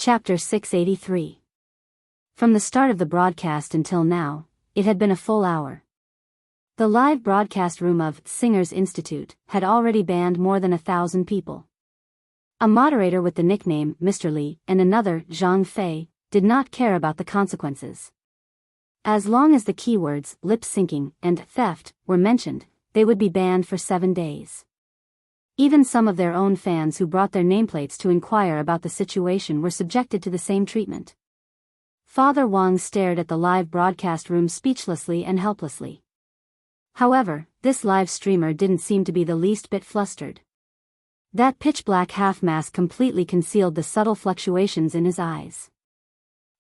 Chapter 683. From the start of the broadcast until now, it had been a full hour. The live broadcast room of Singers Institute had already banned more than 1,000 people. A moderator with the nickname Mr. Lee and another, Zhang Fei, did not care about the consequences. As long as the keywords lip-syncing and theft were mentioned, they would be banned for 7 days. Even some of their own fans who brought their nameplates to inquire about the situation were subjected to the same treatment. Father Wang stared at the live broadcast room speechlessly and helplessly. However, this live streamer didn't seem to be the least bit flustered. That pitch-black half-mask completely concealed the subtle fluctuations in his eyes.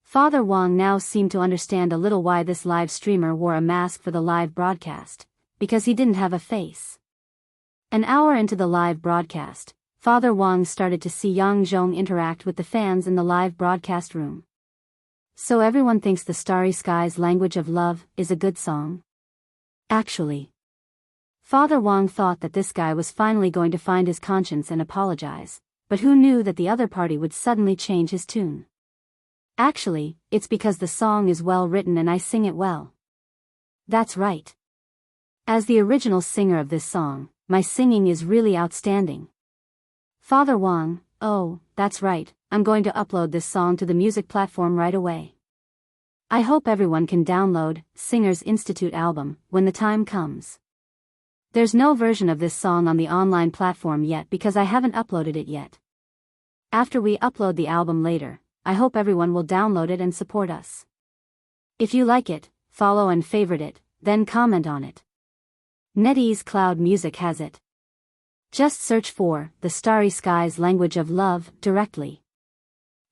Father Wang now seemed to understand a little why this live streamer wore a mask for the live broadcast, because he didn't have a face. An hour into the live broadcast, Father Wang started to see Yang Zhong interact with the fans in the live broadcast room. So everyone thinks the Starry Sky's Language of Love is a good song? Actually, Father Wang thought that this guy was finally going to find his conscience and apologize, but who knew that the other party would suddenly change his tune? Actually, it's because the song is well written and I sing it well. That's right. As the original singer of this song, my singing is really outstanding. Father Wang, oh, that's right, I'm going to upload this song to the music platform right away. I hope everyone can download Singers Institute album when the time comes. There's no version of this song on the online platform yet because I haven't uploaded it yet. After we upload the album later, I hope everyone will download it and support us. If you like it, follow and favorite it, then comment on it. NetEase Cloud Music has it. Just search for The Starry Sky's Language of Love directly.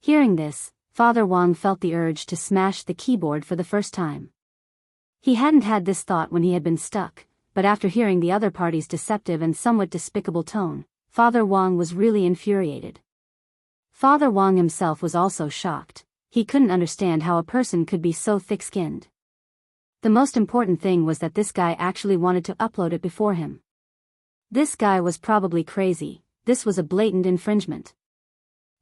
Hearing this, Father Wang felt the urge to smash the keyboard for the first time. He hadn't had this thought when he had been stuck, but after hearing the other party's deceptive and somewhat despicable tone, Father Wang was really infuriated. Father Wang himself was also shocked. He couldn't understand how a person could be so thick-skinned. The most important thing was that this guy actually wanted to upload it before him. This guy was probably crazy. This was a blatant infringement.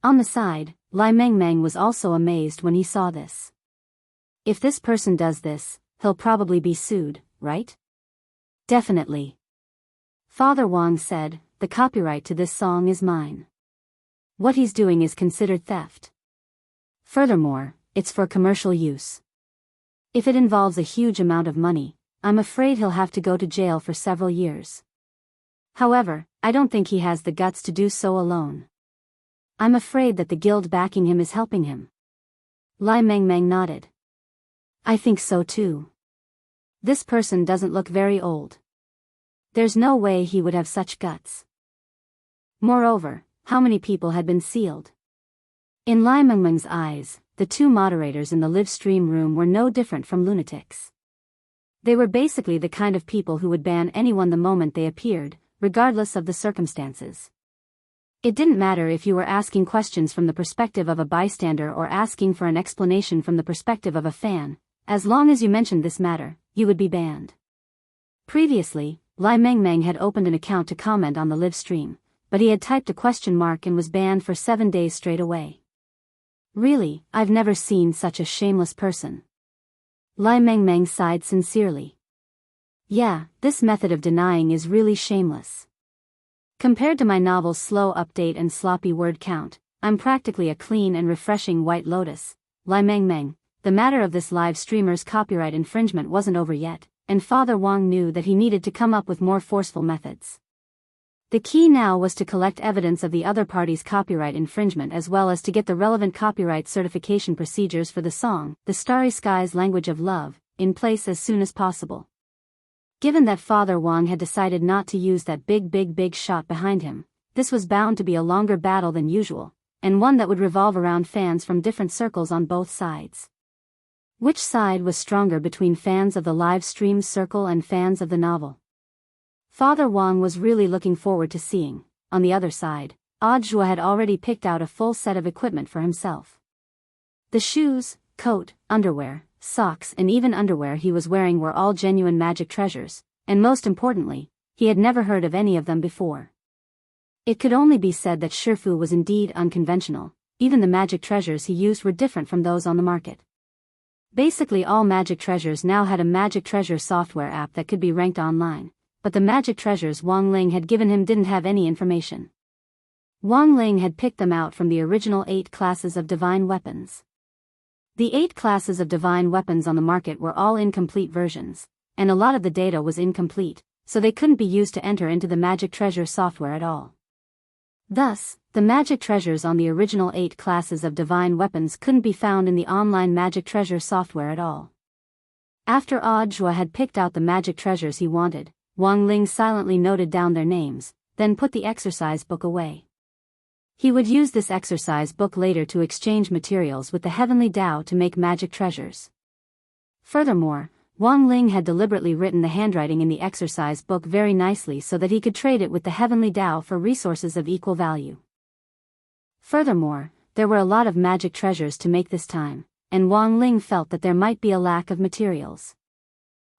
On the side, Lai Mengmeng was also amazed when he saw this. If this person does this, he'll probably be sued, right? Definitely. Father Wang said, the copyright to this song is mine. What he's doing is considered theft. Furthermore, it's for commercial use. If it involves a huge amount of money, I'm afraid he'll have to go to jail for several years. However, I don't think he has the guts to do so alone. I'm afraid that the guild backing him is helping him. Lai Mengmeng nodded. I think so too. This person doesn't look very old. There's no way he would have such guts. Moreover, how many people had been sealed? In Lai Mengmeng's eyes, the two moderators in the live stream room were no different from lunatics. They were basically the kind of people who would ban anyone the moment they appeared, regardless of the circumstances. It didn't matter if you were asking questions from the perspective of a bystander or asking for an explanation from the perspective of a fan, as long as you mentioned this matter, you would be banned. Previously, Lai Mengmeng had opened an account to comment on the live stream, but he had typed a question mark and was banned for 7 days straight away. Really, I've never seen such a shameless person. Lai Mengmeng sighed sincerely. Yeah, this method of denying is really shameless. Compared to my novel's slow update and sloppy word count, I'm practically a clean and refreshing white lotus. Lai Mengmeng, the matter of this live streamer's copyright infringement wasn't over yet, and Father Wang knew that he needed to come up with more forceful methods. The key now was to collect evidence of the other party's copyright infringement as well as to get the relevant copyright certification procedures for the song, The Starry Sky's Language of Love, in place as soon as possible. Given that Father Wang had decided not to use that big shot behind him, this was bound to be a longer battle than usual, and one that would revolve around fans from different circles on both sides. Which side was stronger between fans of the live stream circle and fans of the novel? Father Wang was really looking forward to seeing. On the other side, Audiobook had already picked out a full set of equipment for himself. The shoes, coat, underwear, socks and even underwear he was wearing were all genuine magic treasures, and most importantly, he had never heard of any of them before. It could only be said that Shifu was indeed unconventional. even the magic treasures he used were different from those on the market. Basically all magic treasures now had a magic treasure software app that could be ranked online, but the magic treasures Wang Ling had given him didn't have any information. Wang Ling had picked them out from the original 8 classes of divine weapons. The 8 classes of divine weapons on the market were all incomplete versions, and a lot of the data was incomplete, so they couldn't be used to enter into the magic treasure software at all. Thus, the magic treasures on the original 8 classes of divine weapons couldn't be found in the online magic treasure software at all. After Audiobook had picked out the magic treasures he wanted, Wang Ling silently noted down their names, then put the exercise book away. He would use this exercise book later to exchange materials with the heavenly Tao to make magic treasures. Furthermore, Wang Ling had deliberately written the handwriting in the exercise book very nicely so that he could trade it with the heavenly Tao for resources of equal value. Furthermore, there were a lot of magic treasures to make this time, and Wang Ling felt that there might be a lack of materials.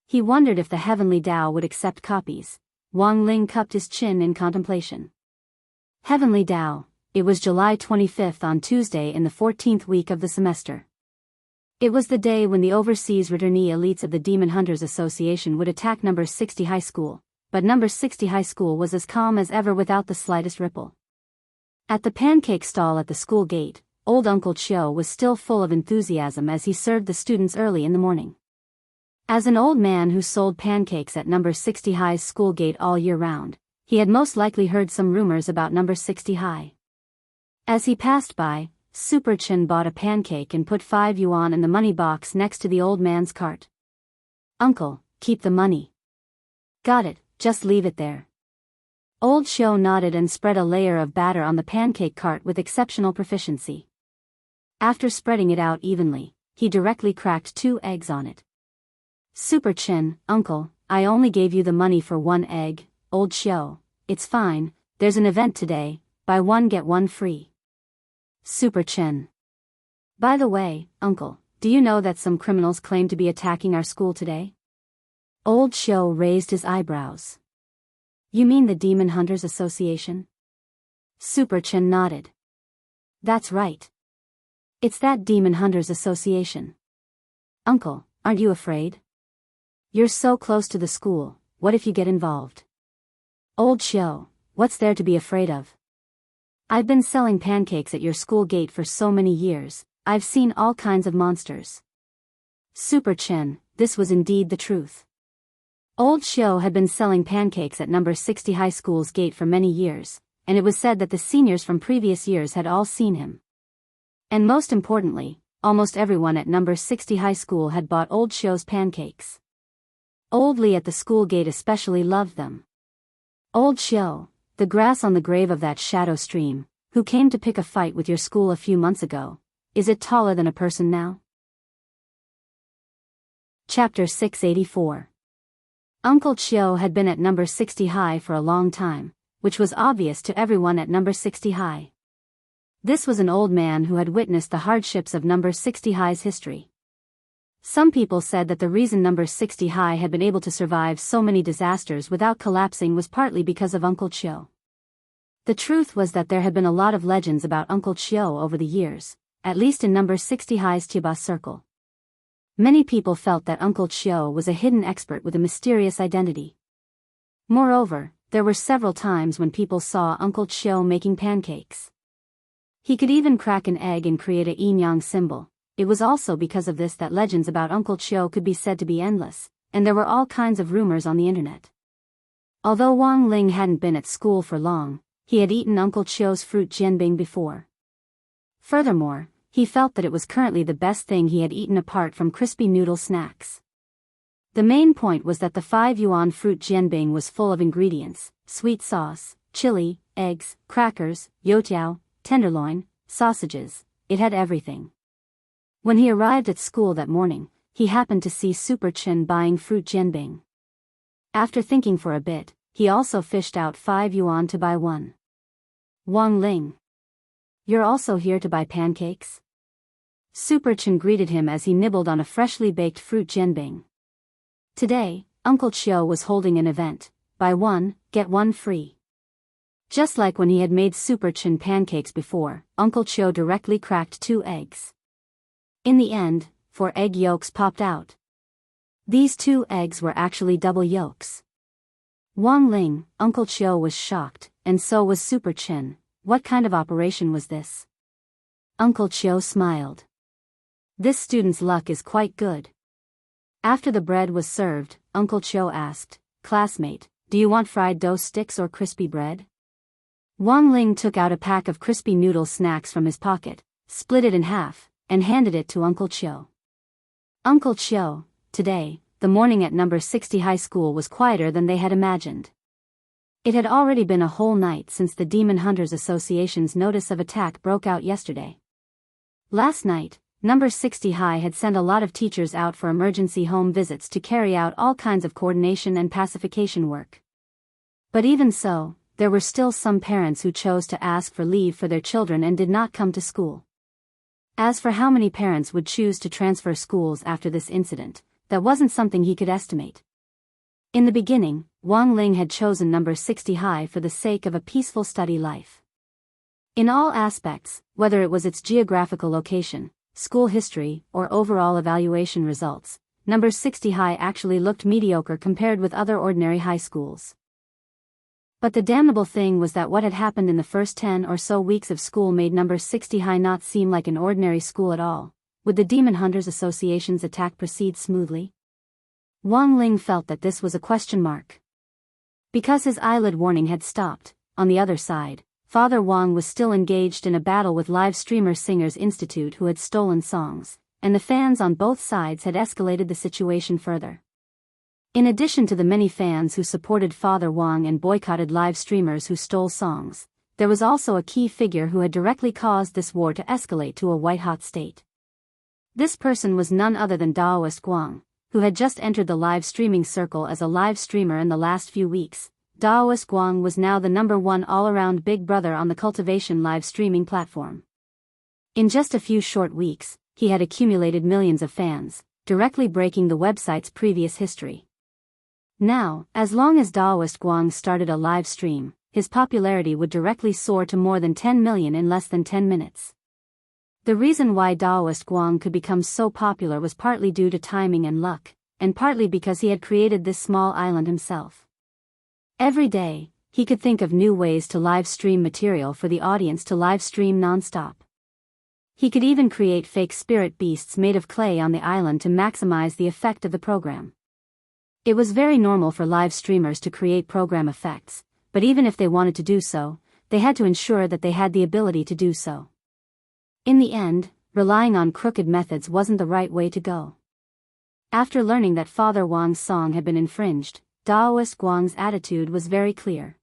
He wondered if the heavenly Tao would accept copies. Wang Ling cupped his chin in contemplation. Heavenly Tao. It was July 25th on Tuesday in the 14th week of the semester. It was the day when the overseas returnee elites of the Demon Hunters Association would attack number 60 high school, but number 60 high school was as calm as ever without the slightest ripple. At the pancake stall at the school gate, old Uncle Chiu was still full of enthusiasm as he served the students early in the morning. As an old man who sold pancakes at number 60 high's school gate all year round, he had most likely heard some rumors about number 60 high. As he passed by, Super Chen bought a pancake and put 5 yuan in the money box next to the old man's cart. "Uncle, keep the money." "Got it, just leave it there." Old Chiu nodded and spread a layer of batter on the pancake cart with exceptional proficiency. After spreading it out evenly, he directly cracked 2 eggs on it. Super Chen, "Uncle, I only gave you the money for 1 egg, Old Chiu. It's fine, there's an event today, buy 1 get 1 free. Super Chen. "By the way, Uncle, do you know that some criminals claim to be attacking our school today?" Old Chiu raised his eyebrows. "You mean the Demon Hunters Association?" Super Chen nodded. "That's right. It's that Demon Hunters Association." "Uncle, aren't you afraid? You're so close to the school, what if you get involved?" Old Chiu, "What's there to be afraid of? I've been selling pancakes at your school gate for so many years, I've seen all kinds of monsters." Super Chen, this was indeed the truth. Old Chiu had been selling pancakes at number 60 high school's gate for many years, and it was said that the seniors from previous years had all seen him. And most importantly, almost everyone at number 60 high school had bought Old Chiu's pancakes. Old Li at the school gate especially loved them. "Old Chiu, the grass on the grave of that shadow stream, who came to pick a fight with your school a few months ago, is it taller than a person now?" Chapter 684. Uncle Chiu had been at number 60 high for a long time, which was obvious to everyone at number 60 high. This was an old man who had witnessed the hardships of number 60 high's history. Some people said that the reason number 60 high had been able to survive so many disasters without collapsing was partly because of Uncle Chiu. The truth was that there had been a lot of legends about Uncle Chiu over the years, at least in number 60 high's Tiba circle. Many people felt that Uncle Chiu was a hidden expert with a mysterious identity. Moreover, there were several times when people saw Uncle Chiu making pancakes. He could even crack an egg and create a yin-yang symbol. It was also because of this that legends about Uncle Chiu could be said to be endless, and there were all kinds of rumors on the internet. Although Wang Ling hadn't been at school for long, he had eaten Uncle Chiu's fruit jianbing before. Furthermore, he felt that it was currently the best thing he had eaten apart from crispy noodle snacks. The main point was that the 5 yuan fruit jianbing was full of ingredients: sweet sauce, chili, eggs, crackers, youtiao, tenderloin, sausages. It had everything. When he arrived at school that morning, he happened to see Super Chen buying fruit jianbing. After thinking for a bit, he also fished out 5 yuan to buy one. "Wang Ling, you're also here to buy pancakes?" Super Chen greeted him as he nibbled on a freshly baked fruit jianbing. Today, Uncle Chiu was holding an event: buy 1, get 1 free. Just like when he had made super chin pancakes before, Uncle Cho directly cracked 2 eggs. In the end, 4 egg yolks popped out. These 2 eggs were actually double yolks. Wang Ling, Uncle Cho was shocked, and so was Super Chin. What kind of operation was this? Uncle Cho smiled. This student's luck is quite good. After the bread was served, Uncle Cho asked, "Classmate, do you want fried dough sticks or crispy bread?" Wang Ling took out a pack of crispy noodle snacks from his pocket, split it in half, and handed it to Uncle Cho. Uncle Cho, today, the morning at number 60 high school was quieter than they had imagined. It had already been a whole night since the Demon Hunters Association's notice of attack broke out yesterday. Last night, number 60 high had sent a lot of teachers out for emergency home visits to carry out all kinds of coordination and pacification work. But even so, there were still some parents who chose to ask for leave for their children and did not come to school. As for how many parents would choose to transfer schools after this incident, that wasn't something he could estimate. In the beginning, Wang Ling had chosen number 60 high for the sake of a peaceful study life. In all aspects, whether it was its geographical location, school history, or overall evaluation results, number 60 high actually looked mediocre compared with other ordinary high schools. But the damnable thing was that what had happened in the first 10 or so weeks of school made number 60 high not seem like an ordinary school at all. Would the Demon Hunters Association's attack proceed smoothly? Wang Ling felt that this was a question mark. Because his eyelid warning had stopped, on the other side, Father Wang was still engaged in a battle with live streamer Singers Institute who had stolen songs, and the fans on both sides had escalated the situation further. In addition to the many fans who supported Father Wang and boycotted live streamers who stole songs, there was also a key figure who had directly caused this war to escalate to a white-hot state. This person was none other than Daoist Guang, who had just entered the live streaming circle as a live streamer in the last few weeks. Daoist Guang was now the #1 all-around big brother on the Cultivation live streaming platform. In just a few short weeks, he had accumulated millions of fans, directly breaking the website's previous history. Now, as long as Daoist Guang started a live stream, his popularity would directly soar to more than 10 million in less than 10 minutes. The reason why Daoist Guang could become so popular was partly due to timing and luck, and partly because he had created this small island himself. Every day, he could think of new ways to live stream material for the audience to live stream non-stop. He could even create fake spirit beasts made of clay on the island to maximize the effect of the program. It was very normal for live streamers to create program effects, but even if they wanted to do so, they had to ensure that they had the ability to do so. In the end, relying on crooked methods wasn't the right way to go. After learning that Father Wang's song had been infringed, Daoist Guang's attitude was very clear.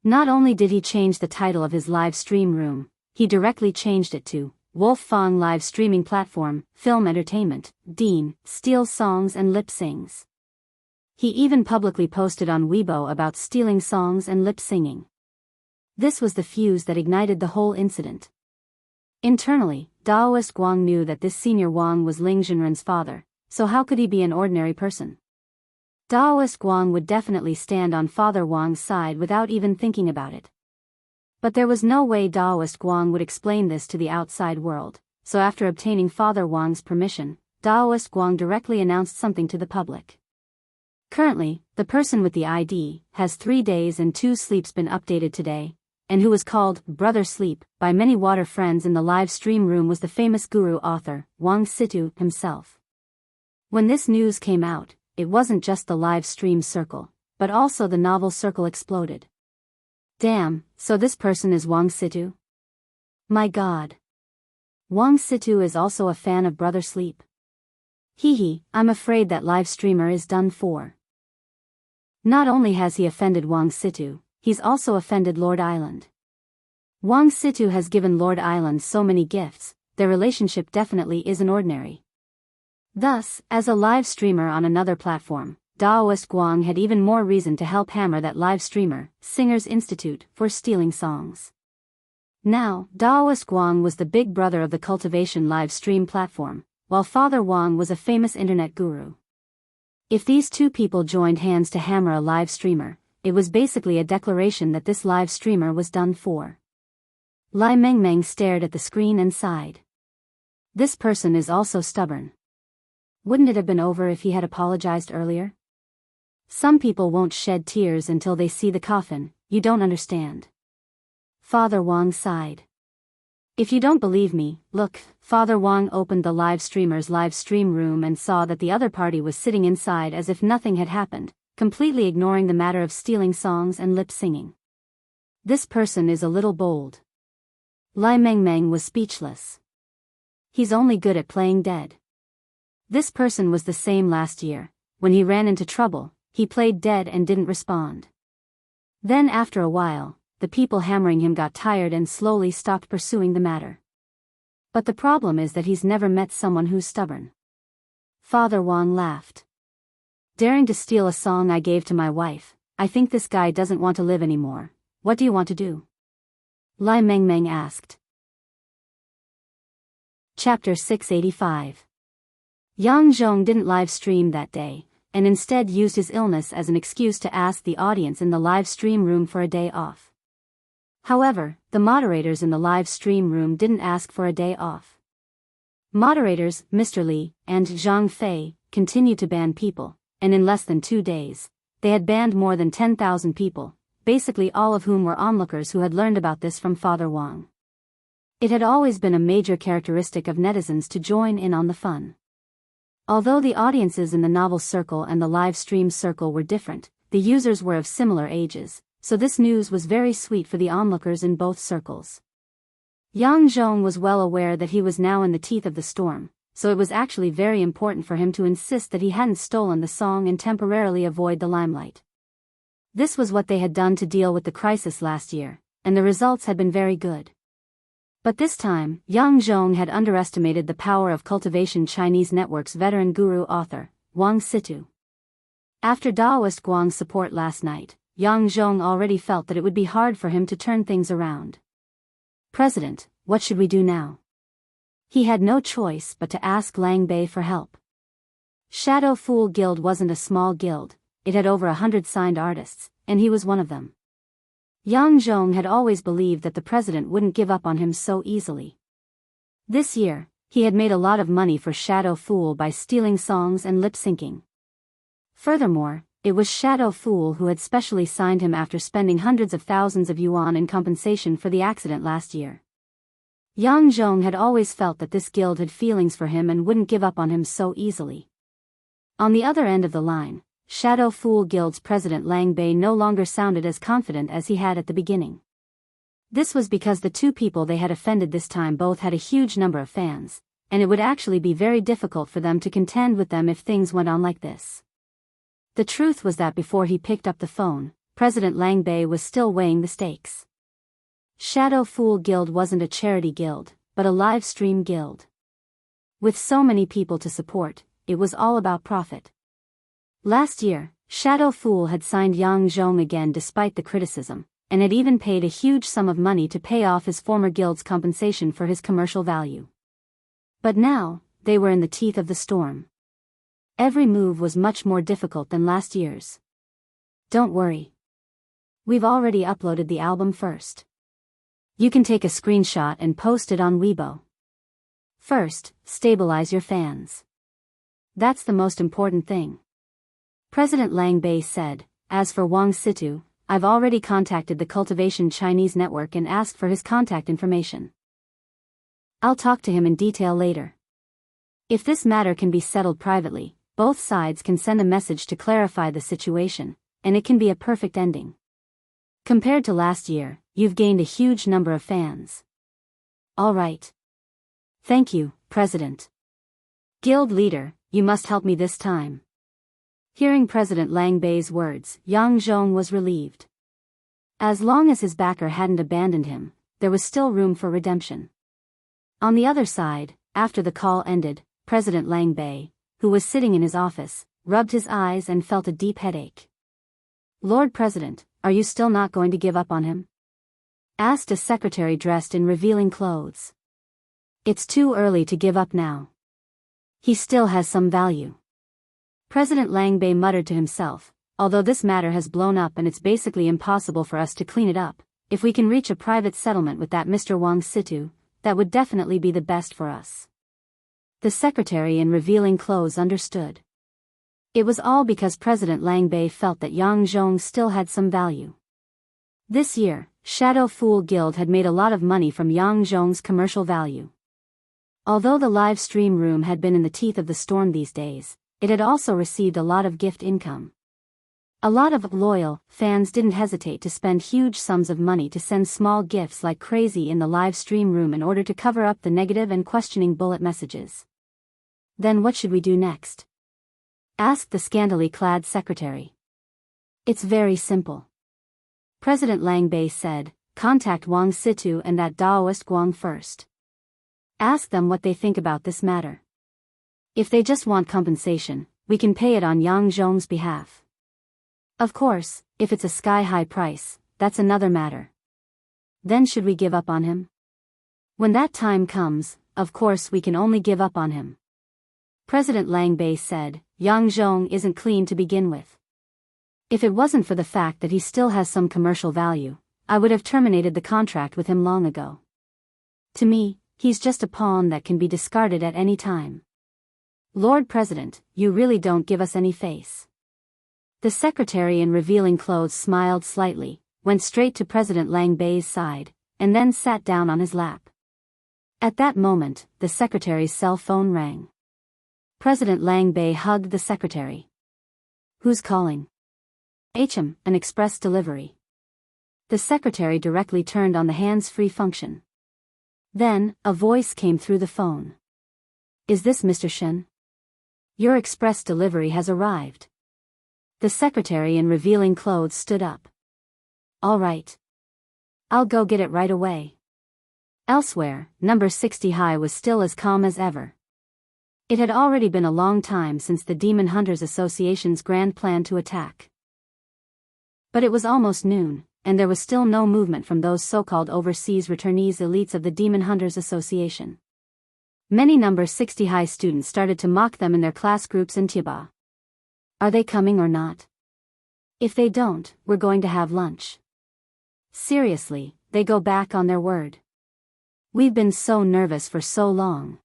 Not only did he change the title of his live stream room, he directly changed it to Wolf Fong Live Streaming Platform, Film Entertainment, Dean, Steals Songs and Lip Sings. He even publicly posted on Weibo about stealing songs and lip singing. This was the fuse that ignited the whole incident. Internally, Daoist Guang knew that this senior Wang was Ling Jinren's father, so how could he be an ordinary person? Daoist Guang would definitely stand on Father Wang's side without even thinking about it. But there was no way Daoist Guang would explain this to the outside world, so after obtaining Father Wang's permission, Daoist Guang directly announced something to the public. Currently, the person with the ID has 3 days and 2 sleeps been updated today, and who was called Brother Sleep by many water friends in the live stream room was the famous guru author, Wang Situ, himself. When this news came out, it wasn't just the live stream circle, but also the novel circle exploded. Damn, so this person is Wang Situ? My god. Wang Situ is also a fan of Brother Sleep. Hee, I'm afraid that live streamer is done for. Not only has he offended Wang Situ, he's also offended Lord Island. Wang Situ has given Lord Island so many gifts, their relationship definitely isn't ordinary. Thus, as a live streamer on another platform, Daoist Guang had even more reason to help hammer that live streamer, Singers Institute, for stealing songs. Now, Daoist Guang was the big brother of the Cultivation live stream platform, while Father Wang was a famous internet guru. If these two people joined hands to hammer a live streamer, it was basically a declaration that this live streamer was done for. Lai Mengmeng stared at the screen and sighed. This person is also stubborn. Wouldn't it have been over if he had apologized earlier? Some people won't shed tears until they see the coffin, you don't understand. Father Wang sighed. If you don't believe me, look. Father Wang opened the live streamer's live stream room and saw that the other party was sitting inside as if nothing had happened, completely ignoring the matter of stealing songs and lip singing. This person is a little bold. Lai Mengmeng was speechless. He's only good at playing dead. This person was the same last year. When he ran into trouble, he played dead and didn't respond. Then after a while, the people hammering him got tired and slowly stopped pursuing the matter. But the problem is that he's never met someone who's stubborn. Father Wang laughed. Daring to steal a song I gave to my wife, I think this guy doesn't want to live anymore. What do you want to do? Lai Mengmeng asked. Chapter 685. Yang Zhong didn't live stream that day, and instead used his illness as an excuse to ask the audience in the live stream room for a day off. However, the moderators in the live stream room didn't ask for a day off. Moderators, Mr. Li, and Zhang Fei, continued to ban people, and in less than 2 days, they had banned more than 10,000 people, basically all of whom were onlookers who had learned about this from Father Wang. It had always been a major characteristic of netizens to join in on the fun. Although the audiences in the novel circle and the live stream circle were different, the users were of similar ages, so this news was very sweet for the onlookers in both circles. Yang Zhong was well aware that he was now in the teeth of the storm, so it was actually very important for him to insist that he hadn't stolen the song and temporarily avoid the limelight. This was what they had done to deal with the crisis last year, and the results had been very good. But this time, Yang Zhong had underestimated the power of Cultivation Chinese Network's veteran guru author, Wang Situ. After Daoist Guang's support last night, Yang Zhong already felt that it would be hard for him to turn things around. President, what should we do now? He had no choice but to ask Lang Bei for help. Shadow Fool Guild wasn't a small guild, it had over 100 signed artists, and he was one of them. Yang Zhong had always believed that the president wouldn't give up on him so easily. This year, he had made a lot of money for Shadow Fool by stealing songs and lip-syncing. Furthermore, it was Shadow Fool who had specially signed him after spending hundreds of thousands of yuan in compensation for the accident last year. Yang Zhong had always felt that this guild had feelings for him and wouldn't give up on him so easily. On the other end of the line, Shadow Fool Guild's president Lang Bei no longer sounded as confident as he had at the beginning. This was because the two people they had offended this time both had a huge number of fans, and it would actually be very difficult for them to contend with them if things went on like this. The truth was that before he picked up the phone, President Lang Bei was still weighing the stakes. Shadow Fool Guild wasn't a charity guild, but a live stream guild. With so many people to support, it was all about profit. Last year, Shadow Fool had signed Yang Zhong again despite the criticism, and had even paid a huge sum of money to pay off his former guild's compensation for his commercial value. But now, they were in the teeth of the storm. Every move was much more difficult than last year's. Don't worry. We've already uploaded the album first. You can take a screenshot and post it on Weibo. First, stabilize your fans. That's the most important thing. President Lang Bei said. As for Wang Situ, I've already contacted the Cultivation Chinese Network and asked for his contact information. I'll talk to him in detail later. If this matter can be settled privately, both sides can send a message to clarify the situation, and it can be a perfect ending. Compared to last year, you've gained a huge number of fans. All right. Thank you, President. Guild leader, you must help me this time. Hearing President Lang Bei's words, Yang Zhong was relieved. As long as his backer hadn't abandoned him, there was still room for redemption. On the other side, after the call ended, President Lang Bei, who was sitting in his office, rubbed his eyes and felt a deep headache. Lord President, are you still not going to give up on him? Asked a secretary dressed in revealing clothes. It's too early to give up now. He still has some value. President Lang Bei muttered to himself, although this matter has blown up and it's basically impossible for us to clean it up, if we can reach a private settlement with that Mr. Wang Situ, that would definitely be the best for us." The secretary in revealing clothes understood. It was all because President Lang Bei felt that Yang Zhong still had some value. This year, Shadow Fool Guild had made a lot of money from Yang Zhong's commercial value. Although the live stream room had been in the teeth of the storm these days, it had also received a lot of gift income. A lot of loyal fans didn't hesitate to spend huge sums of money to send small gifts like crazy in the live stream room in order to cover up the negative and questioning bullet messages. "Then what should we do next?" asked the scantily clad secretary. "It's very simple," President Lang Bei said. "Contact Wang Situ and that Daoist Guang first. Ask them what they think about this matter. If they just want compensation, we can pay it on Yang Zhong's behalf. Of course, if it's a sky-high price, that's another matter. Then should we give up on him? When that time comes, of course we can only give up on him." President Lang Bei said, "Yang Zhong isn't clean to begin with. If it wasn't for the fact that he still has some commercial value, I would have terminated the contract with him long ago. To me, he's just a pawn that can be discarded at any time. Lord President, you really don't give us any face." The secretary in revealing clothes smiled slightly, went straight to President Lang Bei's side, and then sat down on his lap. At that moment, the secretary's cell phone rang. President Lang Bei hugged the secretary. "Who's calling?" An express delivery." The secretary directly turned on the hands-free function. Then, a voice came through the phone. "Is this Mr. Shen? Your express delivery has arrived." The secretary in revealing clothes stood up. "All right. I'll go get it right away." Elsewhere, number 60 High was still as calm as ever. It had already been a long time since the Demon Hunters Association's grand plan to attack. But it was almost noon, and there was still no movement from those so-called overseas returnees elites of the Demon Hunters Association. Many number 60 High students started to mock them in their class groups in Tieba. "Are they coming or not? If they don't, we're going to have lunch." Seriously, they go back on their word. "We've been so nervous for so long.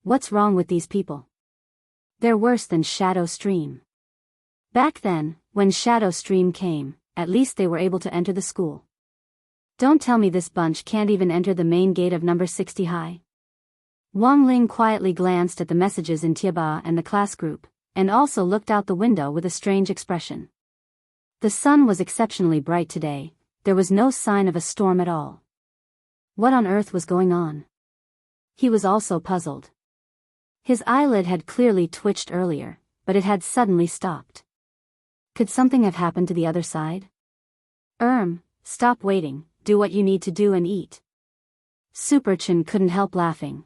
What's wrong with these people? They're worse than Shadow Stream." Back then, when Shadow Stream came, at least they were able to enter the school. Don't tell me this bunch can't even enter the main gate of number 60 High. Wang Ling quietly glanced at the messages in Tieba and the class group, and also looked out the window with a strange expression. The sun was exceptionally bright today, there was no sign of a storm at all. What on earth was going on? He was also puzzled. His eyelid had clearly twitched earlier, but it had suddenly stopped. Could something have happened to the other side? Stop waiting, do what you need to do and eat." Super Chin couldn't help laughing.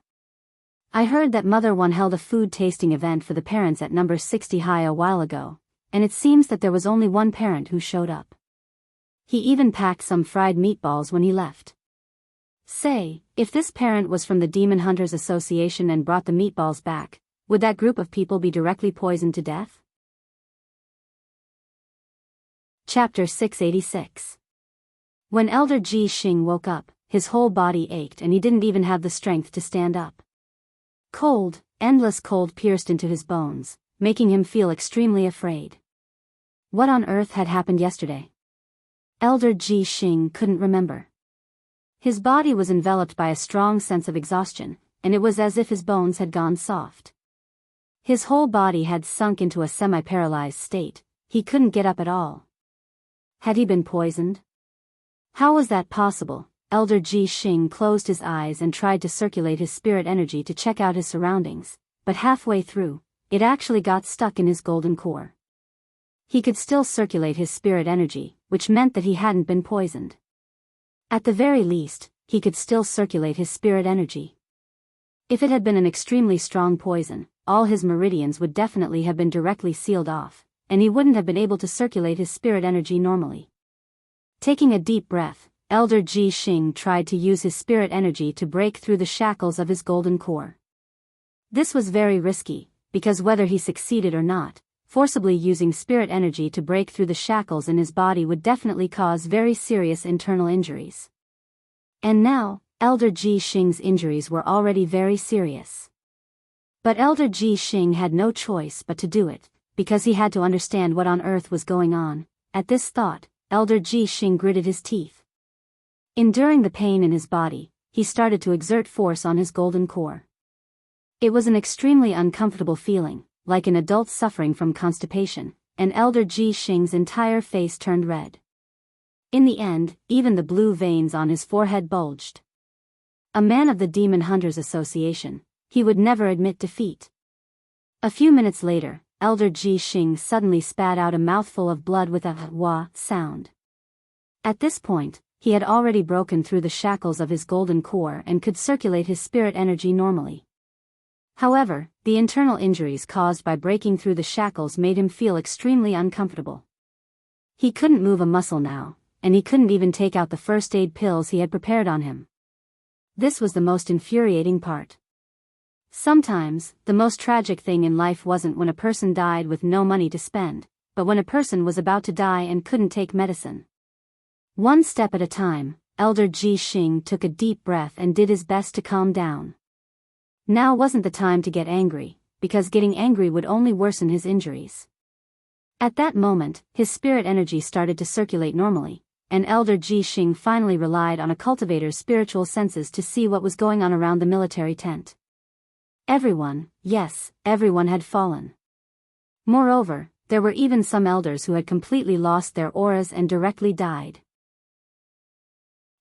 "I heard that Mother One held a food tasting event for the parents at number 60 High a while ago, and it seems that there was only one parent who showed up. He even packed some fried meatballs when he left. Say, if this parent was from the Demon Hunters Association and brought the meatballs back, would that group of people be directly poisoned to death?" Chapter 686. When Elder Ji Xing woke up, his whole body ached and he didn't even have the strength to stand up. Cold, endless cold pierced into his bones, making him feel extremely afraid. What on earth had happened yesterday? Elder Ji Xing couldn't remember. His body was enveloped by a strong sense of exhaustion, and it was as if his bones had gone soft. His whole body had sunk into a semi-paralyzed state, he couldn't get up at all. Had he been poisoned? How was that possible? Elder Ji Xing closed his eyes and tried to circulate his spirit energy to check out his surroundings, but halfway through, it actually got stuck in his golden core. He could still circulate his spirit energy, which meant that he hadn't been poisoned. At the very least, he could still circulate his spirit energy. If it had been an extremely strong poison, all his meridians would definitely have been directly sealed off, and he wouldn't have been able to circulate his spirit energy normally. Taking a deep breath, Elder Ji Xing tried to use his spirit energy to break through the shackles of his golden core. This was very risky, because whether he succeeded or not, forcibly using spirit energy to break through the shackles in his body would definitely cause very serious internal injuries. And now, Elder Ji Xing's injuries were already very serious. But Elder Ji Xing had no choice but to do it, because he had to understand what on earth was going on. At this thought, Elder Ji Xing gritted his teeth. Enduring the pain in his body, he started to exert force on his golden core. It was an extremely uncomfortable feeling, like an adult suffering from constipation, and Elder Ji Xing's entire face turned red. In the end, even the blue veins on his forehead bulged. A man of the Demon Hunters Association, he would never admit defeat. A few minutes later, Elder Ji Xing suddenly spat out a mouthful of blood with a wah sound. At this point, he had already broken through the shackles of his golden core and could circulate his spirit energy normally. However, the internal injuries caused by breaking through the shackles made him feel extremely uncomfortable. He couldn't move a muscle now, and he couldn't even take out the first aid pills he had prepared on him. This was the most infuriating part. Sometimes, the most tragic thing in life wasn't when a person died with no money to spend, but when a person was about to die and couldn't take medicine. One step at a time, Elder Ji Xing took a deep breath and did his best to calm down. Now wasn't the time to get angry, because getting angry would only worsen his injuries. At that moment, his spirit energy started to circulate normally, and Elder Ji Xing finally relied on a cultivator's spiritual senses to see what was going on around the military tent. Everyone, yes, everyone had fallen. Moreover, there were even some elders who had completely lost their auras and directly died.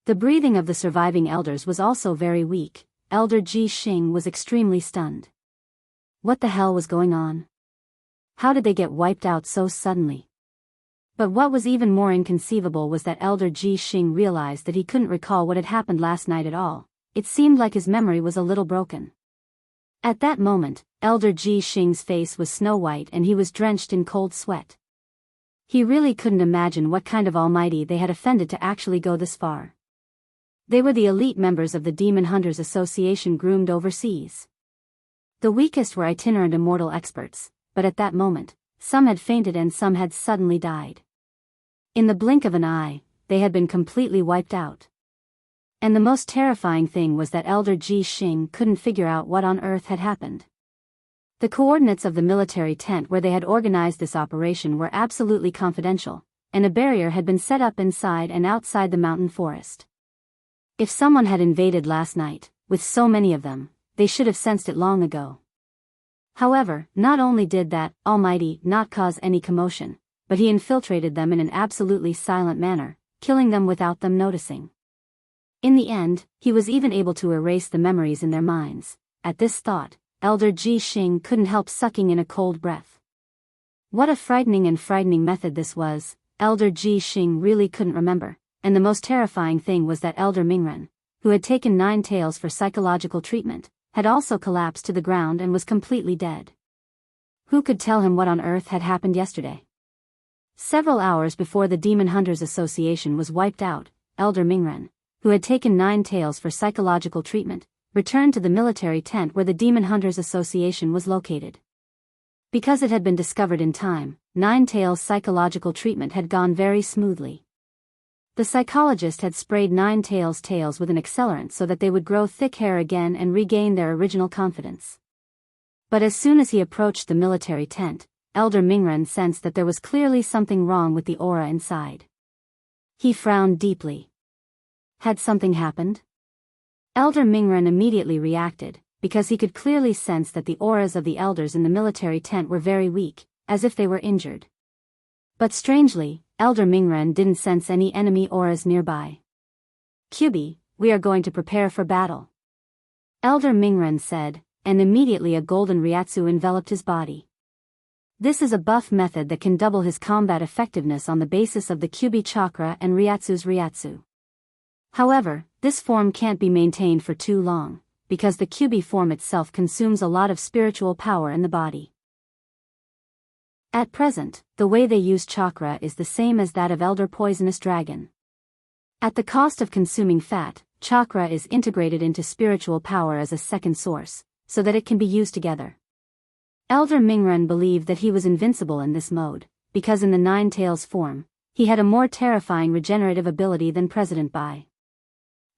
The breathing of the surviving elders was also very weak. Elder Ji Xing was extremely stunned. What the hell was going on? How did they get wiped out so suddenly? But what was even more inconceivable was that Elder Ji Xing realized that he couldn't recall what had happened last night at all. It seemed like his memory was a little broken. At that moment, Elder Ji Xing's face was snow-white and he was drenched in cold sweat. He really couldn't imagine what kind of almighty they had offended to actually go this far. They were the elite members of the Demon Hunters Association groomed overseas. The weakest were itinerant immortal experts, but at that moment, some had fainted and some had suddenly died. In the blink of an eye, they had been completely wiped out. And the most terrifying thing was that Elder Ji Xing couldn't figure out what on earth had happened. The coordinates of the military tent where they had organized this operation were absolutely confidential, and a barrier had been set up inside and outside the mountain forest. If someone had invaded last night, with so many of them, they should have sensed it long ago. However, not only did that Almighty not cause any commotion, but he infiltrated them in an absolutely silent manner, killing them without them noticing. In the end, he was even able to erase the memories in their minds. At this thought, Elder Ji Xing couldn't help sucking in a cold breath. What a frightening method this was. Elder Ji Xing really couldn't remember. And the most terrifying thing was that Elder Mingren, who had taken 9 tails for psychological treatment, had also collapsed to the ground and was completely dead. Who could tell him what on earth had happened yesterday? Several hours before the Demon Hunters Association was wiped out, Elder Mingren, who had taken 9 tails for psychological treatment, returned to the military tent where the Demon Hunters Association was located. Because it had been discovered in time, 9 tails psychological treatment had gone very smoothly. The psychologist had sprayed 9 tails with an accelerant so that they would grow thick hair again and regain their original confidence. But as soon as he approached the military tent, Elder Mingren sensed that there was clearly something wrong with the aura inside. He frowned deeply. Had something happened? Elder Mingren immediately reacted, because he could clearly sense that the auras of the elders in the military tent were very weak, as if they were injured. But strangely, Elder Mingren didn't sense any enemy auras nearby. "Kyubi, we are going to prepare for battle," Elder Mingren said, and immediately a golden Ryatsu enveloped his body. This is a buff method that can double his combat effectiveness on the basis of the Kyubi chakra and Ryatsu's Ryatsu. However, this form can't be maintained for too long, because the Kyubi form itself consumes a lot of spiritual power in the body. At present, the way they use chakra is the same as that of Elder Poisonous Dragon. At the cost of consuming fat, chakra is integrated into spiritual power as a second source, so that it can be used together. Elder Mingren believed that he was invincible in this mode, because in the Nine Tails form, he had a more terrifying regenerative ability than President Bai.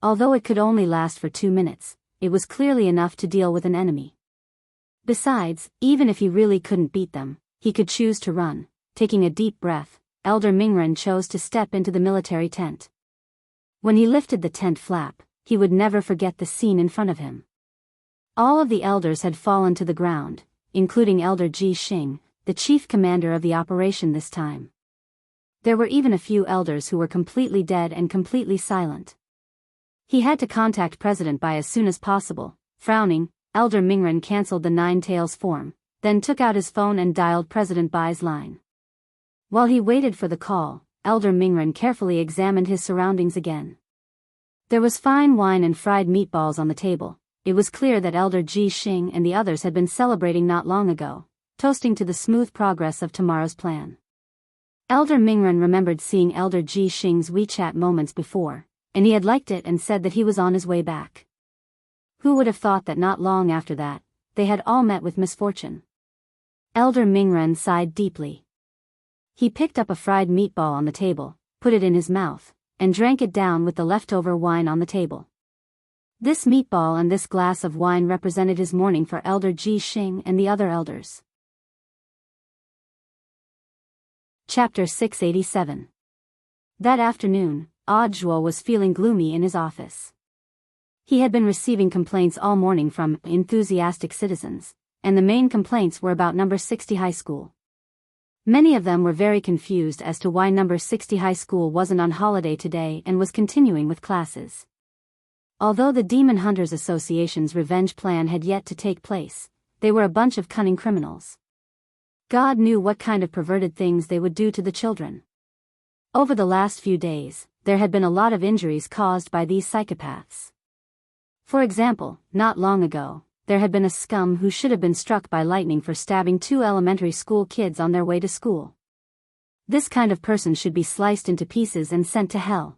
Although it could only last for 2 minutes, it was clearly enough to deal with an enemy. Besides, even if he really couldn't beat them, he could choose to run. Taking a deep breath, Elder Mingren chose to step into the military tent. When he lifted the tent flap, he would never forget the scene in front of him. All of the elders had fallen to the ground, including Elder Ji Xing, the chief commander of the operation this time. There were even a few elders who were completely dead and completely silent. He had to contact President Bai as soon as possible. Frowning, Elder Mingren cancelled the Nine Tails form, then took out his phone and dialed President Bai's line. While he waited for the call, Elder Mingren carefully examined his surroundings again. There was fine wine and fried meatballs on the table. It was clear that Elder Ji Xing and the others had been celebrating not long ago, toasting to the smooth progress of tomorrow's plan. Elder Mingren remembered seeing Elder Ji Xing's WeChat moments before, and he had liked it and said that he was on his way back. Who would have thought that not long after that, they had all met with misfortune? Elder Mingren sighed deeply. He picked up a fried meatball on the table, put it in his mouth, and drank it down with the leftover wine on the table. This meatball and this glass of wine represented his morning for Elder Ji Xing and the other elders. Chapter 687. That afternoon, Audiobook was feeling gloomy in his office. He had been receiving complaints all morning from enthusiastic citizens, and the main complaints were about number 60 high school. Many of them were very confused as to why number 60 high school wasn't on holiday today and was continuing with classes. Although the Demon Hunters Association's revenge plan had yet to take place, they were a bunch of cunning criminals. God knew what kind of perverted things they would do to the children. Over the last few days, there had been a lot of injuries caused by these psychopaths. For example, not long ago, there had been a scum who should have been struck by lightning for stabbing 2 elementary school kids on their way to school. This kind of person should be sliced into pieces and sent to hell.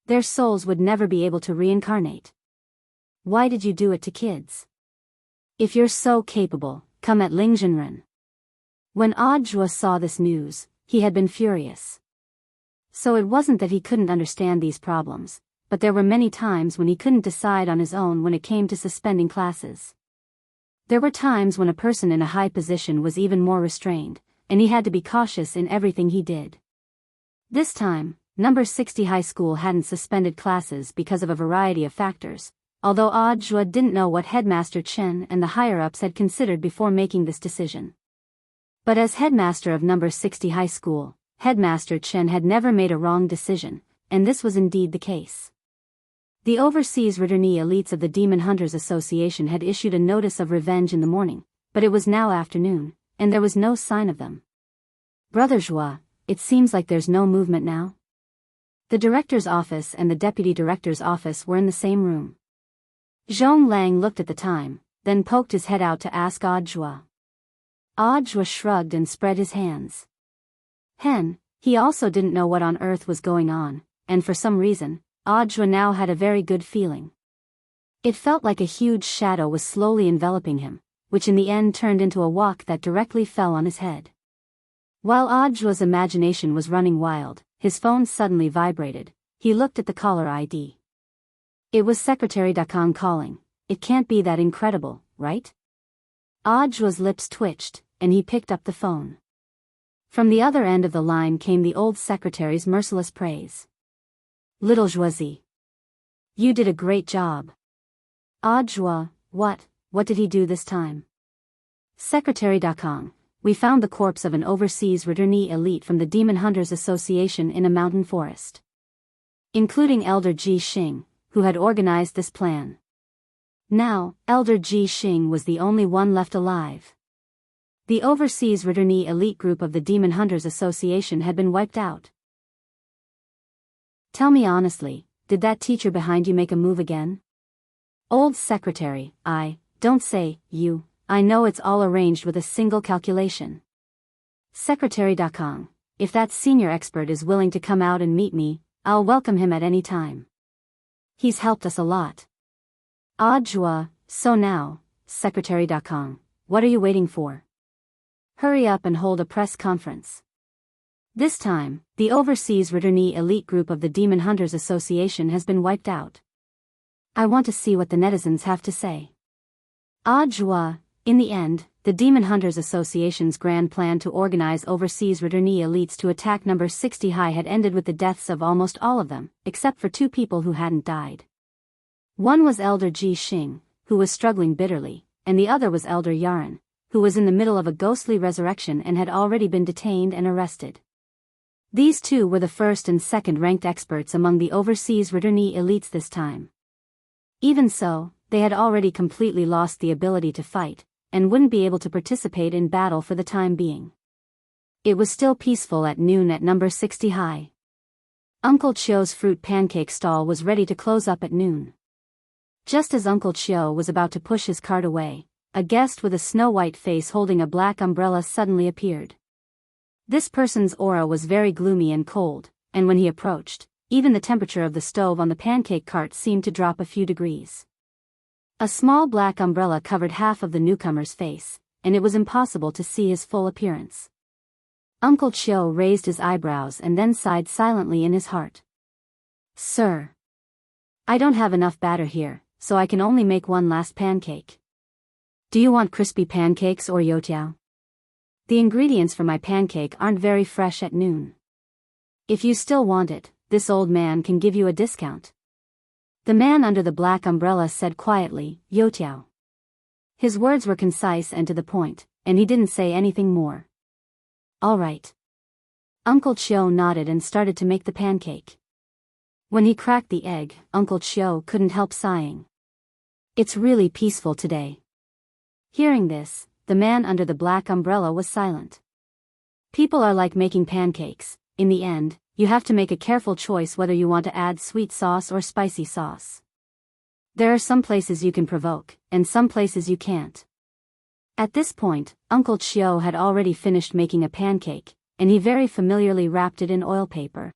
Their souls would never be able to reincarnate. Why did you do it to kids? If you're so capable, come at Lingzhenren. When Audiobook saw this news, he had been furious. So it wasn't that he couldn't understand these problems, but there were many times when he couldn't decide on his own when it came to suspending classes. There were times when a person in a high position was even more restrained, and he had to be cautious in everything he did. This time, number 60 high school hadn't suspended classes because of a variety of factors, although Audiobook didn't know what Headmaster Chen and the higher-ups had considered before making this decision. But as headmaster of number 60 high school, Headmaster Chen had never made a wrong decision, and this was indeed the case. The overseas returnee elites of the Demon Hunters Association had issued a notice of revenge in the morning, but it was now afternoon, and there was no sign of them. Brother Joie, it seems like there's no movement now. The director's office and the deputy director's office were in the same room. Zhong Lang looked at the time, then poked his head out to ask Audiobook. Audiobook shrugged and spread his hands. He also didn't know what on earth was going on, and for some reason, Audiobook now had a very good feeling. It felt like a huge shadow was slowly enveloping him, which in the end turned into a wok that directly fell on his head. While Audiobook's imagination was running wild, his phone suddenly vibrated. He looked at the caller ID. It was Secretary Dakong calling. It can't be that incredible, right? Audiobook's lips twitched, and he picked up the phone. From the other end of the line came the old secretary's merciless praise. Little Joisy. You did a great job. Audiobook, what did he do this time? Secretary Dakong, we found the corpse of an overseas returnee elite from the Demon Hunters Association in a mountain forest. Including Elder Ji Xing, who had organized this plan. Now, Elder Ji Xing was the only one left alive. The overseas returnee elite group of the Demon Hunters Association had been wiped out. Tell me honestly, did that teacher behind you make a move again? Old secretary, don't say, you, I know it's all arranged with a single calculation. Secretary Dakong, if that senior expert is willing to come out and meet me, I'll welcome him at any time. He's helped us a lot. Audiobook, so now, Secretary Dakong, what are you waiting for? Hurry up and hold a press conference. This time, the overseas returnee elite group of the Demon Hunters Association has been wiped out. I want to see what the netizens have to say. Ah joie, in the end, the Demon Hunters Association's grand plan to organize overseas returnee elites to attack number 60 high had ended with the deaths of almost all of them, except for 2 people who hadn't died. One was Elder Ji Xing, who was struggling bitterly, and the other was Elder Yaren, who was in the middle of a ghostly resurrection and had already been detained and arrested. These 2 were the first and second ranked experts among the overseas returnee elites this time. Even so, they had already completely lost the ability to fight, and wouldn't be able to participate in battle for the time being. It was still peaceful at noon at number 60 high. Uncle Chio's fruit pancake stall was ready to close up at noon. Just as Uncle Chio was about to push his cart away, a guest with a snow-white face holding a black umbrella suddenly appeared. This person's aura was very gloomy and cold, and when he approached, even the temperature of the stove on the pancake cart seemed to drop a few degrees. A small black umbrella covered half of the newcomer's face, and it was impossible to see his full appearance. Uncle Chio raised his eyebrows and then sighed silently in his heart. Sir, I don't have enough batter here, so I can only make one last pancake. Do you want crispy pancakes or youtiao? The ingredients for my pancake aren't very fresh at noon. If you still want it, this old man can give you a discount. The man under the black umbrella said quietly, youtiao. His words were concise and to the point, and he didn't say anything more. All right. Uncle Chio nodded and started to make the pancake. When he cracked the egg, Uncle Chio couldn't help sighing. It's really peaceful today. Hearing this, the man under the black umbrella was silent. People are like making pancakes. In the end, you have to make a careful choice whether you want to add sweet sauce or spicy sauce. There are some places you can provoke, and some places you can't. At this point, Uncle Chio had already finished making a pancake, and he very familiarly wrapped it in oil paper.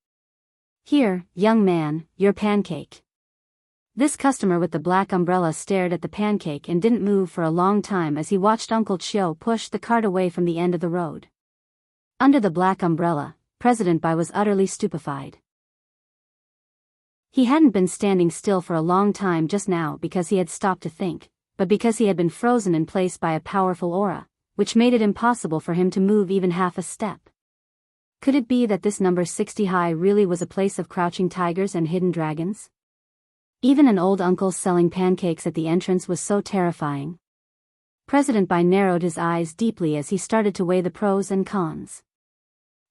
Here, young man, your pancake. This customer with the black umbrella stared at the pancake and didn't move for a long time as he watched Uncle Chio push the cart away from the end of the road. Under the black umbrella, President Bai was utterly stupefied. He hadn't been standing still for a long time just now because he had stopped to think, but because he had been frozen in place by a powerful aura, which made it impossible for him to move even half a step. Could it be that this number 60 high really was a place of crouching tigers and hidden dragons? Even an old uncle selling pancakes at the entrance was so terrifying. President Bai narrowed his eyes deeply as he started to weigh the pros and cons.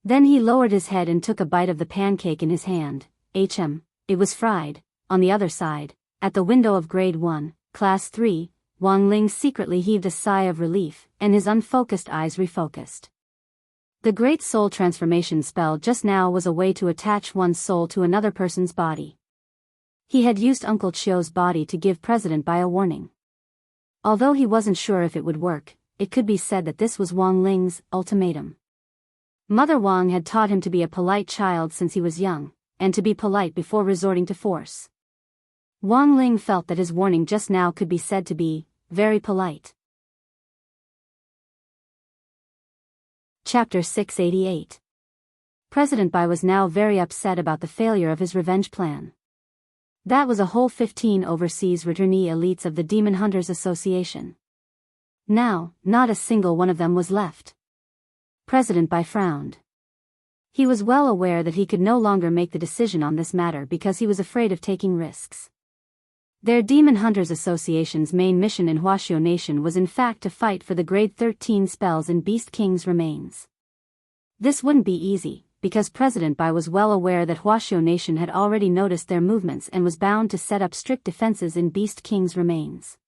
Then he lowered his head and took a bite of the pancake in his hand. It was fried. On the other side, at the window of Grade 1, Class 3, Wang Ling secretly heaved a sigh of relief, and his unfocused eyes refocused. The Great Soul Transformation spell just now was a way to attach one's soul to another person's body. He had used Uncle Chio's body to give President Bai a warning. Although he wasn't sure if it would work, it could be said that this was Wang Ling's ultimatum. Mother Wang had taught him to be a polite child since he was young, and to be polite before resorting to force. Wang Ling felt that his warning just now could be said to be very polite. Chapter 688. President Bai was now very upset about the failure of his revenge plan. That was a whole 15 overseas returnee elites of the Demon Hunters Association. Now, not a single one of them was left. President Bai frowned. He was well aware that he could no longer make the decision on this matter because he was afraid of taking risks. Their Demon Hunters Association's main mission in Huaxiao Nation was in fact to fight for the Grade 13 spells in Beast King's remains. This wouldn't be easy, because President Bai was well aware that Huaxiao Nation had already noticed their movements and was bound to set up strict defenses in Beast King's remains.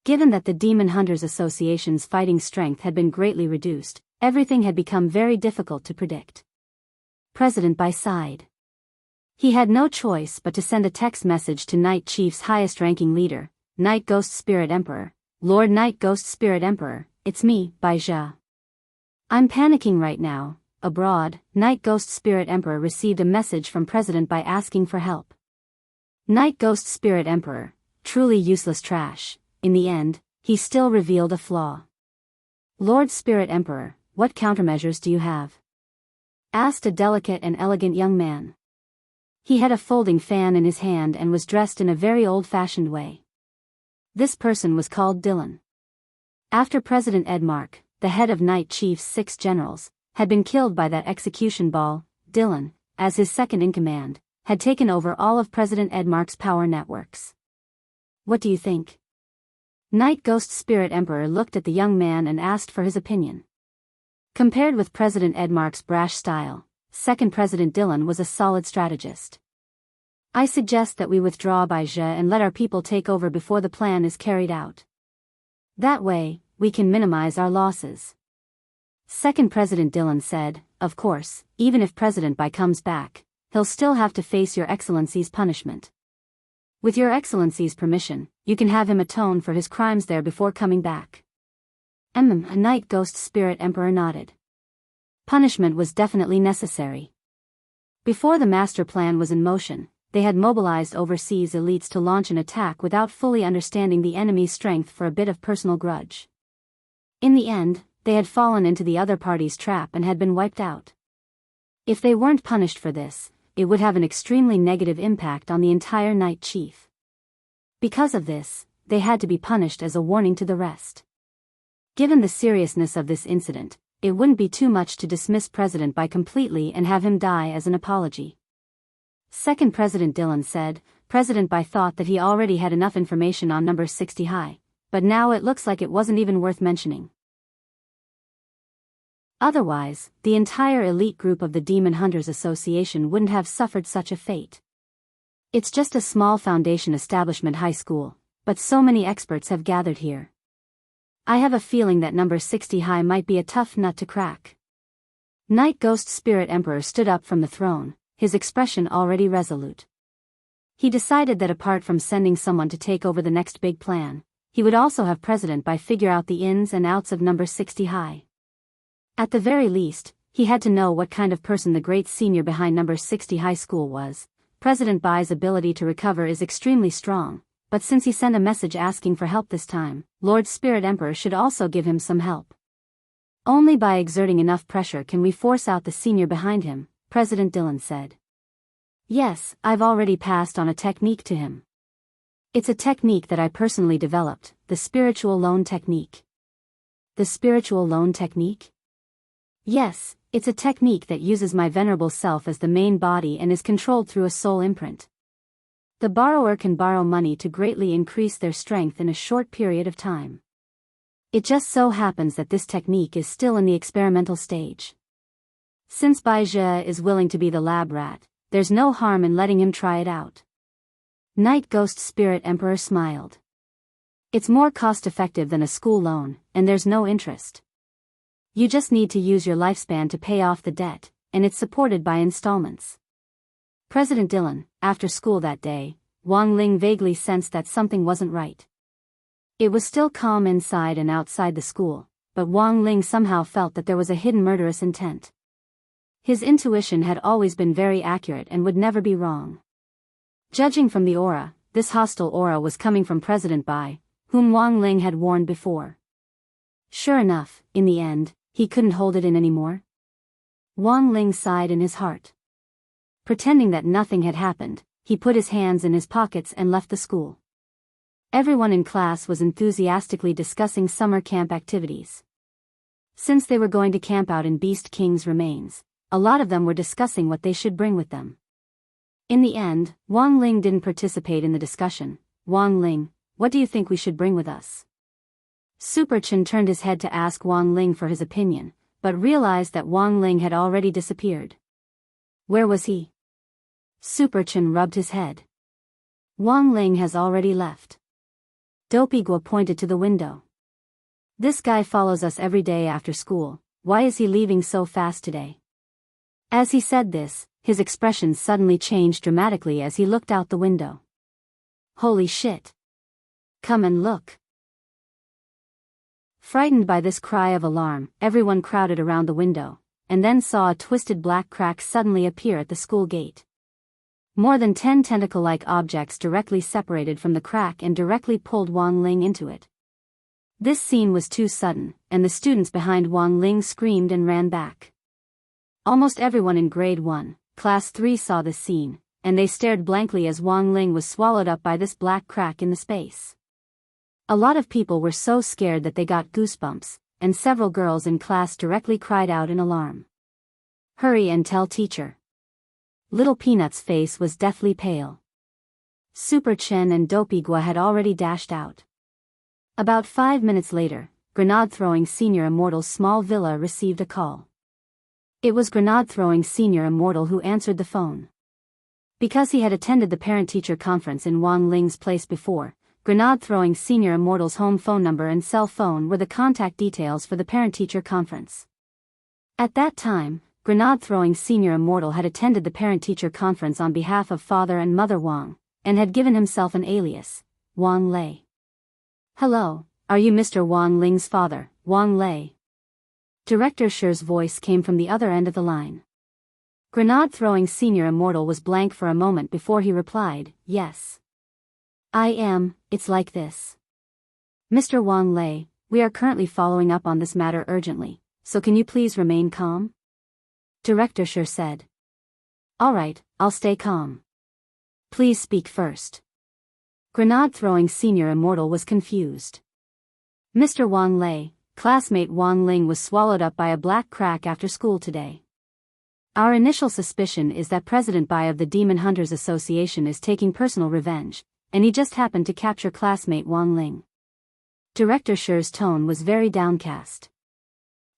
Given that the Demon Hunters Association's fighting strength had been greatly reduced, everything had become very difficult to predict. President Bai sighed. He had no choice but to send a text message to Night Chief's highest-ranking leader, Night Ghost Spirit Emperor. Lord Night Ghost Spirit Emperor, it's me, Bai Jia. I'm panicking right now. Abroad, Night Ghost Spirit Emperor received a message from President Bai asking for help. Night Ghost Spirit Emperor, truly useless trash. In the end, he still revealed a flaw. Lord Spirit Emperor, what countermeasures do you have? Asked a delicate and elegant young man. He had a folding fan in his hand and was dressed in a very old-fashioned way. This person was called Dylan. After President Edmark, the head of Night Chief's 6 generals, had been killed by that execution ball, Dylan, as his second-in-command, had taken over all of President Edmark's power networks. What do you think? Night Ghost Spirit Emperor looked at the young man and asked for his opinion. Compared with President Edmark's brash style, Second President Dylan was a solid strategist. I suggest that we withdraw Baija and let our people take over before the plan is carried out. That way, we can minimize our losses. Second President Dylan said, of course, even if President Bai comes back, he'll still have to face Your Excellency's punishment. With Your Excellency's permission, you can have him atone for his crimes there before coming back. A Night Ghost Spirit Emperor nodded. Punishment was definitely necessary. Before the master plan was in motion, they had mobilized overseas elites to launch an attack without fully understanding the enemy's strength for a bit of personal grudge. In the end, they had fallen into the other party's trap and had been wiped out. If they weren't punished for this, it would have an extremely negative impact on the entire Night Chief. Because of this, they had to be punished as a warning to the rest. Given the seriousness of this incident, it wouldn't be too much to dismiss President Bai completely and have him die as an apology. Second President Dylan said, President Bai thought that he already had enough information on number 60 high, but now it looks like it wasn't even worth mentioning. Otherwise, the entire elite group of the Demon Hunters Association wouldn't have suffered such a fate. It's just a small Foundation establishment high school, but so many experts have gathered here. I have a feeling that number 60 high might be a tough nut to crack. Night Ghost Spirit Emperor stood up from the throne, his expression already resolute. He decided that apart from sending someone to take over the next big plan, he would also have President Bai figure out the ins and outs of number 60 high. At the very least, he had to know what kind of person the great senior behind number 60 high school was. President Bai's ability to recover is extremely strong, but since he sent a message asking for help this time, Lord Spirit Emperor should also give him some help. Only by exerting enough pressure can we force out the senior behind him, President Dylan said. Yes, I've already passed on a technique to him. It's a technique that I personally developed, the spiritual loan technique. The spiritual loan technique? Yes, it's a technique that uses my venerable self as the main body and is controlled through a soul imprint. The borrower can borrow money to greatly increase their strength in a short period of time. It just so happens that this technique is still in the experimental stage. Since Baija is willing to be the lab rat, there's no harm in letting him try it out. Night Ghost Spirit Emperor smiled. It's more cost-effective than a school loan, and there's no interest. You just need to use your lifespan to pay off the debt, and it's supported by installments. President Dylan, after school that day, Wang Ling vaguely sensed that something wasn't right. It was still calm inside and outside the school, but Wang Ling somehow felt that there was a hidden murderous intent. His intuition had always been very accurate and would never be wrong. Judging from the aura, this hostile aura was coming from President Bai, whom Wang Ling had warned before. Sure enough, in the end, he couldn't hold it in anymore. Wang Ling sighed in his heart. Pretending that nothing had happened, he put his hands in his pockets and left the school. Everyone in class was enthusiastically discussing summer camp activities. Since they were going to camp out in Beast King's remains, a lot of them were discussing what they should bring with them. In the end, Wang Ling didn't participate in the discussion. Wang Ling, what do you think we should bring with us? Super Chen turned his head to ask Wang Ling for his opinion, but realized that Wang Ling had already disappeared. Where was he? Super Chen rubbed his head. Wang Ling has already left. Dopey Guo pointed to the window. This guy follows us every day after school, why is he leaving so fast today? As he said this, his expression suddenly changed dramatically as he looked out the window. Holy shit! Come and look! Frightened by this cry of alarm, everyone crowded around the window, and then saw a twisted black crack suddenly appear at the school gate. More than 10 tentacle-like objects directly separated from the crack and directly pulled Wang Ling into it. This scene was too sudden, and the students behind Wang Ling screamed and ran back. Almost everyone in Grade 1, Class 3 saw this scene, and they stared blankly as Wang Ling was swallowed up by this black crack in the space. A lot of people were so scared that they got goosebumps, and several girls in class directly cried out in alarm. "Hurry and tell teacher." Little Peanut's face was deathly pale. Super Chen and Dopey Gua had already dashed out. About 5 minutes later, Grenade-throwing Senior Immortal's small villa received a call. It was Grenade-throwing Senior Immortal who answered the phone. Because he had attended the parent-teacher conference in Wang Ling's place before, Grenade-throwing Senior Immortal's home phone number and cell phone were the contact details for the parent-teacher conference. At that time, Grenade-throwing Senior Immortal had attended the parent-teacher conference on behalf of Father and Mother Wang, and had given himself an alias, Wang Lei. "Hello, are you Mr. Wang Ling's father, Wang Lei?" Director Shi's voice came from the other end of the line. Grenade-throwing Senior Immortal was blank for a moment before he replied, "Yes. I am, it's like this. Mr. Wang Lei, we are currently following up on this matter urgently, so can you please remain calm?" Director Shi said. "Alright, I'll stay calm. Please speak first." Grenade-throwing Senior Immortal was confused. "Mr. Wang Lei, classmate Wang Ling was swallowed up by a black crack after school today. Our initial suspicion is that President Bai of the Demon Hunters Association is taking personal revenge, and he just happened to capture classmate Wang Ling." Director Shi's tone was very downcast.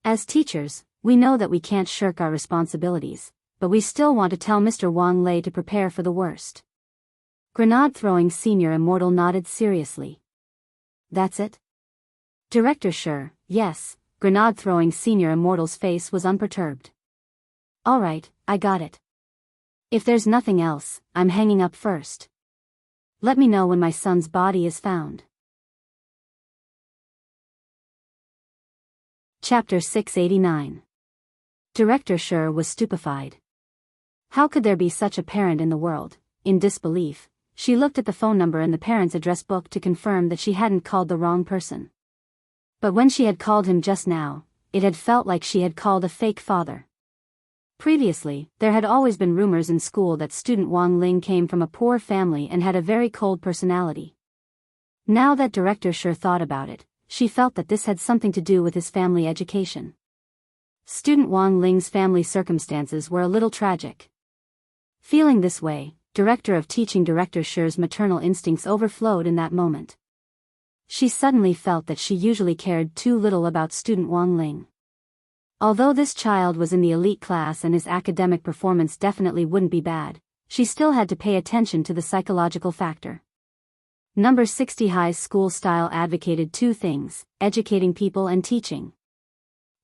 "As teachers, we know that we can't shirk our responsibilities, but we still want to tell Mr. Wang Lei to prepare for the worst." Grenade-throwing Senior Immortal nodded seriously. "That's it?" Director Shi, yes. Grenade-throwing Senior Immortal's face was unperturbed. "Alright, I got it. If there's nothing else, I'm hanging up first. Let me know when my son's body is found." Chapter 689. Director Shi was stupefied. How could there be such a parent in the world? In disbelief, she looked at the phone number in the parent's address book to confirm that she hadn't called the wrong person. But when she had called him just now, it had felt like she had called a fake father. Previously, there had always been rumors in school that student Wang Ling came from a poor family and had a very cold personality. Now that Director Shi thought about it, she felt that this had something to do with his family education. Student Wang Ling's family circumstances were a little tragic. Feeling this way, Director of Teaching Director Shi's maternal instincts overflowed in that moment. She suddenly felt that she usually cared too little about student Wang Ling. Although this child was in the elite class and his academic performance definitely wouldn't be bad, she still had to pay attention to the psychological factor. Number 60 High's school style advocated two things: educating people and teaching.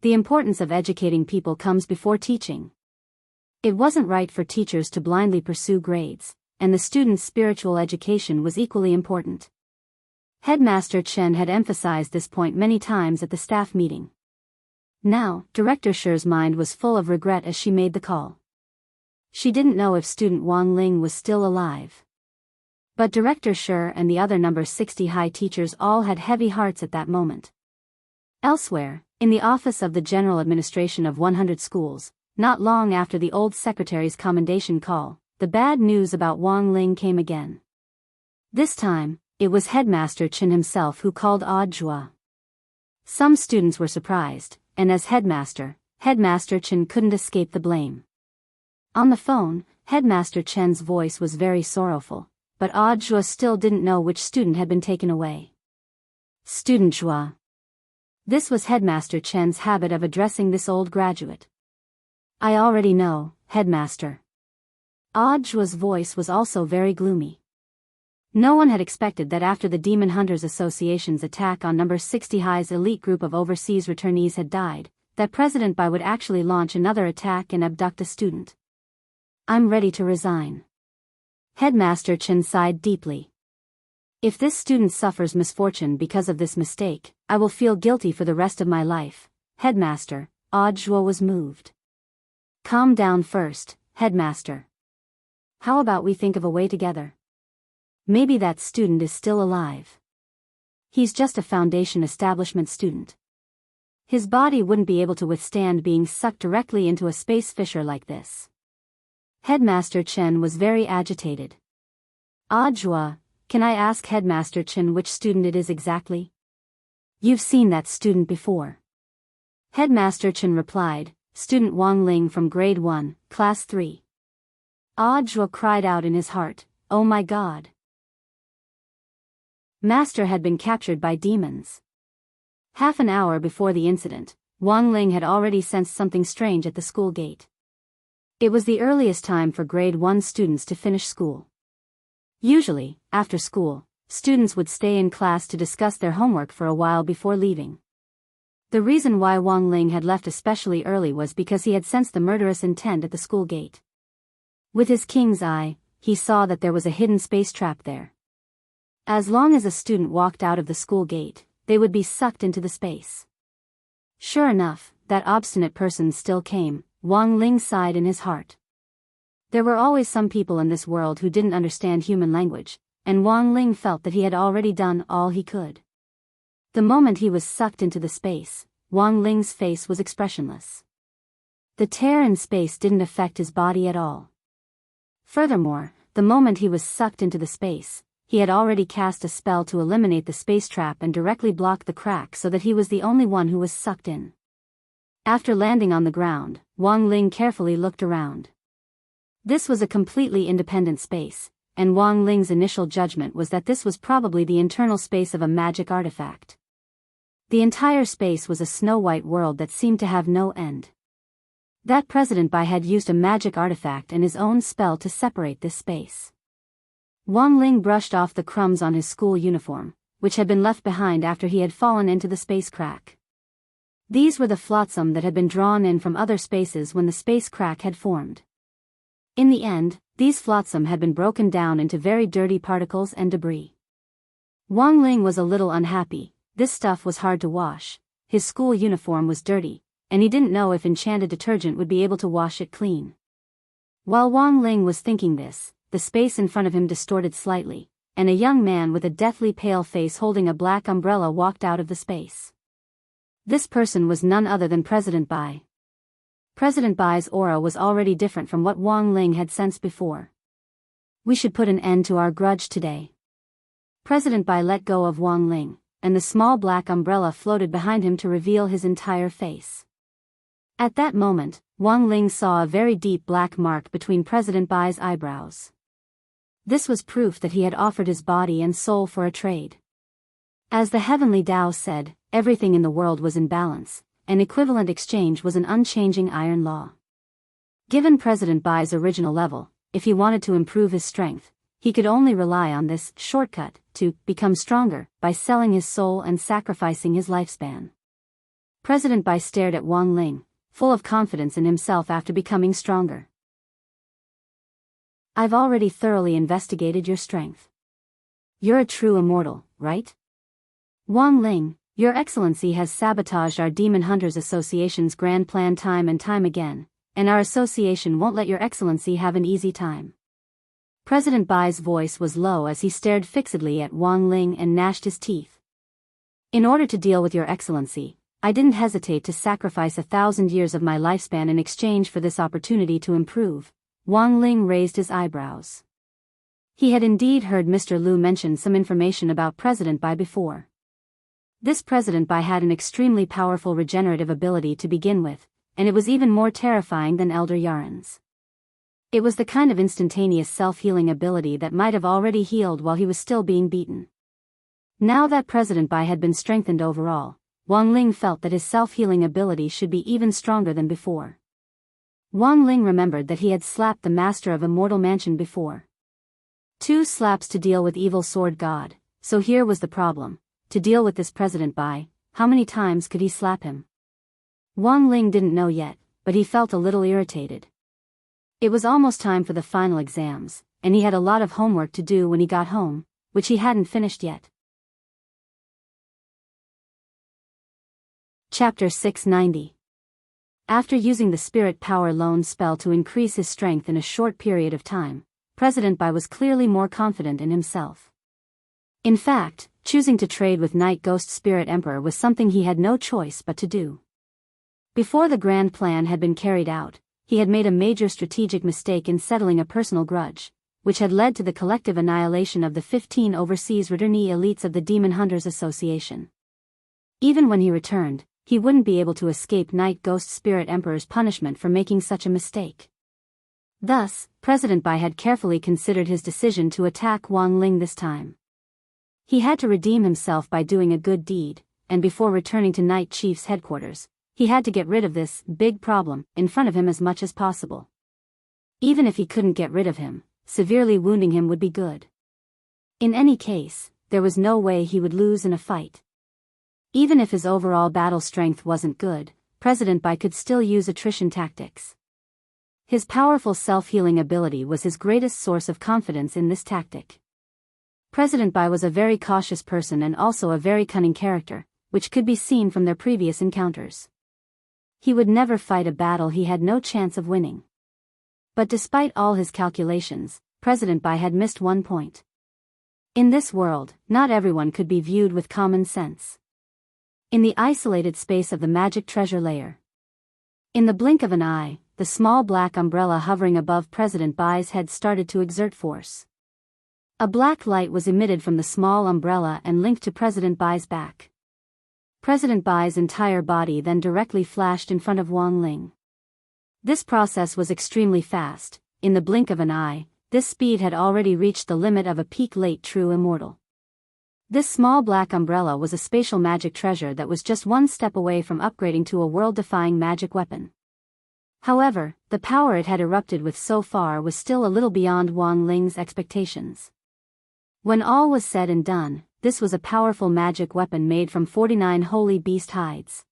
The importance of educating people comes before teaching. It wasn't right for teachers to blindly pursue grades, and the students' spiritual education was equally important. Headmaster Chen had emphasized this point many times at the staff meeting. Now, Director Shi's mind was full of regret as she made the call. She didn't know if student Wang Ling was still alive. But Director Shi and the other number 60 high teachers all had heavy hearts at that moment. Elsewhere, in the office of the General Administration of 100 schools, not long after the old secretary's commendation call, the bad news about Wang Ling came again. This time, it was Headmaster Chen himself who called Audiobook. Some students were surprised, and as Headmaster Chen couldn't escape the blame. On the phone, Headmaster Chen's voice was very sorrowful, but Audiobook still didn't know which student had been taken away. "Student Zhua." This was Headmaster Chen's habit of addressing this old graduate. "I already know, Headmaster." Audiobook's voice was also very gloomy. No one had expected that after the Demon Hunters Association's attack on number 60 High's elite group of overseas returnees had died, that President Bai would actually launch another attack and abduct a student. "I'm ready to resign." Headmaster Chen sighed deeply. "If this student suffers misfortune because of this mistake, I will feel guilty for the rest of my life." Headmaster Audiobook was moved. "Calm down first, Headmaster. How about we think of a way together? Maybe that student is still alive. He's just a foundation establishment student. His body wouldn't be able to withstand being sucked directly into a space fissure like this. Headmaster Chen was very agitated. Ajua, can I ask Headmaster Chen which student it is exactly? You've seen that student before. Headmaster Chen replied, Student Wang Ling from grade 1, class 3. Ajua cried out in his heart, oh my god. Master had been captured by demons. Half an hour before the incident, Wang Ling had already sensed something strange at the school gate. It was the earliest time for grade 1 students to finish school. Usually, after school, students would stay in class to discuss their homework for a while before leaving. The reason why Wang Ling had left especially early was because he had sensed the murderous intent at the school gate. With his king's eye, he saw that there was a hidden space trap there. As long as a student walked out of the school gate, they would be sucked into the space. Sure enough, that obstinate person still came, Wang Ling sighed in his heart. There were always some people in this world who didn't understand human language, and Wang Ling felt that he had already done all he could. The moment he was sucked into the space, Wang Ling's face was expressionless. The tear in space didn't affect his body at all. Furthermore, the moment he was sucked into the space, he had already cast a spell to eliminate the space trap and directly block the crack so that he was the only one who was sucked in. After landing on the ground, Wang Ling carefully looked around. This was a completely independent space, and Wang Ling's initial judgment was that this was probably the internal space of a magic artifact. The entire space was a snow-white world that seemed to have no end. That President Bai had used a magic artifact and his own spell to separate this space. Wang Ling brushed off the crumbs on his school uniform, which had been left behind after he had fallen into the space crack. These were the flotsam that had been drawn in from other spaces when the space crack had formed. In the end, these flotsam had been broken down into very dirty particles and debris. Wang Ling was a little unhappy. This stuff was hard to wash, his school uniform was dirty, and he didn't know if enchanted detergent would be able to wash it clean. While Wang Ling was thinking this, the space in front of him distorted slightly, and a young man with a deathly pale face holding a black umbrella walked out of the space. This person was none other than President Bai. President Bai's aura was already different from what Wang Ling had sensed before. We should put an end to our grudge today. President Bai let go of Wang Ling, and the small black umbrella floated behind him to reveal his entire face. At that moment, Wang Ling saw a very deep black mark between President Bai's eyebrows. This was proof that he had offered his body and soul for a trade. As the heavenly Tao said, everything in the world was in balance, and equivalent exchange was an unchanging iron law. Given President Bai's original level, if he wanted to improve his strength, he could only rely on this shortcut to become stronger by selling his soul and sacrificing his lifespan. President Bai stared at Wang Ling, full of confidence in himself after becoming stronger. I've already thoroughly investigated your strength. You're a true immortal, right? Wang Ling, Your Excellency has sabotaged our Demon Hunters Association's grand plan time and time again, and our association won't let Your Excellency have an easy time. President Bai's voice was low as he stared fixedly at Wang Ling and gnashed his teeth. In order to deal with Your Excellency, I didn't hesitate to sacrifice 1,000 years of my lifespan in exchange for this opportunity to improve. Wang Ling raised his eyebrows. He had indeed heard Mr. Liu mention some information about President Bai before. This President Bai had an extremely powerful regenerative ability to begin with, and it was even more terrifying than Elder Yaren's. It was the kind of instantaneous self-healing ability that might have already healed while he was still being beaten. Now that President Bai had been strengthened overall, Wang Ling felt that his self-healing ability should be even stronger than before. Wang Ling remembered that he had slapped the master of Immortal Mansion before. 2 slaps to deal with evil sword god, so here was the problem. To deal with this President Bai, how many times could he slap him? Wang Ling didn't know yet, but he felt a little irritated. It was almost time for the final exams, and he had a lot of homework to do when he got home, which he hadn't finished yet. Chapter 690. After using the Spirit Power Loan spell to increase his strength in a short period of time, President Bai was clearly more confident in himself. In fact, choosing to trade with Night Ghost Spirit Emperor was something he had no choice but to do. Before the grand plan had been carried out, he had made a major strategic mistake in settling a personal grudge, which had led to the collective annihilation of the 15 overseas returning elites of the Demon Hunters Association. Even when he returned, he wouldn't be able to escape Night Ghost Spirit Emperor's punishment for making such a mistake. Thus, President Bai had carefully considered his decision to attack Wang Ling this time. He had to redeem himself by doing a good deed, and before returning to Night Chief's headquarters, he had to get rid of this big problem in front of him as much as possible. Even if he couldn't get rid of him, severely wounding him would be good. In any case, there was no way he would lose in a fight. Even if his overall battle strength wasn't good, President Bai could still use attrition tactics. His powerful self-healing ability was his greatest source of confidence in this tactic. President Bai was a very cautious person and also a very cunning character, which could be seen from their previous encounters. He would never fight a battle he had no chance of winning. But despite all his calculations, President Bai had missed one point. In this world, not everyone could be viewed with common sense. In the isolated space of the magic treasure layer. In the blink of an eye, the small black umbrella hovering above President Bai's head started to exert force. A black light was emitted from the small umbrella and linked to President Bai's back. President Bai's entire body then directly flashed in front of Wang Ling. This process was extremely fast. In the blink of an eye, this speed had already reached the limit of a peak late true immortal. This small black umbrella was a spatial magic treasure that was just one step away from upgrading to a world-defying magic weapon. However, the power it had erupted with so far was still a little beyond Wang Ling's expectations. When all was said and done, this was a powerful magic weapon made from 49 holy beast hides.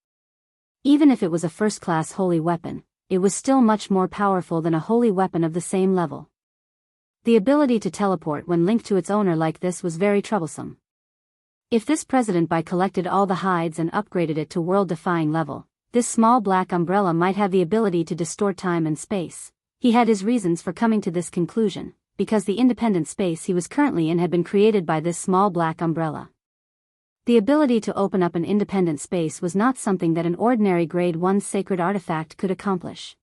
Even if it was a first-class holy weapon, it was still much more powerful than a holy weapon of the same level. The ability to teleport when linked to its owner like this was very troublesome. If this President Bai collected all the hides and upgraded it to world-defying level, this small black umbrella might have the ability to distort time and space. He had his reasons for coming to this conclusion, because the independent space he was currently in had been created by this small black umbrella. The ability to open up an independent space was not something that an ordinary grade 1 sacred artifact could accomplish.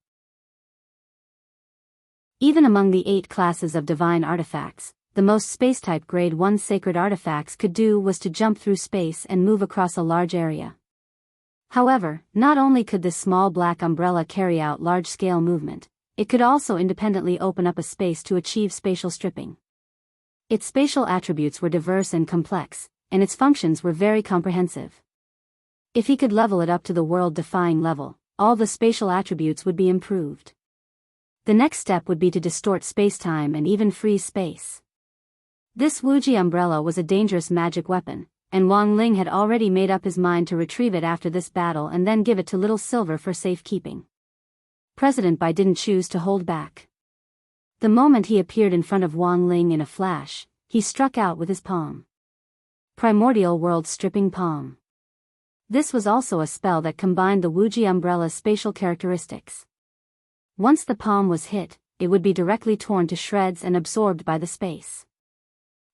Even among the 8 classes of divine artifacts, the most space-type grade 1 sacred artifacts could do was to jump through space and move across a large area. However, not only could this small black umbrella carry out large-scale movement, it could also independently open up a space to achieve spatial stripping. Its spatial attributes were diverse and complex, and its functions were very comprehensive. If he could level it up to the world-defying level, all the spatial attributes would be improved. The next step would be to distort space-time and even freeze space. This Wuji umbrella was a dangerous magic weapon, and Wang Ling had already made up his mind to retrieve it after this battle and then give it to Little Silver for safekeeping. President Bai didn't choose to hold back. The moment he appeared in front of Wang Ling in a flash, he struck out with his palm. Primordial World Stripping Palm. This was also a spell that combined the Wuji umbrella's spatial characteristics. Once the palm was hit, it would be directly torn to shreds and absorbed by the space.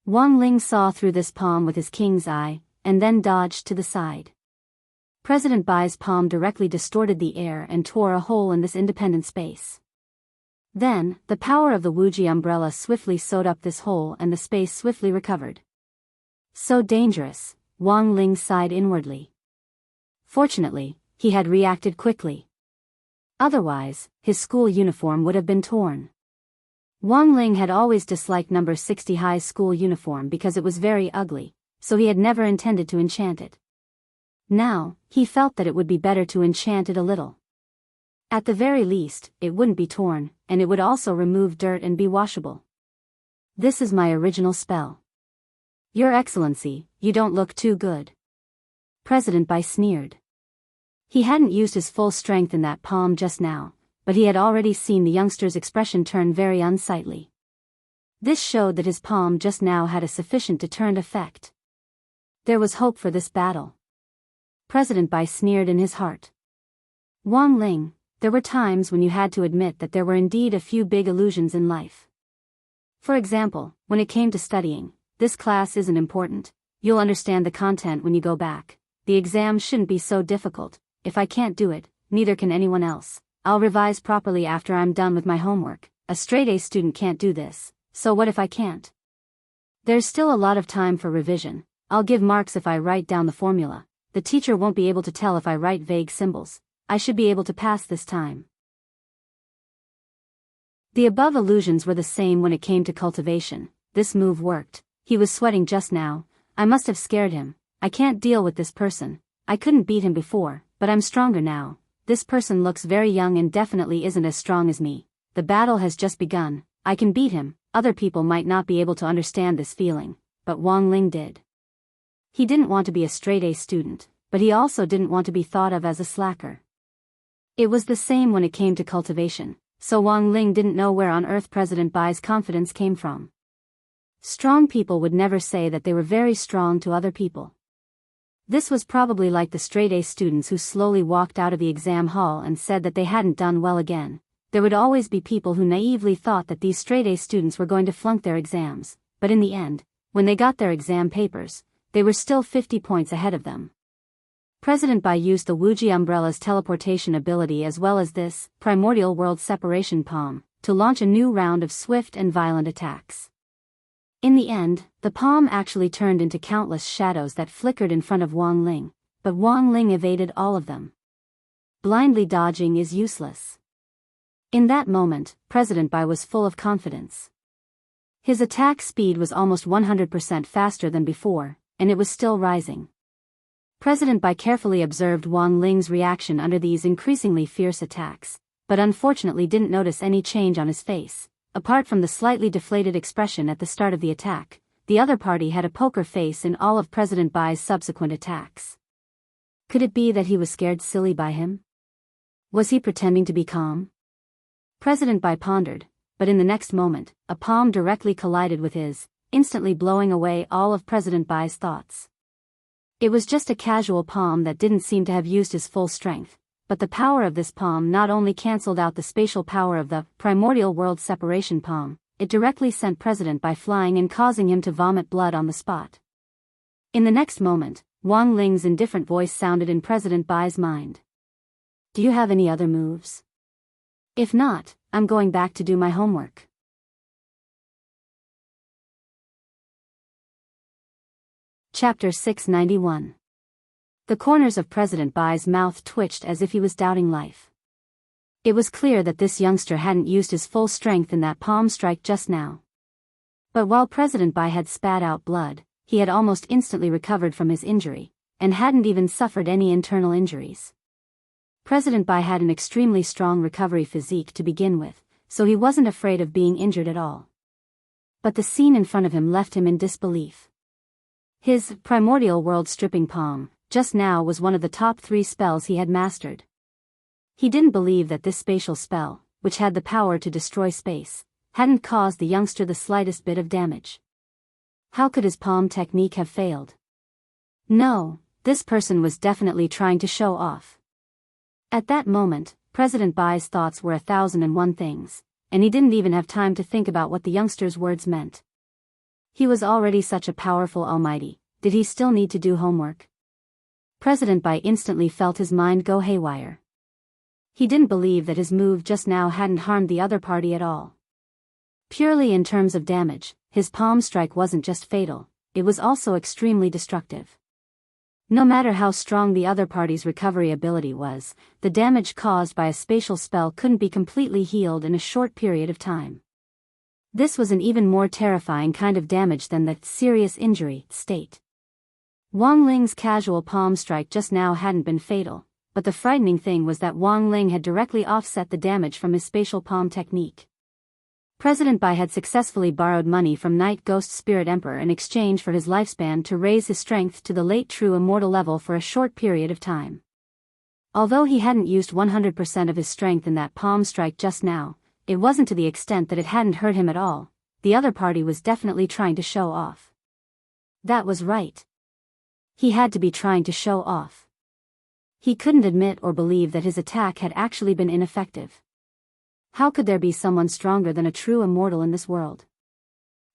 Wang Ling saw through this palm with his king's eye, and then dodged to the side. President Bai's palm directly distorted the air and tore a hole in this independent space. Then, the power of the Wuji umbrella swiftly sewed up this hole and the space swiftly recovered. So dangerous, Wang Ling sighed inwardly. Fortunately, he had reacted quickly. Otherwise, his school uniform would have been torn. Wang Ling had always disliked number 60 High's school uniform because it was very ugly, so he had never intended to enchant it. Now, he felt that it would be better to enchant it a little. At the very least, it wouldn't be torn, and it would also remove dirt and be washable. This is my original spell. Your Excellency, you don't look too good. President Bai sneered. He hadn't used his full strength in that palm just now, but he had already seen the youngster's expression turn very unsightly. This showed that his palm just now had a sufficient deterrent effect. There was hope for this battle. President Bai sneered in his heart. Wang Ling, there were times when you had to admit that there were indeed a few big illusions in life. For example, when it came to studying, this class isn't important. You'll understand the content when you go back. The exam shouldn't be so difficult. If I can't do it, neither can anyone else. I'll revise properly after I'm done with my homework. A straight-A student can't do this, so what if I can't? There's still a lot of time for revision. I'll give marks if I write down the formula. The teacher won't be able to tell if I write vague symbols. I should be able to pass this time. The above illusions were the same when it came to cultivation. This move worked. He was sweating just now. I must have scared him. I can't deal with this person. I couldn't beat him before, but I'm stronger now. This person looks very young and definitely isn't as strong as me. The battle has just begun. I can beat him. Other people might not be able to understand this feeling, but Wang Ling did. He didn't want to be a straight-A student, but he also didn't want to be thought of as a slacker. It was the same when it came to cultivation, so Wang Ling didn't know where on earth President Bai's confidence came from. Strong people would never say that they were very strong to other people. This was probably like the straight-A students who slowly walked out of the exam hall and said that they hadn't done well again. There would always be people who naively thought that these straight-A students were going to flunk their exams, but in the end, when they got their exam papers, they were still 50 points ahead of them. President Bai used the Wuji umbrella's teleportation ability as well as this primordial world separation palm to launch a new round of swift and violent attacks. In the end, the palm actually turned into countless shadows that flickered in front of Wang Ling, but Wang Ling evaded all of them. Blindly dodging is useless. In that moment, President Bai was full of confidence. His attack speed was almost 100% faster than before, and it was still rising. President Bai carefully observed Wang Ling's reaction under these increasingly fierce attacks, but unfortunately didn't notice any change on his face. Apart from the slightly deflated expression at the start of the attack, the other party had a poker face in all of President Bai's subsequent attacks. Could it be that he was scared silly by him? Was he pretending to be calm? President Bai pondered, but in the next moment, a palm directly collided with his, instantly blowing away all of President Bai's thoughts. It was just a casual palm that didn't seem to have used his full strength, but the power of this palm not only cancelled out the spatial power of the primordial world separation palm, it directly sent President Bai flying and causing him to vomit blood on the spot. In the next moment, Wang Ling's indifferent voice sounded in President Bai's mind. "Do you have any other moves? If not, I'm going back to do my homework." Chapter 691. The corners of President Bai's mouth twitched as if he was doubting life. It was clear that this youngster hadn't used his full strength in that palm strike just now. But while President Bai had spat out blood, he had almost instantly recovered from his injury, and hadn't even suffered any internal injuries. President Bai had an extremely strong recovery physique to begin with, so he wasn't afraid of being injured at all. But the scene in front of him left him in disbelief. His primordial world stripping palm, just now, was one of the top 3 spells he had mastered. He didn't believe that this spatial spell, which had the power to destroy space, hadn't caused the youngster the slightest bit of damage. How could his palm technique have failed? No, this person was definitely trying to show off. At that moment, President Bai's thoughts were 1,001 things, and he didn't even have time to think about what the youngster's words meant. He was already such a powerful almighty. Did he still need to do homework? President Bai instantly felt his mind go haywire. He didn't believe that his move just now hadn't harmed the other party at all. Purely in terms of damage, his palm strike wasn't just fatal, it was also extremely destructive. No matter how strong the other party's recovery ability was, the damage caused by a spatial spell couldn't be completely healed in a short period of time. This was an even more terrifying kind of damage than the serious injury state. Wang Ling's casual palm strike just now hadn't been fatal, but the frightening thing was that Wang Ling had directly offset the damage from his spatial palm technique. President Bai had successfully borrowed money from Night Ghost Spirit Emperor in exchange for his lifespan to raise his strength to the late true immortal level for a short period of time. Although he hadn't used 100% of his strength in that palm strike just now, it wasn't to the extent that it hadn't hurt him at all. The other party was definitely trying to show off. That was right. He had to be trying to show off. He couldn't admit or believe that his attack had actually been ineffective. How could there be someone stronger than a true immortal in this world?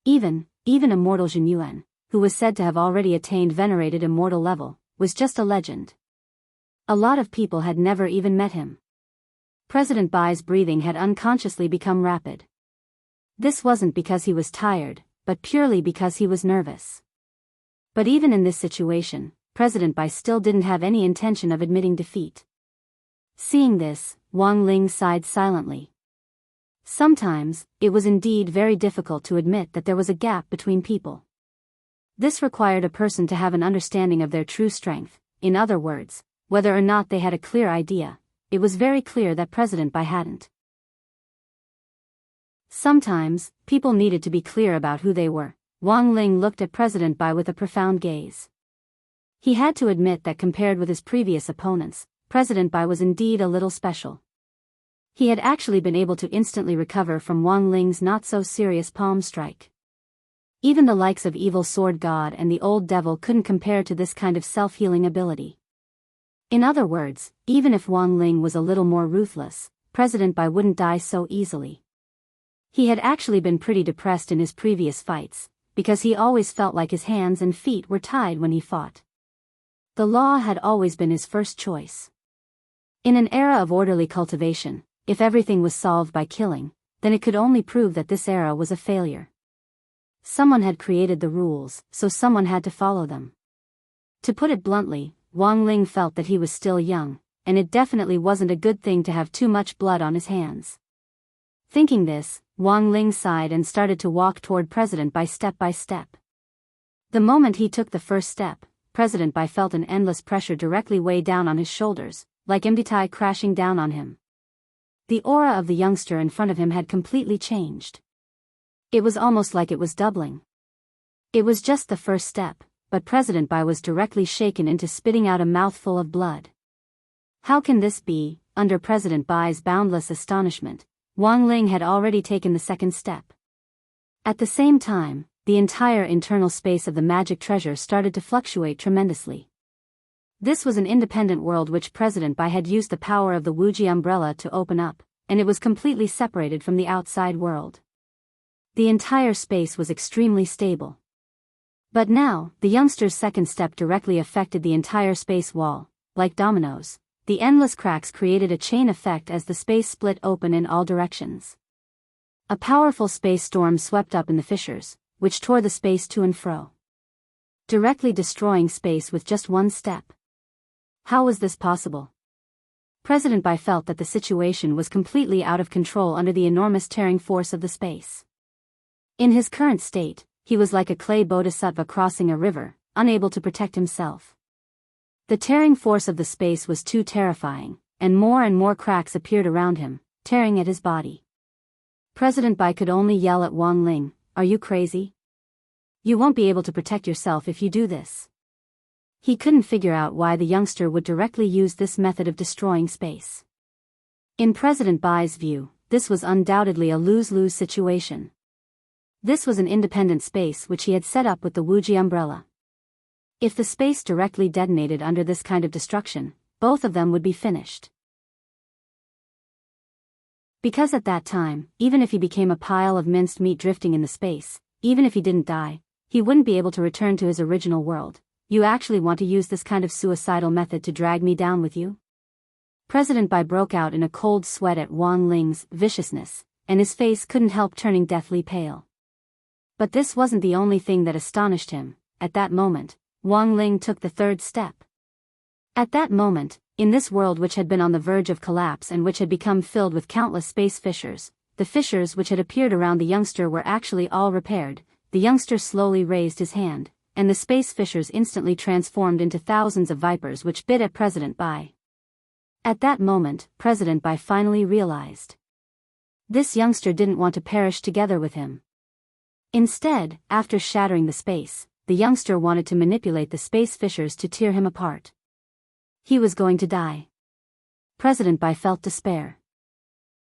Even Even Immortal Yuan, who was said to have already attained venerated immortal level, was just a legend. A lot of people had never even met him. President Bai's breathing had unconsciously become rapid. This wasn't because he was tired, but purely because he was nervous. But even in this situation, President Bai still didn't have any intention of admitting defeat. Seeing this, Wang Ling sighed silently. Sometimes, it was indeed very difficult to admit that there was a gap between people. This required a person to have an understanding of their true strength. In other words, whether or not they had a clear idea, it was very clear that President Bai hadn't. Sometimes, people needed to be clear about who they were. Wang Ling looked at President Bai with a profound gaze. He had to admit that compared with his previous opponents, President Bai was indeed a little special. He had actually been able to instantly recover from Wang Ling's not-so-serious palm strike. Even the likes of Evil Sword God and the Old Devil couldn't compare to this kind of self-healing ability. In other words, even if Wang Ling was a little more ruthless, President Bai wouldn't die so easily. He had actually been pretty depressed in his previous fights, because he always felt like his hands and feet were tied when he fought. The law had always been his first choice. In an era of orderly cultivation, if everything was solved by killing, then it could only prove that this era was a failure. Someone had created the rules, so someone had to follow them. To put it bluntly, Wang Ling felt that he was still young, and it definitely wasn't a good thing to have too much blood on his hands. Thinking this, Wang Ling sighed and started to walk toward President Bai step by step. The moment he took the first step, President Bai felt an endless pressure directly weigh down on his shoulders, like Mdtai crashing down on him. The aura of the youngster in front of him had completely changed. It was almost like it was doubling. It was just the first step, but President Bai was directly shaken into spitting out a mouthful of blood. How can this be? Under President Bai's boundless astonishment, Wang Ling had already taken the second step. At the same time, the entire internal space of the magic treasure started to fluctuate tremendously. This was an independent world which President Bai had used the power of the Wuji umbrella to open up, and it was completely separated from the outside world. The entire space was extremely stable. But now, the youngster's second step directly affected the entire space wall. Like dominoes, the endless cracks created a chain effect as the space split open in all directions. A powerful space storm swept up in the fissures, which tore the space to and fro, directly destroying space with just one step. How was this possible? President Bai felt that the situation was completely out of control under the enormous tearing force of the space. In his current state, he was like a clay bodhisattva crossing a river, unable to protect himself. The tearing force of the space was too terrifying, and more cracks appeared around him, tearing at his body. President Bai could only yell at Wang Ling, "Are you crazy? You won't be able to protect yourself if you do this." He couldn't figure out why the youngster would directly use this method of destroying space. In President Bai's view, this was undoubtedly a lose-lose situation. This was an independent space which he had set up with the Wuji umbrella. If the space directly detonated under this kind of destruction, both of them would be finished. Because at that time, even if he became a pile of minced meat drifting in the space, even if he didn't die, he wouldn't be able to return to his original world. You actually want to use this kind of suicidal method to drag me down with you? President Bai broke out in a cold sweat at Wang Ling's viciousness, and his face couldn't help turning deathly pale. But this wasn't the only thing that astonished him. At that moment, Wang Ling took the third step. At that moment, in this world which had been on the verge of collapse and which had become filled with countless space fissures, the fissures which had appeared around the youngster were actually all repaired. The youngster slowly raised his hand, and the space fissures instantly transformed into thousands of vipers which bit at President Bai. At that moment, President Bai finally realized. This youngster didn't want to perish together with him. Instead, after shattering the space, the youngster wanted to manipulate the space fissures to tear him apart. He was going to die. President Bai felt despair.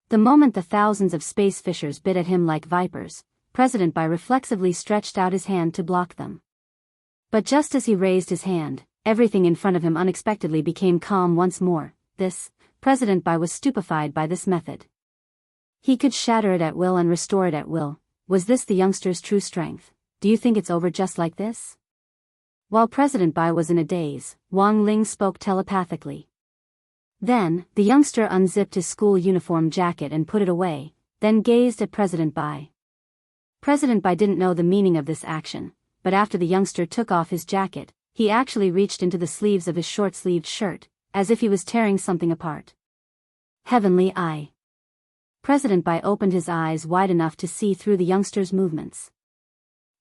The moment the thousands of space fissures bit at him like vipers, President Bai reflexively stretched out his hand to block them. But just as he raised his hand, everything in front of him unexpectedly became calm once more. President Bai was stupefied by this method. He could shatter it at will and restore it at will. Was this the youngster's true strength? do you think it's over just like this? While President Bai was in a daze, Wang Ling spoke telepathically. Then, the youngster unzipped his school uniform jacket and put it away, then gazed at President Bai. President Bai didn't know the meaning of this action, but after the youngster took off his jacket, he actually reached into the sleeves of his short-sleeved shirt, as if he was tearing something apart. Heavenly Eye. President Bai opened his eyes wide enough to see through the youngster's movements.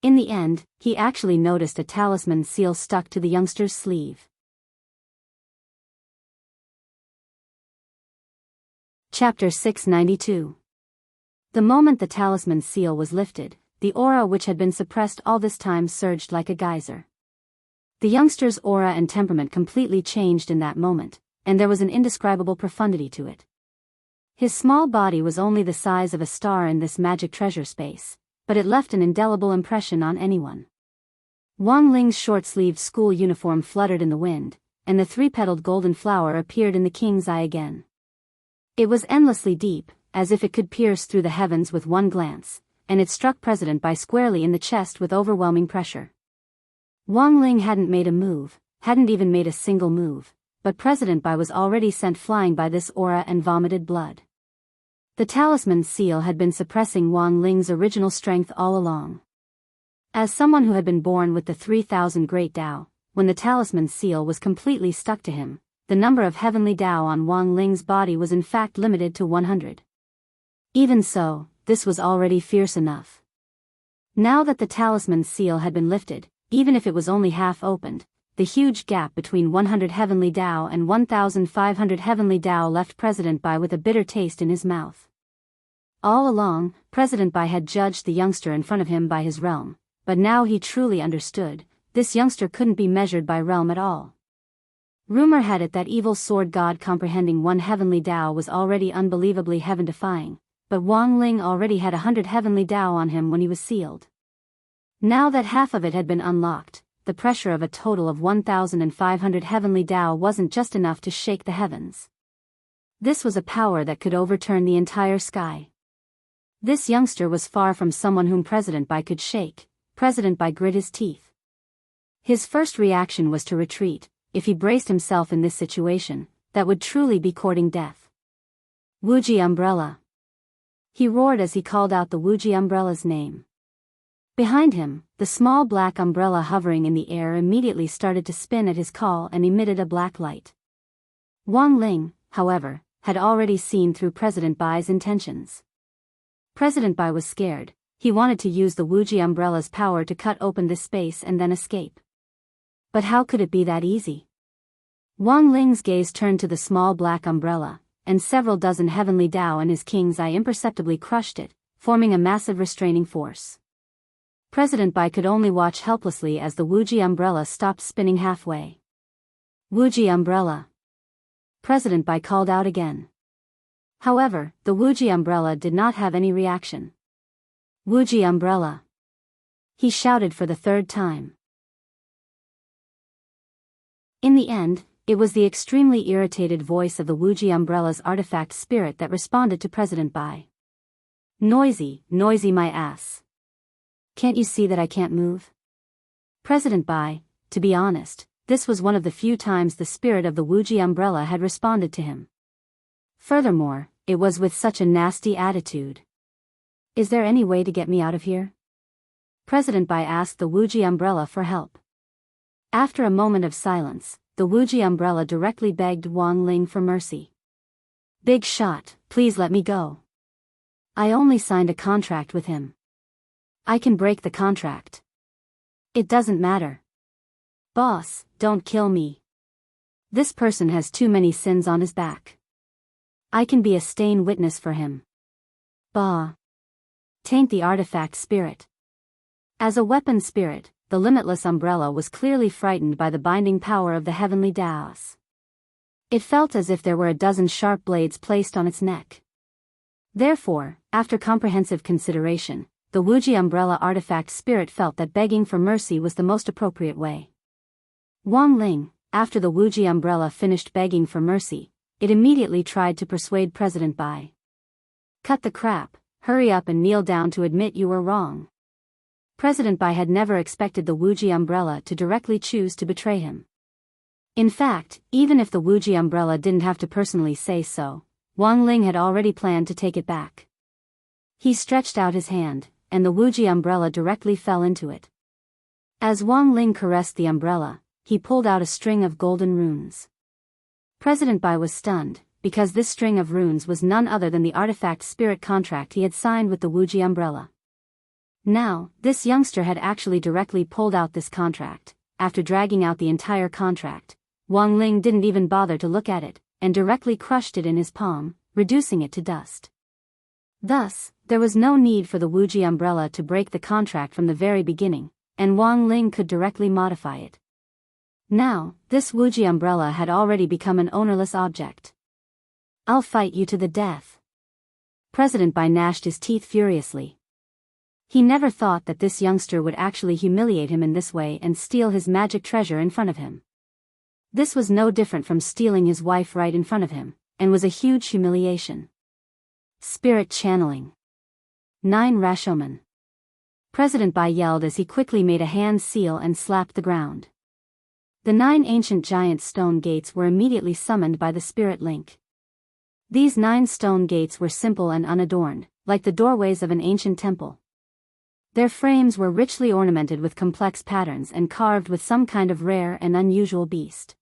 In the end, he actually noticed a talisman seal stuck to the youngster's sleeve. Chapter 692. The moment the talisman seal was lifted, the aura which had been suppressed all this time surged like a geyser. The youngster's aura and temperament completely changed in that moment, and there was an indescribable profundity to it. His small body was only the size of a star in this magic treasure space, but it left an indelible impression on anyone. Wang Ling's short-sleeved school uniform fluttered in the wind, and the three-petaled golden flower appeared in the king's eye again. It was endlessly deep, as if it could pierce through the heavens with one glance, and it struck President Bai squarely in the chest with overwhelming pressure. Wang Ling hadn't made a move, hadn't even made a single move, but President Bai was already sent flying by this aura and vomited blood. The talisman seal had been suppressing Wang Ling's original strength all along. As someone who had been born with the 3,000 Great Tao, when the talisman seal was completely stuck to him, the number of heavenly Tao on Wang Ling's body was in fact limited to 100. Even so, this was already fierce enough. Now that the talisman seal had been lifted, even if it was only half opened, the huge gap between 100 heavenly Tao and 1,500 heavenly Tao left President Bai with a bitter taste in his mouth. All along, President Bai had judged the youngster in front of him by his realm, but now he truly understood, this youngster couldn't be measured by realm at all. Rumor had it that evil sword god comprehending one heavenly Tao was already unbelievably heaven-defying, but Wang Ling already had 100 heavenly Tao on him when he was sealed. Now that half of it had been unlocked, the pressure of a total of 1,500 heavenly Tao wasn't just enough to shake the heavens. This was a power that could overturn the entire sky. This youngster was far from someone whom President Bai could shake. President Bai grit his teeth. His first reaction was to retreat. If he braced himself in this situation, that would truly be courting death. Wuji Umbrella. He roared as he called out the Wuji Umbrella's name. Behind him, the small black umbrella hovering in the air immediately started to spin at his call and emitted a black light. Wang Ling, however, had already seen through President Bai's intentions. President Bai was scared. He wanted to use the Wuji Umbrella's power to cut open this space and then escape. But how could it be that easy? Wang Ling's gaze turned to the small black umbrella, and several dozen heavenly Tao in his king's eye imperceptibly crushed it, forming a massive restraining force. President Bai could only watch helplessly as the Wuji Umbrella stopped spinning halfway. Wuji Umbrella. President Bai called out again. However, the Wuji Umbrella did not have any reaction. Wuji Umbrella. He shouted for the third time. In the end, it was the extremely irritated voice of the Wuji Umbrella's artifact spirit that responded to President Bai. Noisy, noisy my ass. Can't you see that I can't move? President Bai, to be honest, this was one of the few times the spirit of the Wuji Umbrella had responded to him. Furthermore, it was with such a nasty attitude. Is there any way to get me out of here? President Bai asked the Wuji Umbrella for help. After a moment of silence, the Wuji Umbrella directly begged Wang Ling for mercy. Big shot, please let me go. I only signed a contract with him. I can break the contract. It doesn't matter. Boss, don't kill me. This person has too many sins on his back. I can be a stain witness for him. Bah. Taint the artifact spirit. As a weapon spirit, the limitless umbrella was clearly frightened by the binding power of the heavenly Taos. It felt as if there were a dozen sharp blades placed on its neck. Therefore, after comprehensive consideration, the Wuji Umbrella artifact spirit felt that begging for mercy was the most appropriate way. Wang Ling, after the Wuji Umbrella finished begging for mercy, it immediately tried to persuade President Bai. Cut the crap, hurry up and kneel down to admit you were wrong. President Bai had never expected the Wuji umbrella to directly choose to betray him. In fact, even if the Wuji umbrella didn't have to personally say so, Wang Ling had already planned to take it back. He stretched out his hand, and the Wuji umbrella directly fell into it. As Wang Ling caressed the umbrella, he pulled out a string of golden runes. President Bai was stunned, because this string of runes was none other than the artifact spirit contract he had signed with the Wuji umbrella. Now, this youngster had actually directly pulled out this contract. After dragging out the entire contract, Wang Ling didn't even bother to look at it, and directly crushed it in his palm, reducing it to dust. Thus, there was no need for the Wuji umbrella to break the contract from the very beginning, and Wang Ling could directly modify it. Now, this Wuji umbrella had already become an ownerless object. "I'll fight you to the death." President Bai gnashed his teeth furiously. He never thought that this youngster would actually humiliate him in this way and steal his magic treasure in front of him. This was no different from stealing his wife right in front of him, and was a huge humiliation. Spirit channeling. 9 Rashomon. President Bai yelled as he quickly made a hand seal and slapped the ground. The 9 ancient giant stone gates were immediately summoned by the spirit link. These 9 stone gates were simple and unadorned, like the doorways of an ancient temple. Their frames were richly ornamented with complex patterns and carved with some kind of rare and unusual beast.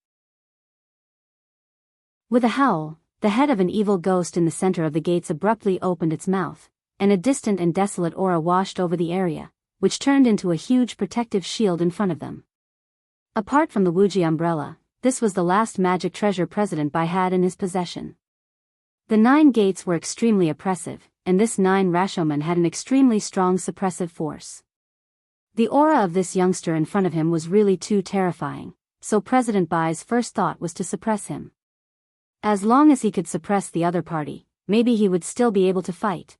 With a howl, the head of an evil ghost in the center of the gates abruptly opened its mouth, and a distant and desolate aura washed over the area, which turned into a huge protective shield in front of them. Apart from the Wuji umbrella, this was the last magic treasure President Bai had in his possession. The 9 gates were extremely oppressive, and this 9 Rashomon had an extremely strong suppressive force. The aura of this youngster in front of him was really too terrifying, so President Bai's first thought was to suppress him. As long as he could suppress the other party, maybe he would still be able to fight.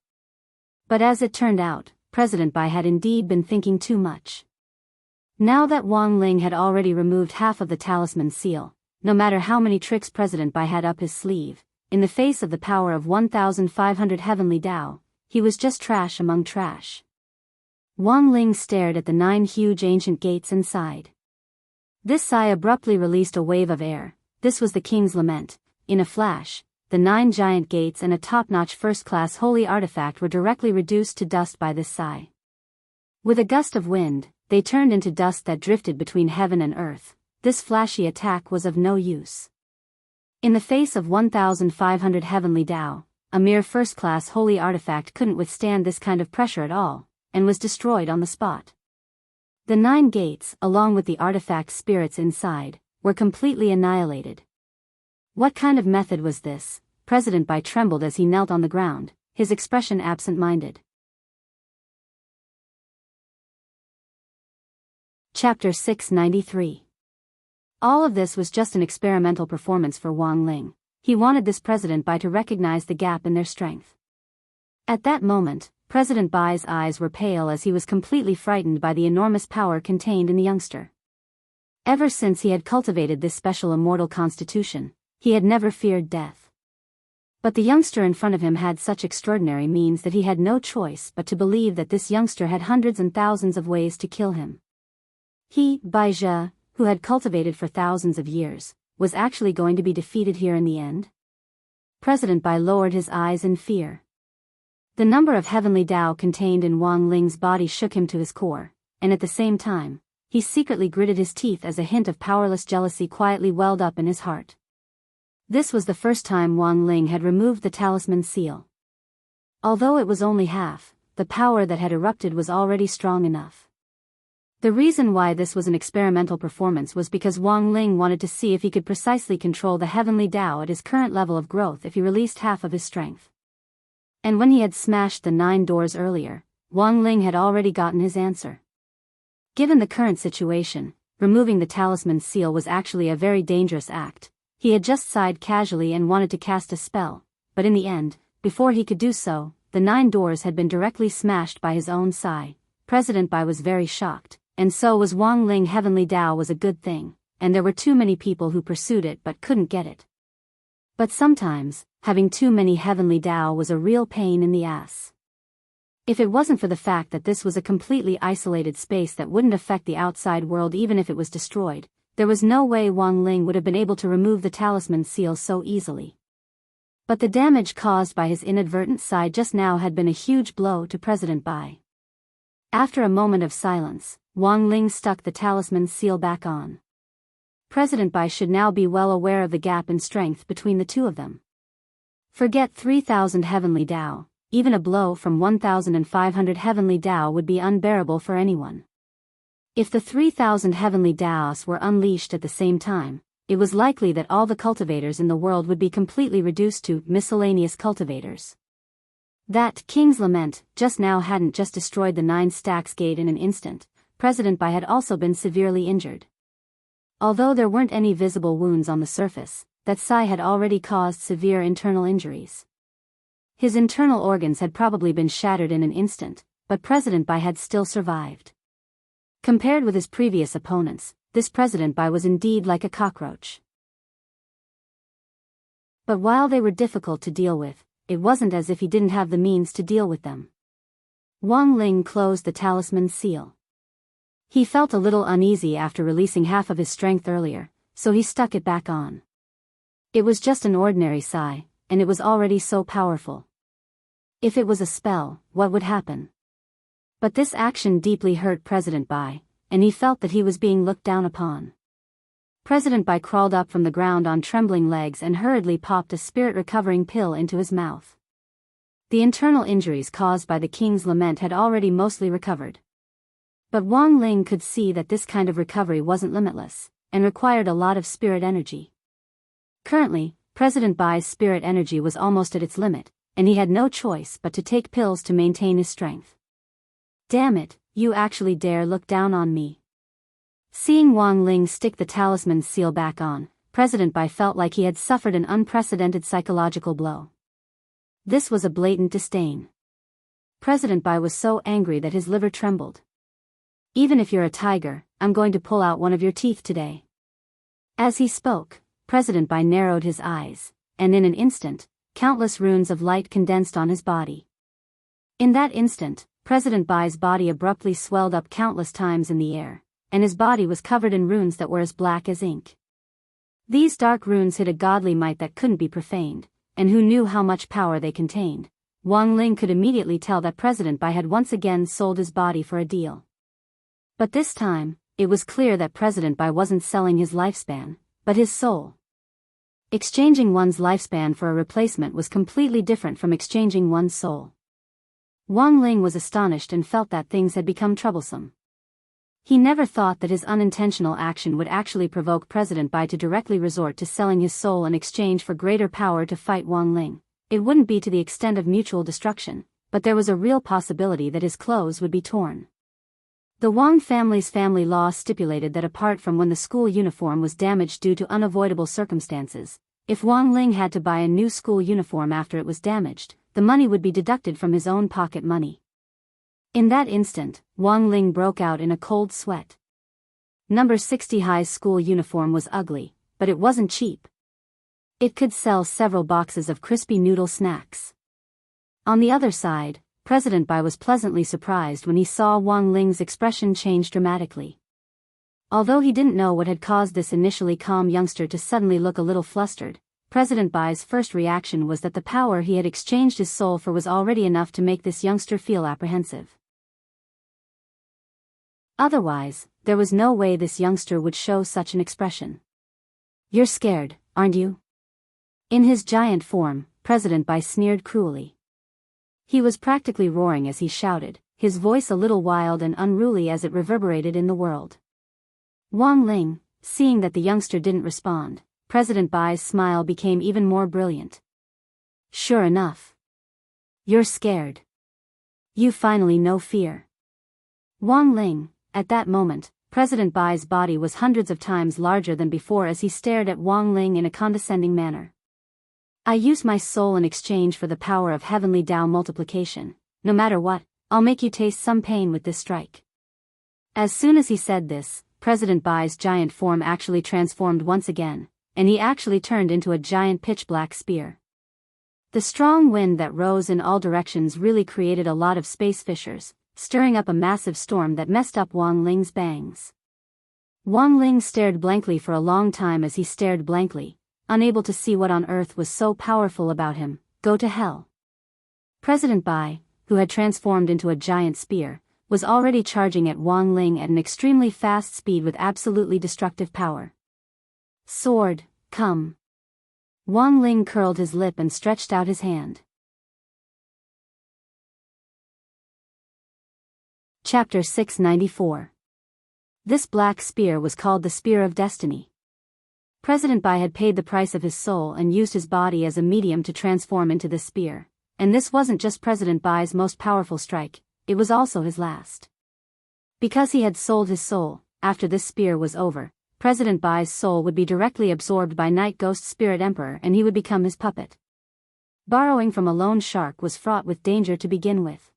But as it turned out, President Bai had indeed been thinking too much. Now that Wang Ling had already removed half of the talisman seal, no matter how many tricks President Bai had up his sleeve, in the face of the power of 1,500 heavenly Tao, he was just trash among trash. Wang Ling stared at the 9 huge ancient gates and sighed. This sigh abruptly released a wave of air. This was the king's lament. In a flash, the 9 giant gates and a top-notch first-class holy artifact were directly reduced to dust by this sigh. With a gust of wind, they turned into dust that drifted between heaven and earth. This flashy attack was of no use. In the face of 1,500 heavenly Tao, a mere first-class holy artifact couldn't withstand this kind of pressure at all, and was destroyed on the spot. The 9 gates, along with the artifact spirits inside, were completely annihilated. What kind of method was this? President Bai trembled as he knelt on the ground, his expression absent-minded. Chapter 693. All of this was just an experimental performance for Wang Ling. He wanted this President Bai to recognize the gap in their strength. At that moment, President Bai's eyes were pale as he was completely frightened by the enormous power contained in the youngster. Ever since he had cultivated this special immortal constitution, he had never feared death. But the youngster in front of him had such extraordinary means that he had no choice but to believe that this youngster had hundreds and thousands of ways to kill him. He, Bai Zhe, who had cultivated for thousands of years, was actually going to be defeated here in the end? President Bai lowered his eyes in fear. The number of heavenly Tao contained in Wang Ling's body shook him to his core, and at the same time, he secretly gritted his teeth as a hint of powerless jealousy quietly welled up in his heart. This was the first time Wang Ling had removed the talisman seal. Although it was only half, the power that had erupted was already strong enough. The reason why this was an experimental performance was because Wang Ling wanted to see if he could precisely control the heavenly Tao at his current level of growth if he released half of his strength. And when he had smashed the 9 doors earlier, Wang Ling had already gotten his answer. Given the current situation, removing the talisman seal was actually a very dangerous act. He had just sighed casually and wanted to cast a spell, but in the end, before he could do so, the 9 doors had been directly smashed by his own sigh. President Bai was very shocked. And so was Wang Ling. Heavenly Tao was a good thing, and there were too many people who pursued it but couldn't get it. But sometimes, having too many heavenly Tao was a real pain in the ass. If it wasn't for the fact that this was a completely isolated space that wouldn't affect the outside world even if it was destroyed, there was no way Wang Ling would have been able to remove the talisman seal so easily. But the damage caused by his inadvertent sigh just now had been a huge blow to President Bai. After a moment of silence, Wang Ling stuck the talisman seal back on. President Bai should now be well aware of the gap in strength between the two of them. Forget 3,000 heavenly Dao, even a blow from 1,500 heavenly Dao would be unbearable for anyone. If the 3,000 heavenly Daos were unleashed at the same time, it was likely that all the cultivators in the world would be completely reduced to miscellaneous cultivators. That King's Lament just now hadn't just destroyed the 9 stacks gate in an instant, President Bai had also been severely injured. Although there weren't any visible wounds on the surface, that sigh had already caused severe internal injuries. His internal organs had probably been shattered in an instant, but President Bai had still survived. Compared with his previous opponents, this President Bai was indeed like a cockroach. But while they were difficult to deal with, it wasn't as if he didn't have the means to deal with them. Wang Ling closed the talisman seal. He felt a little uneasy after releasing half of his strength earlier, so he stuck it back on. It was just an ordinary sigh, and it was already so powerful. If it was a spell, what would happen? But this action deeply hurt President Bai, and he felt that he was being looked down upon. President Bai crawled up from the ground on trembling legs and hurriedly popped a spirit-recovering pill into his mouth. The internal injuries caused by the King's Lament had already mostly recovered. But Wang Ling could see that this kind of recovery wasn't limitless, and required a lot of spirit energy. Currently, President Bai's spirit energy was almost at its limit, and he had no choice but to take pills to maintain his strength. Damn it, you actually dare look down on me. Seeing Wang Ling stick the talisman seal back on, President Bai felt like he had suffered an unprecedented psychological blow. This was a blatant disdain. President Bai was so angry that his liver trembled. Even if you're a tiger, I'm going to pull out one of your teeth today. As he spoke, President Bai narrowed his eyes, and in an instant, countless runes of light condensed on his body. In that instant, President Bai's body abruptly swelled up countless times in the air, and his body was covered in runes that were as black as ink. These dark runes hid a godly might that couldn't be profaned, and who knew how much power they contained. Wang Ling could immediately tell that President Bai had once again sold his body for a deal. But this time, it was clear that President Bai wasn't selling his lifespan, but his soul. Exchanging one's lifespan for a replacement was completely different from exchanging one's soul. Wang Ling was astonished and felt that things had become troublesome. He never thought that his unintentional action would actually provoke President Bai to directly resort to selling his soul in exchange for greater power to fight Wang Ling. It wouldn't be to the extent of mutual destruction, but there was a real possibility that his clothes would be torn. The Wang family's family law stipulated that apart from when the school uniform was damaged due to unavoidable circumstances, if Wang Ling had to buy a new school uniform after it was damaged, the money would be deducted from his own pocket money. In that instant, Wang Ling broke out in a cold sweat. Number 60 High's school uniform was ugly, but it wasn't cheap. It could sell several boxes of crispy noodle snacks. On the other side, President Bai was pleasantly surprised when he saw Wang Ling's expression change dramatically. Although he didn't know what had caused this initially calm youngster to suddenly look a little flustered, President Bai's first reaction was that the power he had exchanged his soul for was already enough to make this youngster feel apprehensive. Otherwise, there was no way this youngster would show such an expression. "You're scared, aren't you?" In his giant form, President Bai sneered cruelly. He was practically roaring as he shouted, his voice a little wild and unruly as it reverberated in the world. Wang Ling, seeing that the youngster didn't respond, President Bai's smile became even more brilliant. "Sure enough. You're scared. You finally know fear." Wang Ling, at that moment, President Bai's body was hundreds of times larger than before as he stared at Wang Ling in a condescending manner. "I use my soul in exchange for the power of heavenly Dao multiplication. No matter what, I'll make you taste some pain with this strike." As soon as he said this, President Bai's giant form actually transformed once again, and he actually turned into a giant pitch-black spear. The strong wind that rose in all directions really created a lot of space fissures, stirring up a massive storm that messed up Wang Ling's bangs. Wang Ling stared blankly for a long time as he stared blankly, unable to see what on earth was so powerful about him. Go to hell. President Bai, who had transformed into a giant spear, was already charging at Wang Ling at an extremely fast speed with absolutely destructive power. Sword, come. Wang Ling curled his lip and stretched out his hand. Chapter 694. This black spear was called the Spear of Destiny. President Bai had paid the price of his soul and used his body as a medium to transform into the spear, and this wasn't just President Bai's most powerful strike, it was also his last. Because he had sold his soul, after this spear was over, President Bai's soul would be directly absorbed by Night Ghost Spirit Emperor and he would become his puppet. Borrowing from a lone shark was fraught with danger to begin with.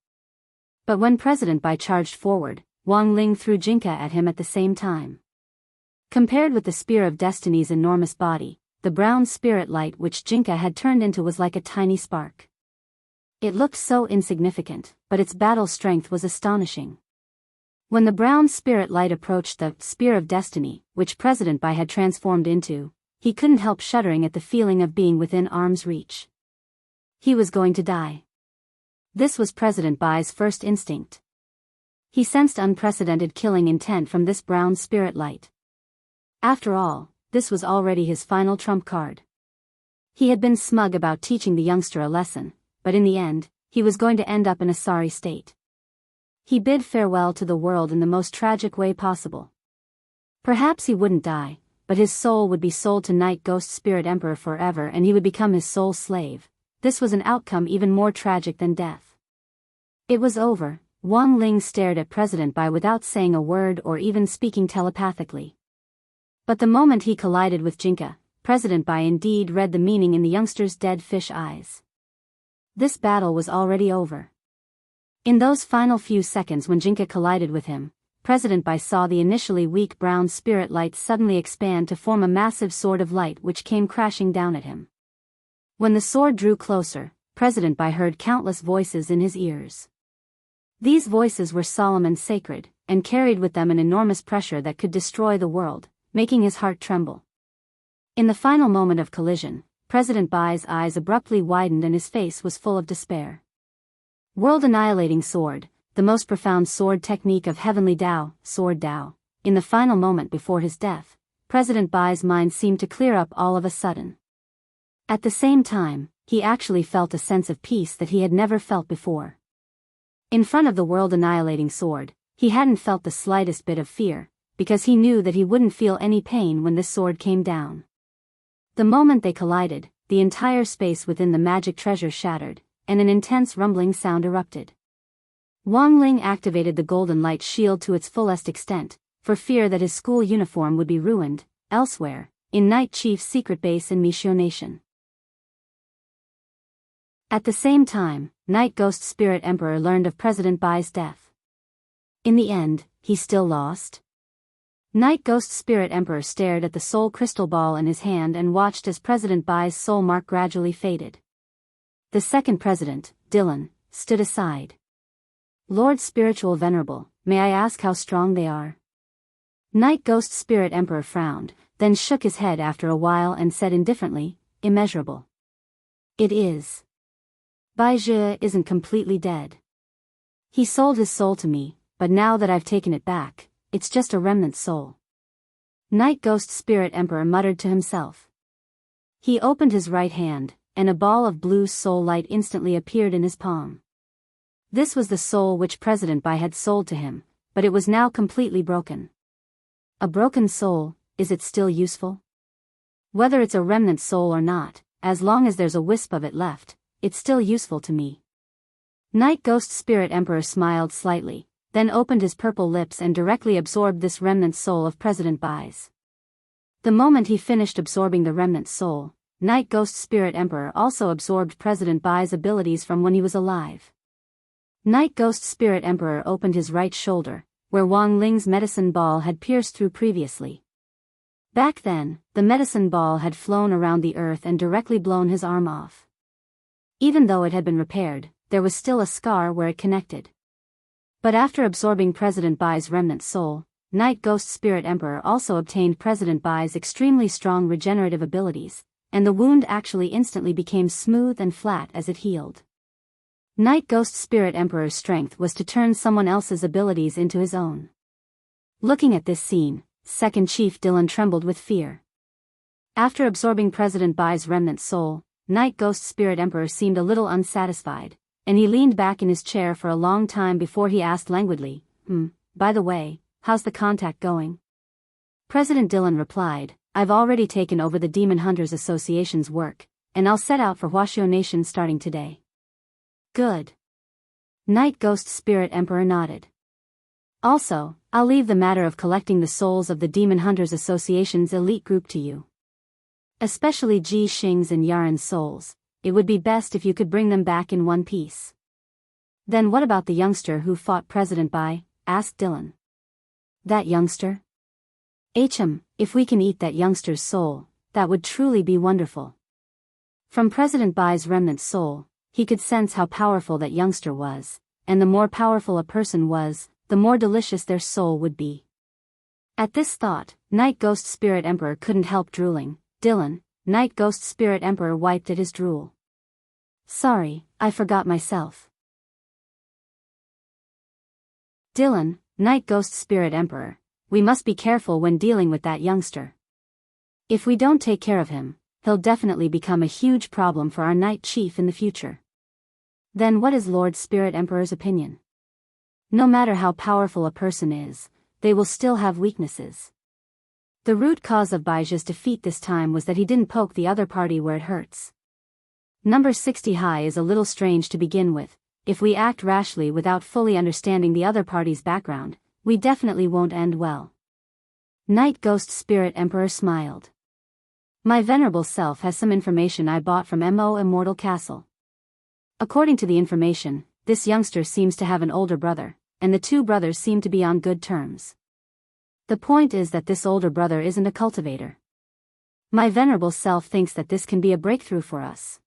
But when President Bai charged forward, Wang Ling threw Jinka at him at the same time. Compared with the Spear of Destiny's enormous body, the brown spirit light which Jinka had turned into was like a tiny spark. It looked so insignificant, but its battle strength was astonishing. When the brown spirit light approached the Spear of Destiny, which President Bai had transformed into, he couldn't help shuddering at the feeling of being within arm's reach. He was going to die. This was President Bai's first instinct. He sensed unprecedented killing intent from this brown spirit light. After all, this was already his final trump card. He had been smug about teaching the youngster a lesson, but in the end, he was going to end up in a sorry state. He bid farewell to the world in the most tragic way possible. Perhaps he wouldn't die, but his soul would be sold to Night Ghost Spirit Emperor forever and he would become his soul slave. This was an outcome even more tragic than death. It was over. Wang Ling stared at President Bai without saying a word or even speaking telepathically. But the moment he collided with Jinka, President Bai indeed read the meaning in the youngster's dead fish eyes. This battle was already over. In those final few seconds when Jinka collided with him, President Bai saw the initially weak brown spirit light suddenly expand to form a massive sword of light which came crashing down at him. When the sword drew closer, President Bai heard countless voices in his ears. These voices were solemn and sacred, and carried with them an enormous pressure that could destroy the world, making his heart tremble. In the final moment of collision, President Bai's eyes abruptly widened and his face was full of despair. World-annihilating sword, the most profound sword technique of heavenly Tao, Sword Tao. In the final moment before his death, President Bai's mind seemed to clear up all of a sudden. At the same time, he actually felt a sense of peace that he had never felt before. In front of the world-annihilating sword, he hadn't felt the slightest bit of fear, because he knew that he wouldn't feel any pain when this sword came down. The moment they collided, the entire space within the magic treasure shattered, and an intense rumbling sound erupted. Wang Ling activated the golden light shield to its fullest extent, for fear that his school uniform would be ruined, elsewhere, in Night Chief's secret base in Mishio Nation. At the same time, Night Ghost Spirit Emperor learned of President Bai's death. In the end, he still lost? Night Ghost Spirit Emperor stared at the soul crystal ball in his hand and watched as President Bai's soul mark gradually faded. The second president, Dylan, stood aside. Lord Spiritual Venerable, may I ask how strong they are? Night Ghost Spirit Emperor frowned, then shook his head after a while and said indifferently, immeasurable. It is. Bai Zhe isn't completely dead. He sold his soul to me, but now that I've taken it back, it's just a remnant soul. Night Ghost Spirit Emperor muttered to himself. He opened his right hand, and a ball of blue soul light instantly appeared in his palm. This was the soul which President Bai had sold to him, but it was now completely broken. A broken soul, is it still useful? Whether it's a remnant soul or not, as long as there's a wisp of it left, it's still useful to me. Night Ghost Spirit Emperor smiled slightly, then opened his purple lips and directly absorbed this remnant soul of President Bai's. The moment he finished absorbing the remnant soul, Night Ghost Spirit Emperor also absorbed President Bai's abilities from when he was alive. Night Ghost Spirit Emperor opened his right shoulder, where Wang Ling's medicine ball had pierced through previously. Back then, the medicine ball had flown around the earth and directly blown his arm off. Even though it had been repaired, there was still a scar where it connected. But after absorbing President Bai's remnant soul, Night Ghost Spirit Emperor also obtained President Bai's extremely strong regenerative abilities, and the wound actually instantly became smooth and flat as it healed. Night Ghost Spirit Emperor's strength was to turn someone else's abilities into his own. Looking at this scene, Second Chief Dylan trembled with fear. After absorbing President Bai's remnant soul, Night Ghost Spirit Emperor seemed a little unsatisfied, and he leaned back in his chair for a long time before he asked languidly, by the way, how's the contact going? President Dylan replied, I've already taken over the Demon Hunters Association's work, and I'll set out for Huashio Nation starting today. Good. Night Ghost Spirit Emperor nodded. Also, I'll leave the matter of collecting the souls of the Demon Hunters Association's elite group to you. Especially Ji Xing's and Yaren's souls, it would be best if you could bring them back in one piece. Then what about the youngster who fought President Bai? Asked Dylan. That youngster? If we can eat that youngster's soul, that would truly be wonderful. From President Bai's remnant soul, he could sense how powerful that youngster was, and the more powerful a person was, the more delicious their soul would be. At this thought, Night Ghost Spirit Emperor couldn't help drooling. Dylan, Night Ghost Spirit Emperor wiped at his drool. Sorry, I forgot myself. Dylan, Night Ghost Spirit Emperor, we must be careful when dealing with that youngster. If we don't take care of him, he'll definitely become a huge problem for our Night Chief in the future. Then what is Lord Spirit Emperor's opinion? No matter how powerful a person is, they will still have weaknesses. The root cause of Baijia's defeat this time was that he didn't poke the other party where it hurts. Number 60 high is a little strange to begin with. If we act rashly without fully understanding the other party's background, we definitely won't end well. Night Ghost Spirit Emperor smiled. My venerable self has some information I bought from Immortal Castle. According to the information, this youngster seems to have an older brother, and the two brothers seem to be on good terms. The point is that this older brother isn't a cultivator. My venerable self thinks that this can be a breakthrough for us.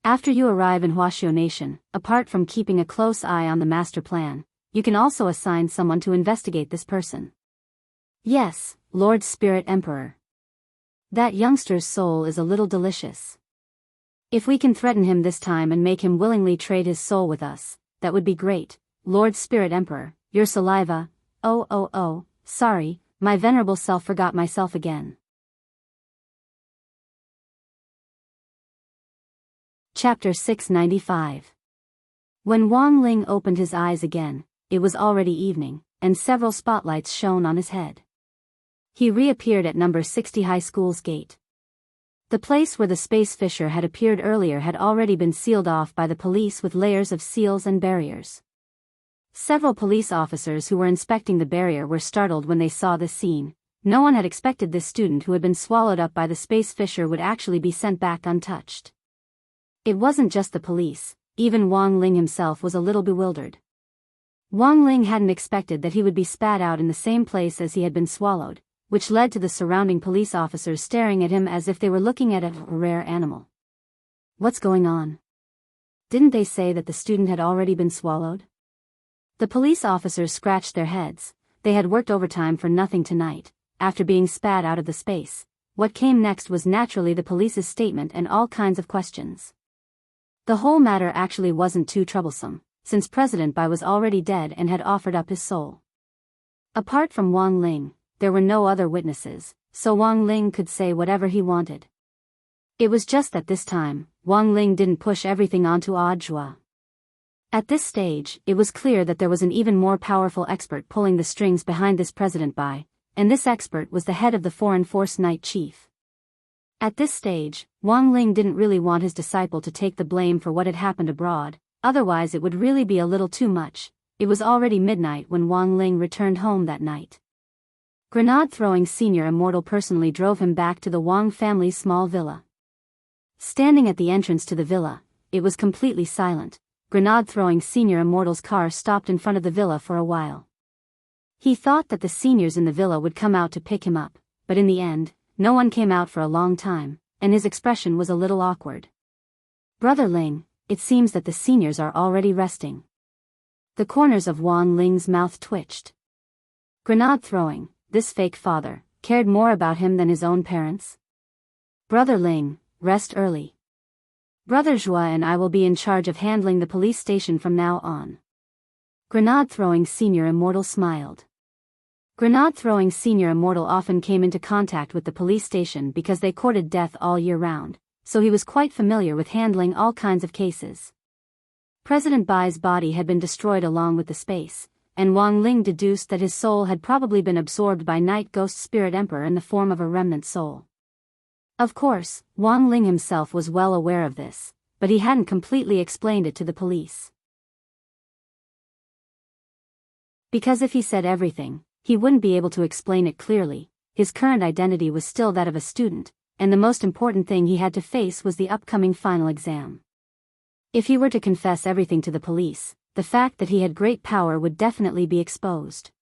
After you arrive in Huashio Nation, apart from keeping a close eye on the master plan, you can also assign someone to investigate this person. Yes, Lord Spirit Emperor. That youngster's soul is a little delicious. If we can threaten him this time and make him willingly trade his soul with us, that would be great. Lord Spirit Emperor, your saliva, sorry, my venerable self forgot myself again. Chapter 695. When Wang Ling opened his eyes again, it was already evening, and several spotlights shone on his head. He reappeared at number 60 High School's gate. The place where the space fisher had appeared earlier had already been sealed off by the police with layers of seals and barriers. Several police officers who were inspecting the barrier were startled when they saw this scene. No one had expected this student who had been swallowed up by the space fisher would actually be sent back untouched. It wasn't just the police, even Wang Ling himself was a little bewildered. Wang Ling hadn't expected that he would be spat out in the same place as he had been swallowed, which led to the surrounding police officers staring at him as if they were looking at a rare animal. What's going on? Didn't they say that the student had already been swallowed? The police officers scratched their heads. They had worked overtime for nothing tonight. After being spat out of the space, what came next was naturally the police's statement and all kinds of questions. The whole matter actually wasn't too troublesome, since President Bai was already dead and had offered up his soul. Apart from Wang Ling, there were no other witnesses, so Wang Ling could say whatever he wanted. It was just that this time, Wang Ling didn't push everything onto Audiobook. At this stage, it was clear that there was an even more powerful expert pulling the strings behind this President Bai, and this expert was the head of the Foreign Force Night Chief. At this stage, Wang Ling didn't really want his disciple to take the blame for what had happened abroad, otherwise it would really be a little too much. It was already midnight when Wang Ling returned home that night. Grenade-throwing Senior Immortal personally drove him back to the Wang family's small villa. Standing at the entrance to the villa, it was completely silent. Grenade-throwing Senior Immortal's car stopped in front of the villa for a while. He thought that the seniors in the villa would come out to pick him up, but in the end, no one came out for a long time, and his expression was a little awkward. Brother Ling, it seems that the seniors are already resting. The corners of Wang Ling's mouth twitched. Grenade throwing, this fake father, cared more about him than his own parents? Brother Ling, rest early. Brother Zhua and I will be in charge of handling the police station from now on. Grenade throwing senior immortal smiled. Grenade throwing senior immortal often came into contact with the police station because they courted death all year round, so he was quite familiar with handling all kinds of cases. President Bai's body had been destroyed along with the space, and Wang Ling deduced that his soul had probably been absorbed by Night Ghost Spirit Emperor in the form of a remnant soul. Of course, Wang Ling himself was well aware of this, but he hadn't completely explained it to the police. Because if he said everything, he wouldn't be able to explain it clearly. His current identity was still that of a student, and the most important thing he had to face was the upcoming final exam. If he were to confess everything to the police, the fact that he had great power would definitely be exposed.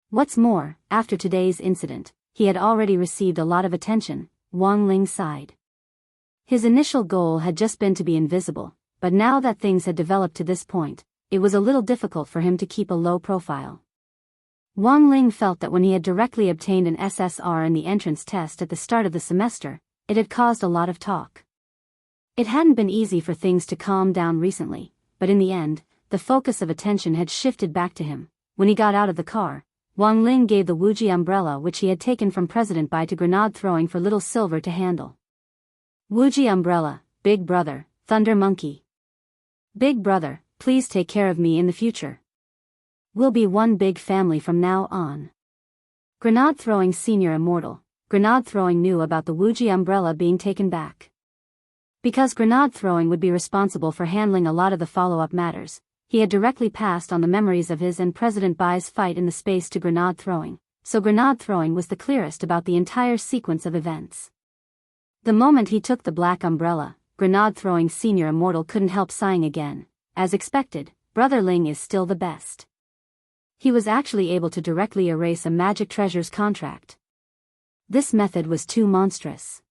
What's more, after today's incident, he had already received a lot of attention. Wang Ling sighed. His initial goal had just been to be invisible, but now that things had developed to this point, it was a little difficult for him to keep a low profile. Wang Ling felt that when he had directly obtained an SSR in the entrance test at the start of the semester, it had caused a lot of talk. It hadn't been easy for things to calm down recently, but in the end, the focus of attention had shifted back to him. When he got out of the car, Wang Ling gave the Wuji umbrella which he had taken from President Bai to grenade throwing for little Silver to handle. Wuji umbrella, big brother, thunder monkey. Big brother, please take care of me in the future. We'll be one big family from now on. Grenade throwing senior immortal. Grenade throwing knew about the Wuji umbrella being taken back. Because grenade throwing would be responsible for handling a lot of the follow-up matters, he had directly passed on the memories of his and President Bai's fight in the space to grenade throwing, so grenade throwing was the clearest about the entire sequence of events. The moment he took the black umbrella, grenade throwing senior immortal couldn't help sighing again. As expected, Brother Ling is still the best. He was actually able to directly erase a Magic Treasures contract. This method was too monstrous.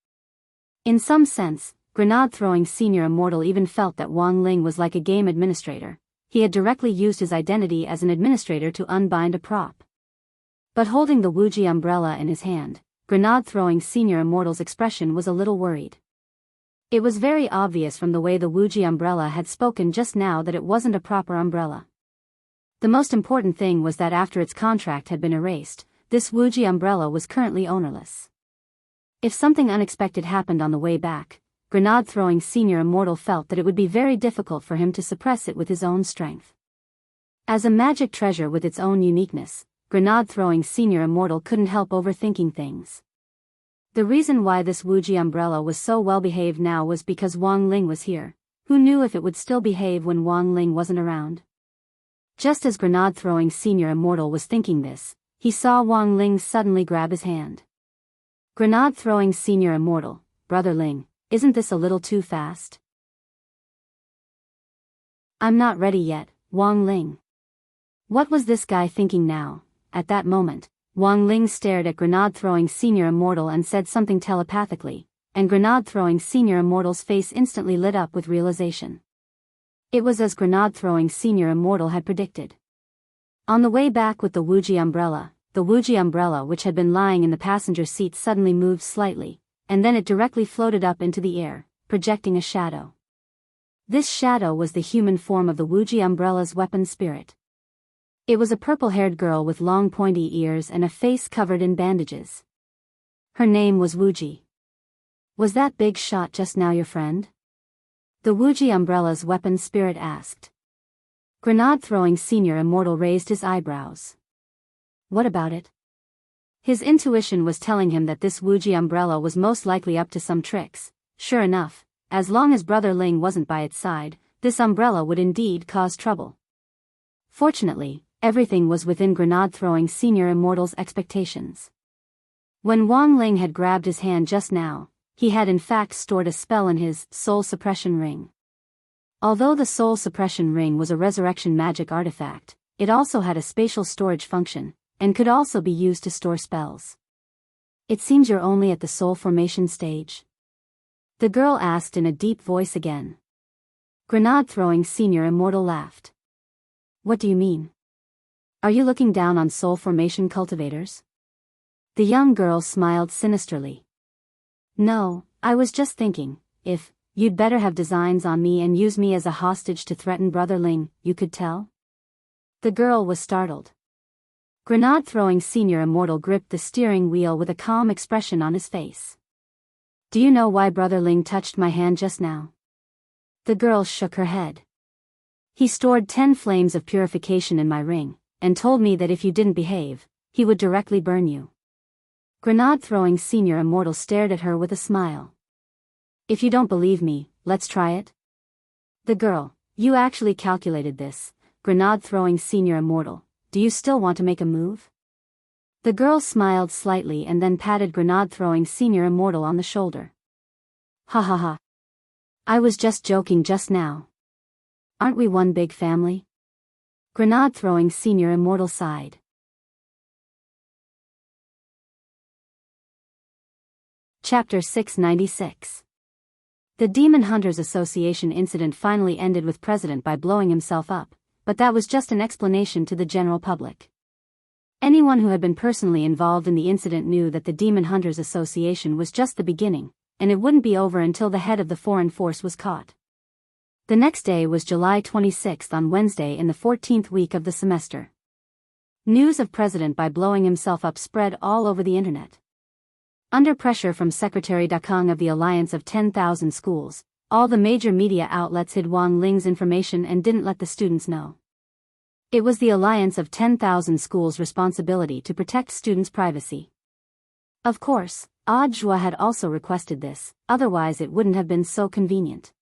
In some sense, grenade throwing senior immortal even felt that Wang Ling was like a game administrator. He had directly used his identity as an administrator to unbind a prop. But holding the Wuji umbrella in his hand, grenade throwing senior immortal's expression was a little worried. It was very obvious from the way the Wuji umbrella had spoken just now that it wasn't a proper umbrella. The most important thing was that after its contract had been erased, this Wuji umbrella was currently ownerless. If something unexpected happened on the way back, grenade throwing senior immortal felt that it would be very difficult for him to suppress it with his own strength. As a magic treasure with its own uniqueness, grenade throwing senior immortal couldn't help overthinking things. The reason why this Wuji umbrella was so well behaved now was because Wang Ling was here. Who knew if it would still behave when Wang Ling wasn't around? Just as grenade throwing senior immortal was thinking this, he saw Wang Ling suddenly grab his hand. Grenade throwing senior immortal, Brother Ling, isn't this a little too fast? I'm not ready yet, Wang Ling. What was this guy thinking now? At that moment, Wang Ling stared at grenade throwing senior immortal and said something telepathically, and grenade throwing senior immortal's face instantly lit up with realization. It was as grenade throwing senior immortal had predicted. On the way back with the Wuji umbrella which had been lying in the passenger seat suddenly moved slightly, and then it directly floated up into the air, projecting a shadow. This shadow was the human form of the Wuji umbrella's weapon spirit. It was a purple-haired girl with long pointy ears and a face covered in bandages. Her name was Wuji. Was that big shot just now your friend? The Wuji umbrella's weapon spirit asked. Grenade throwing senior immortal raised his eyebrows. What about it? His intuition was telling him that this Wuji umbrella was most likely up to some tricks. Sure enough, as long as Brother Ling wasn't by its side, this umbrella would indeed cause trouble. Fortunately, everything was within grenade throwing senior immortal's expectations. When Wang Ling had grabbed his hand just now, he had in fact stored a spell in his soul suppression ring. Although the soul suppression ring was a resurrection magic artifact, it also had a spatial storage function, and could also be used to store spells. It seems you're only at the soul formation stage? The girl asked in a deep voice again. Grenade-throwing senior immortal laughed. What do you mean? Are you looking down on soul formation cultivators? The young girl smiled sinisterly. No, I was just thinking, if you'd better have designs on me and use me as a hostage to threaten Brother Ling, you could tell? The girl was startled. Grenade-throwing senior immortal gripped the steering wheel with a calm expression on his face. Do you know why Brother Ling touched my hand just now? The girl shook her head. He stored 10 flames of purification in my ring, and told me that if you didn't behave, he would directly burn you. Grenade-throwing senior immortal stared at her with a smile. If you don't believe me, let's try it. The girl, you actually calculated this, Grenade-throwing senior immortal, do you still want to make a move? The girl smiled slightly and then patted Grenade-throwing senior immortal on the shoulder. Ha ha ha. I was just joking just now. Aren't we one big family? Grenade-throwing senior immortal sighed. Chapter 696. The Demon Hunters Association incident finally ended with President by blowing himself up, but that was just an explanation to the general public. Anyone who had been personally involved in the incident knew that the Demon Hunters Association was just the beginning, and it wouldn't be over until the head of the foreign force was caught. The next day was July 26 on Wednesday in the 14th week of the semester. News of President by blowing himself up spread all over the internet. Under pressure from Secretary Dakang of the Alliance of 10,000 Schools, all the major media outlets hid Wang Ling's information and didn't let the students know. It was the Alliance of 10,000 Schools' responsibility to protect students' privacy. Of course, Audiobook had also requested this, otherwise it wouldn't have been so convenient.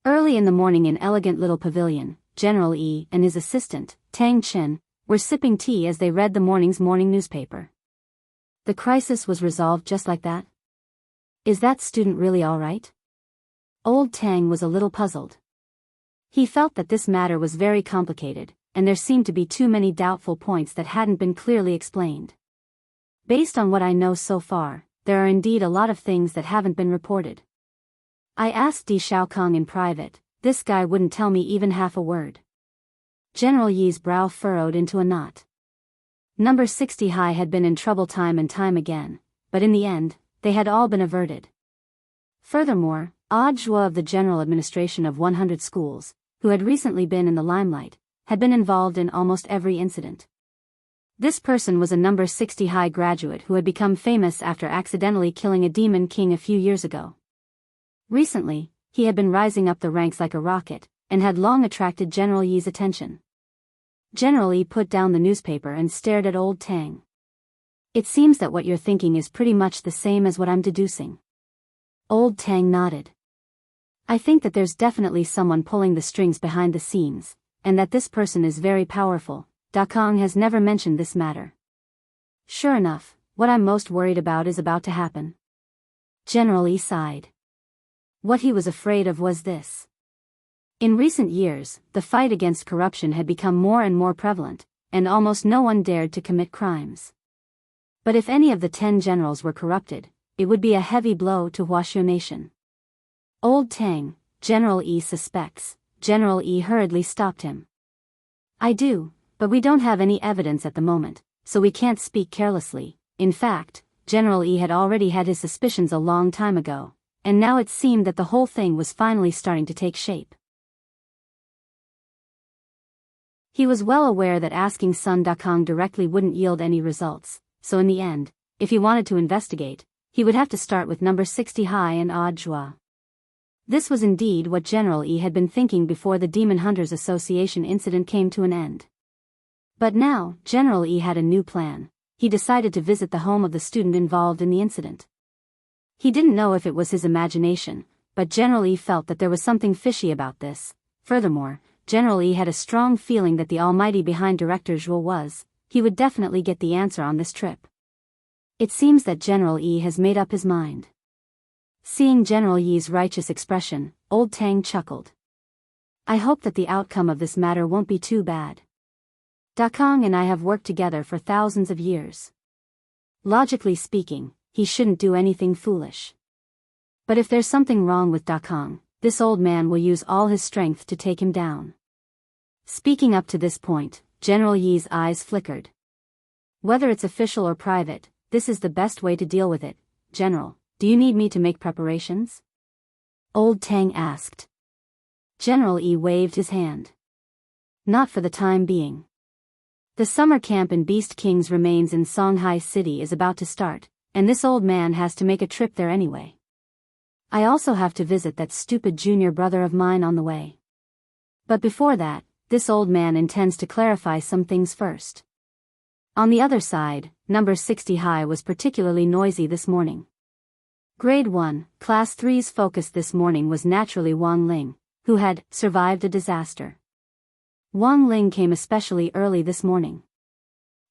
Early in the morning in elegant little pavilion, General Yi and his assistant, Tang Chen, were sipping tea as they read the morning's morning newspaper. The crisis was resolved just like that? Is that student really all right? Old Tang was a little puzzled. He felt that this matter was very complicated, and there seemed to be too many doubtful points that hadn't been clearly explained. Based on what I know so far, there are indeed a lot of things that haven't been reported. I asked Di Shaokong in private, this guy wouldn't tell me even half a word. General Yi's brow furrowed into a knot. Number 60 High had been in trouble time and time again, but in the end, they had all been averted. Furthermore, Audiobook of the General Administration of 100 Schools, who had recently been in the limelight, had been involved in almost every incident. This person was a number 60 High graduate who had become famous after accidentally killing a demon king a few years ago. Recently, he had been rising up the ranks like a rocket, and had long attracted General Yi's attention. General Yi put down the newspaper and stared at old Tang. It seems that what you're thinking is pretty much the same as what I'm deducing. Old Tang nodded. I think that there's definitely someone pulling the strings behind the scenes, and that this person is very powerful. Dakang has never mentioned this matter. Sure enough, what I'm most worried about is about to happen. General Yi sighed. What he was afraid of was this. In recent years, the fight against corruption had become more and more prevalent, and almost no one dared to commit crimes. But if any of the 10 generals were corrupted, it would be a heavy blow to Huaxiu Nation. Old Tang, General Yi suspects. General Yi hurriedly stopped him. I do, but we don't have any evidence at the moment, so we can't speak carelessly. In fact, General Yi had already had his suspicions a long time ago, and now it seemed that the whole thing was finally starting to take shape. He was well aware that asking Sun Dakang directly wouldn't yield any results, so in the end, if he wanted to investigate, he would have to start with number 60 High and Audiobook. This was indeed what General Yi had been thinking before the Demon Hunters Association incident came to an end. But now, General Yi had a new plan. He decided to visit the home of the student involved in the incident. He didn't know if it was his imagination, but General Yi felt that there was something fishy about this. Furthermore, General Yi had a strong feeling that the almighty behind Director Zhuo he would definitely get the answer on this trip. It seems that General Yi has made up his mind. Seeing General Yi's righteous expression, old Tang chuckled. I hope that the outcome of this matter won't be too bad. Dakang and I have worked together for thousands of years. Logically speaking, he shouldn't do anything foolish. But if there's something wrong with Dakang, this old man will use all his strength to take him down. Speaking up to this point, General Yi's eyes flickered. Whether it's official or private, this is the best way to deal with it. General, do you need me to make preparations? Old Tang asked. General Yi waved his hand. Not for the time being. The summer camp in Beast King's remains in Songhai City is about to start, and this old man has to make a trip there anyway. I also have to visit that stupid junior brother of mine on the way. But before that, this old man intends to clarify some things first. On the other side, number 60 high was particularly noisy this morning. Grade 1, Class 3's focus this morning was naturally Wang Ling, who had survived a disaster. Wang Ling came especially early this morning.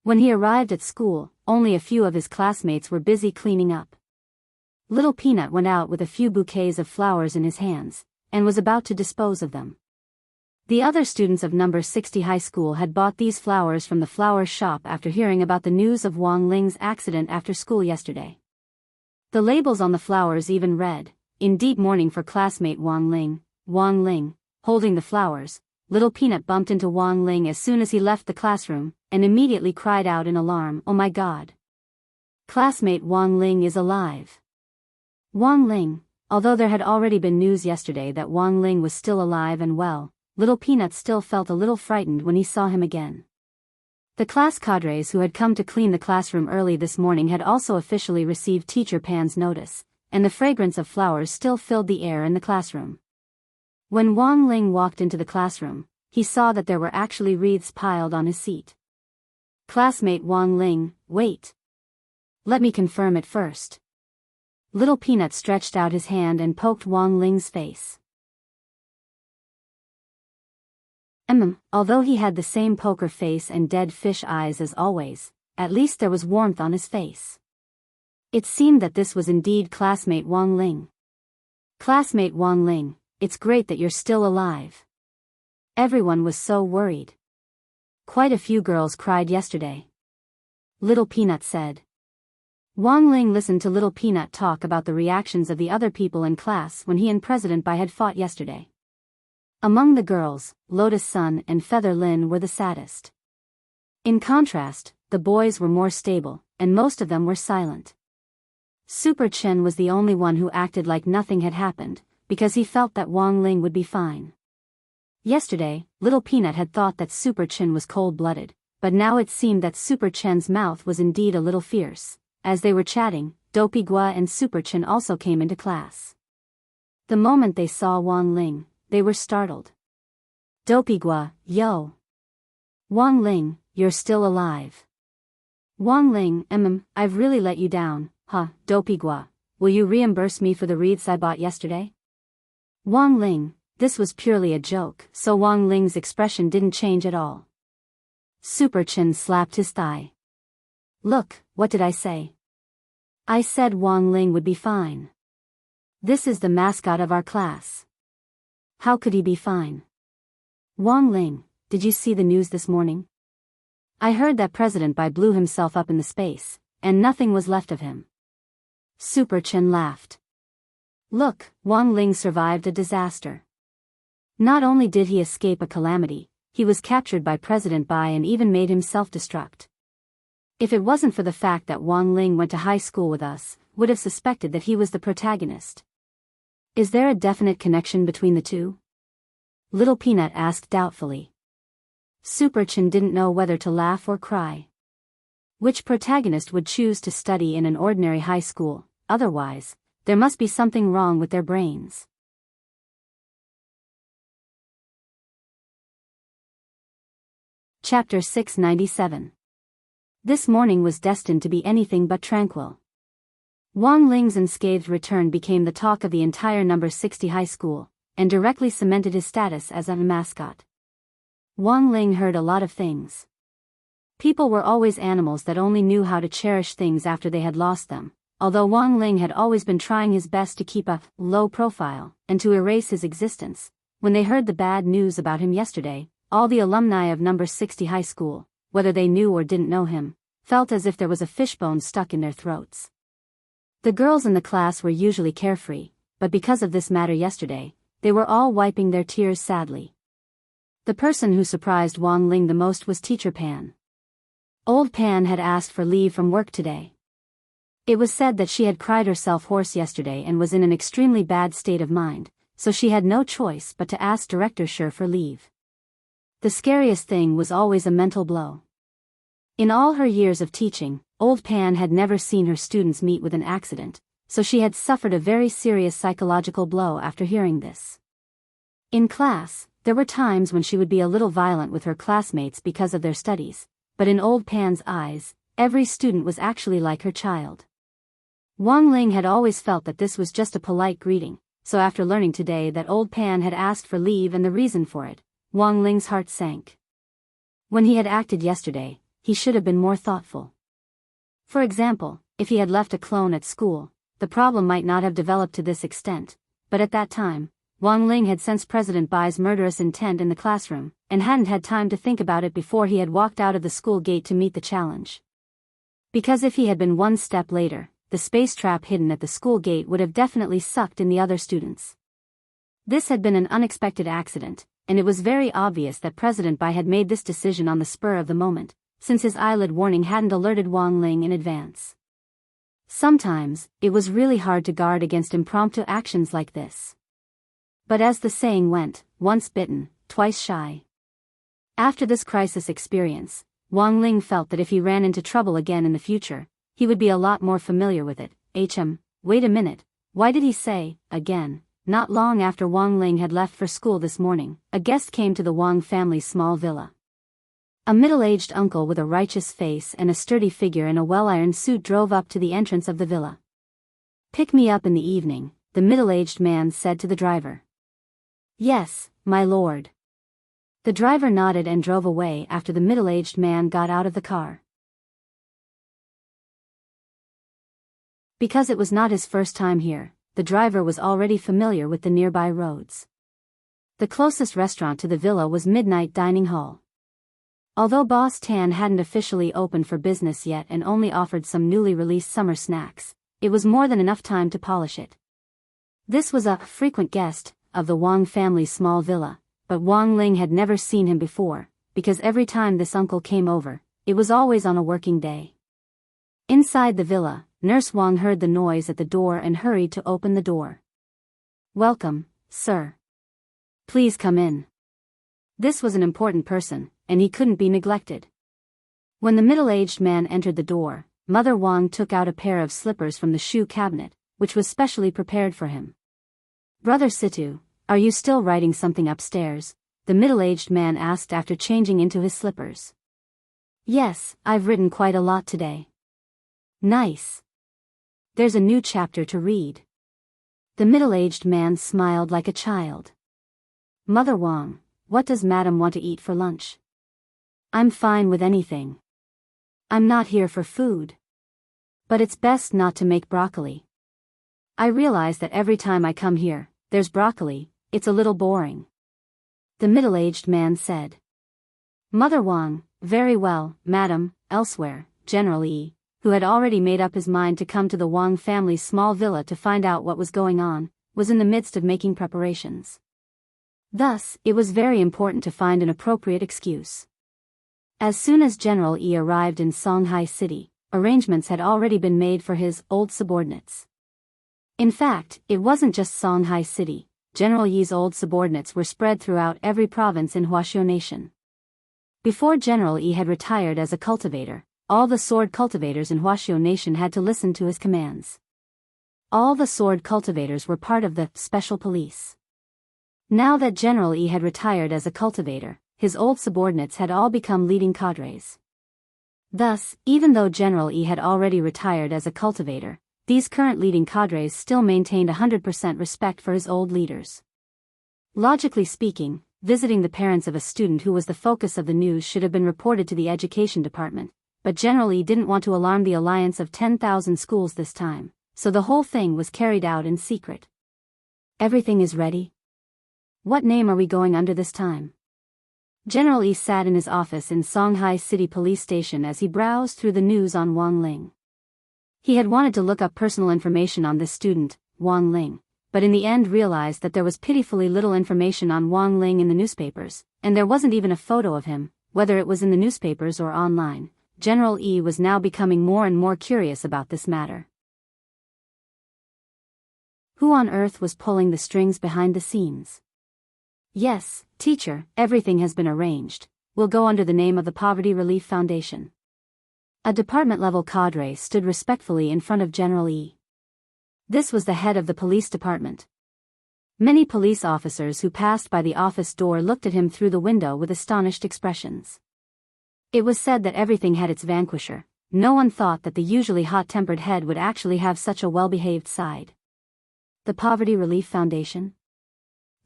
When he arrived at school, only a few of his classmates were busy cleaning up. Little Peanut went out with a few bouquets of flowers in his hands, and was about to dispose of them. The other students of number 60 high school had bought these flowers from the flower shop after hearing about the news of Wang Ling's accident after school yesterday. The labels on the flowers even read, "In deep mourning for classmate Wang Ling." Wang Ling, holding the flowers, Little Peanut bumped into Wang Ling as soon as he left the classroom, and immediately cried out in alarm, "Oh my God! Classmate Wang Ling is alive!" Wang Ling, although there had already been news yesterday that Wang Ling was still alive and well, Little Peanut still felt a little frightened when he saw him again. The class cadres who had come to clean the classroom early this morning had also officially received Teacher Pan's notice, and the fragrance of flowers still filled the air in the classroom. When Wang Ling walked into the classroom, he saw that there were actually wreaths piled on his seat. Classmate Wang Ling, wait. Let me confirm it first. Little Peanut stretched out his hand and poked Wang Ling's face. Although he had the same poker face and dead fish eyes as always, at least there was warmth on his face. It seemed that this was indeed classmate Wang Ling. Classmate Wang Ling, it's great that you're still alive. Everyone was so worried. Quite a few girls cried yesterday. Little Peanut said. Wang Ling listened to Little Peanut talk about the reactions of the other people in class when he and President Bai had fought yesterday. Among the girls, Lotus Sun and Feather Lin were the saddest. In contrast, the boys were more stable, and most of them were silent. Super Chen was the only one who acted like nothing had happened, because he felt that Wang Ling would be fine. Yesterday, Little Peanut had thought that Super Chen was cold-blooded, but now it seemed that Super Chen's mouth was indeed a little fierce. As they were chatting, Dopey Gua and Super Chen also came into class. The moment they saw Wang Ling, they were startled. Dopey Gua, yo! Wang Ling, you're still alive. Wang Ling, I've really let you down, huh, Dopey Gua, will you reimburse me for the wreaths I bought yesterday? Wang Ling, this was purely a joke, so Wang Ling's expression didn't change at all. Super Chen slapped his thigh. Look, what did I say? I said Wang Ling would be fine. This is the mascot of our class. How could he be fine? Wang Ling, did you see the news this morning? I heard that President Bai blew himself up in the space, and nothing was left of him. Super Chen laughed. Look, Wang Ling survived a disaster. Not only did he escape a calamity, he was captured by President Bai and even made him self-destruct. If it wasn't for the fact that Wang Ling went to high school with us, would have suspected that he was the protagonist. Is there a definite connection between the two? Little Peanut asked doubtfully. Super Chen didn't know whether to laugh or cry. Which protagonist would choose to study in an ordinary high school? Otherwise, there must be something wrong with their brains. Chapter 697. This morning was destined to be anything but tranquil. Wang Ling's unscathed return became the talk of the entire number 60 high school, and directly cemented his status as a mascot. Wang Ling heard a lot of things. People were always animals that only knew how to cherish things after they had lost them, although Wang Ling had always been trying his best to keep a low profile, and to erase his existence. When they heard the bad news about him yesterday, all the alumni of number 60 high school, whether they knew or didn't know him, felt as if there was a fishbone stuck in their throats. The girls in the class were usually carefree, but because of this matter yesterday, they were all wiping their tears sadly. The person who surprised Wang Ling the most was Teacher Pan. Old Pan had asked for leave from work today. It was said that she had cried herself hoarse yesterday and was in an extremely bad state of mind, so she had no choice but to ask Director Shi for leave. The scariest thing was always a mental blow. In all her years of teaching, Old Pan had never seen her students meet with an accident, so she had suffered a very serious psychological blow after hearing this. In class, there were times when she would be a little violent with her classmates because of their studies, but in Old Pan's eyes, every student was actually like her child. Wang Ling had always felt that this was just a polite greeting, so after learning today that Old Pan had asked for leave and the reason for it, Wang Ling's heart sank. When he had acted yesterday, he should have been more thoughtful. For example, if he had left a clone at school, the problem might not have developed to this extent, but at that time, Wang Ling had sensed President Bai's murderous intent in the classroom, and hadn't had time to think about it before he had walked out of the school gate to meet the challenge. Because if he had been one step later, the space trap hidden at the school gate would have definitely sucked in the other students. This had been an unexpected accident, and it was very obvious that President Bai had made this decision on the spur of the moment, since his eyelid warning hadn't alerted Wang Ling in advance. Sometimes, it was really hard to guard against impromptu actions like this. But as the saying went, once bitten, twice shy. After this crisis experience, Wang Ling felt that if he ran into trouble again in the future, he would be a lot more familiar with it. Wait a minute, why did he say, again? Not long after Wang Ling had left for school this morning, a guest came to the Wang family's small villa. A middle-aged uncle with a righteous face and a sturdy figure in a well-ironed suit drove up to the entrance of the villa. "Pick me up in the evening," the middle-aged man said to the driver. "Yes, my lord." The driver nodded and drove away after the middle-aged man got out of the car. Because it was not his first time here, the driver was already familiar with the nearby roads. The closest restaurant to the villa was Midnight Dining Hall. Although Boss Tan hadn't officially opened for business yet and only offered some newly released summer snacks, it was more than enough time to polish it. This was a frequent guest of the Wang family's small villa, but Wang Ling had never seen him before, because every time this uncle came over, it was always on a working day. Inside the villa, Nurse Wang heard the noise at the door and hurried to open the door. "Welcome, sir. Please come in." This was an important person, and he couldn't be neglected. When the middle-aged man entered the door, Mother Wang took out a pair of slippers from the shoe cabinet, which was specially prepared for him. "Brother Situ, are you still writing something upstairs?" the middle-aged man asked after changing into his slippers. "Yes, I've written quite a lot today." "Nice. There's a new chapter to read." The middle-aged man smiled like a child. "Mother Wang, what does Madam want to eat for lunch?" "I'm fine with anything. I'm not here for food. But it's best not to make broccoli. I realize that every time I come here, there's broccoli, it's a little boring." The middle-aged man said. Mother Wang, "Very well, madam." Elsewhere, General Yi, who had already made up his mind to come to the Wang family's small villa to find out what was going on, was in the midst of making preparations. Thus, it was very important to find an appropriate excuse. As soon as General Yi arrived in Songhai City, arrangements had already been made for his old subordinates. In fact, it wasn't just Songhai City. General Yi's old subordinates were spread throughout every province in Huaxiu Nation. Before General Yi had retired as a cultivator, all the sword cultivators in Huaxiu Nation had to listen to his commands. All the sword cultivators were part of the special police. Now that General Yi had retired as a cultivator, his old subordinates had all become leading cadres. Thus, even though General Yi had already retired as a cultivator, these current leading cadres still maintained 100% respect for his old leaders. Logically speaking, visiting the parents of a student who was the focus of the news should have been reported to the education department, but General Yi didn't want to alarm the alliance of 10,000 schools this time, so the whole thing was carried out in secret. "Everything is ready? What name are we going under this time?" General Yi sat in his office in Songhai City Police Station as he browsed through the news on Wang Ling. He had wanted to look up personal information on this student, Wang Ling, but in the end realized that there was pitifully little information on Wang Ling in the newspapers, and there wasn't even a photo of him, whether it was in the newspapers or online. General E was now becoming more and more curious about this matter. Who on earth was pulling the strings behind the scenes? Yes, teacher, everything has been arranged. We'll go under the name of the Poverty Relief Foundation. A department-level cadre stood respectfully in front of General E. This was the head of the police department. Many police officers who passed by the office door looked at him through the window with astonished expressions. It was said that everything had its vanquisher. No one thought that the usually hot-tempered head would actually have such a well-behaved side. The Poverty Relief Foundation?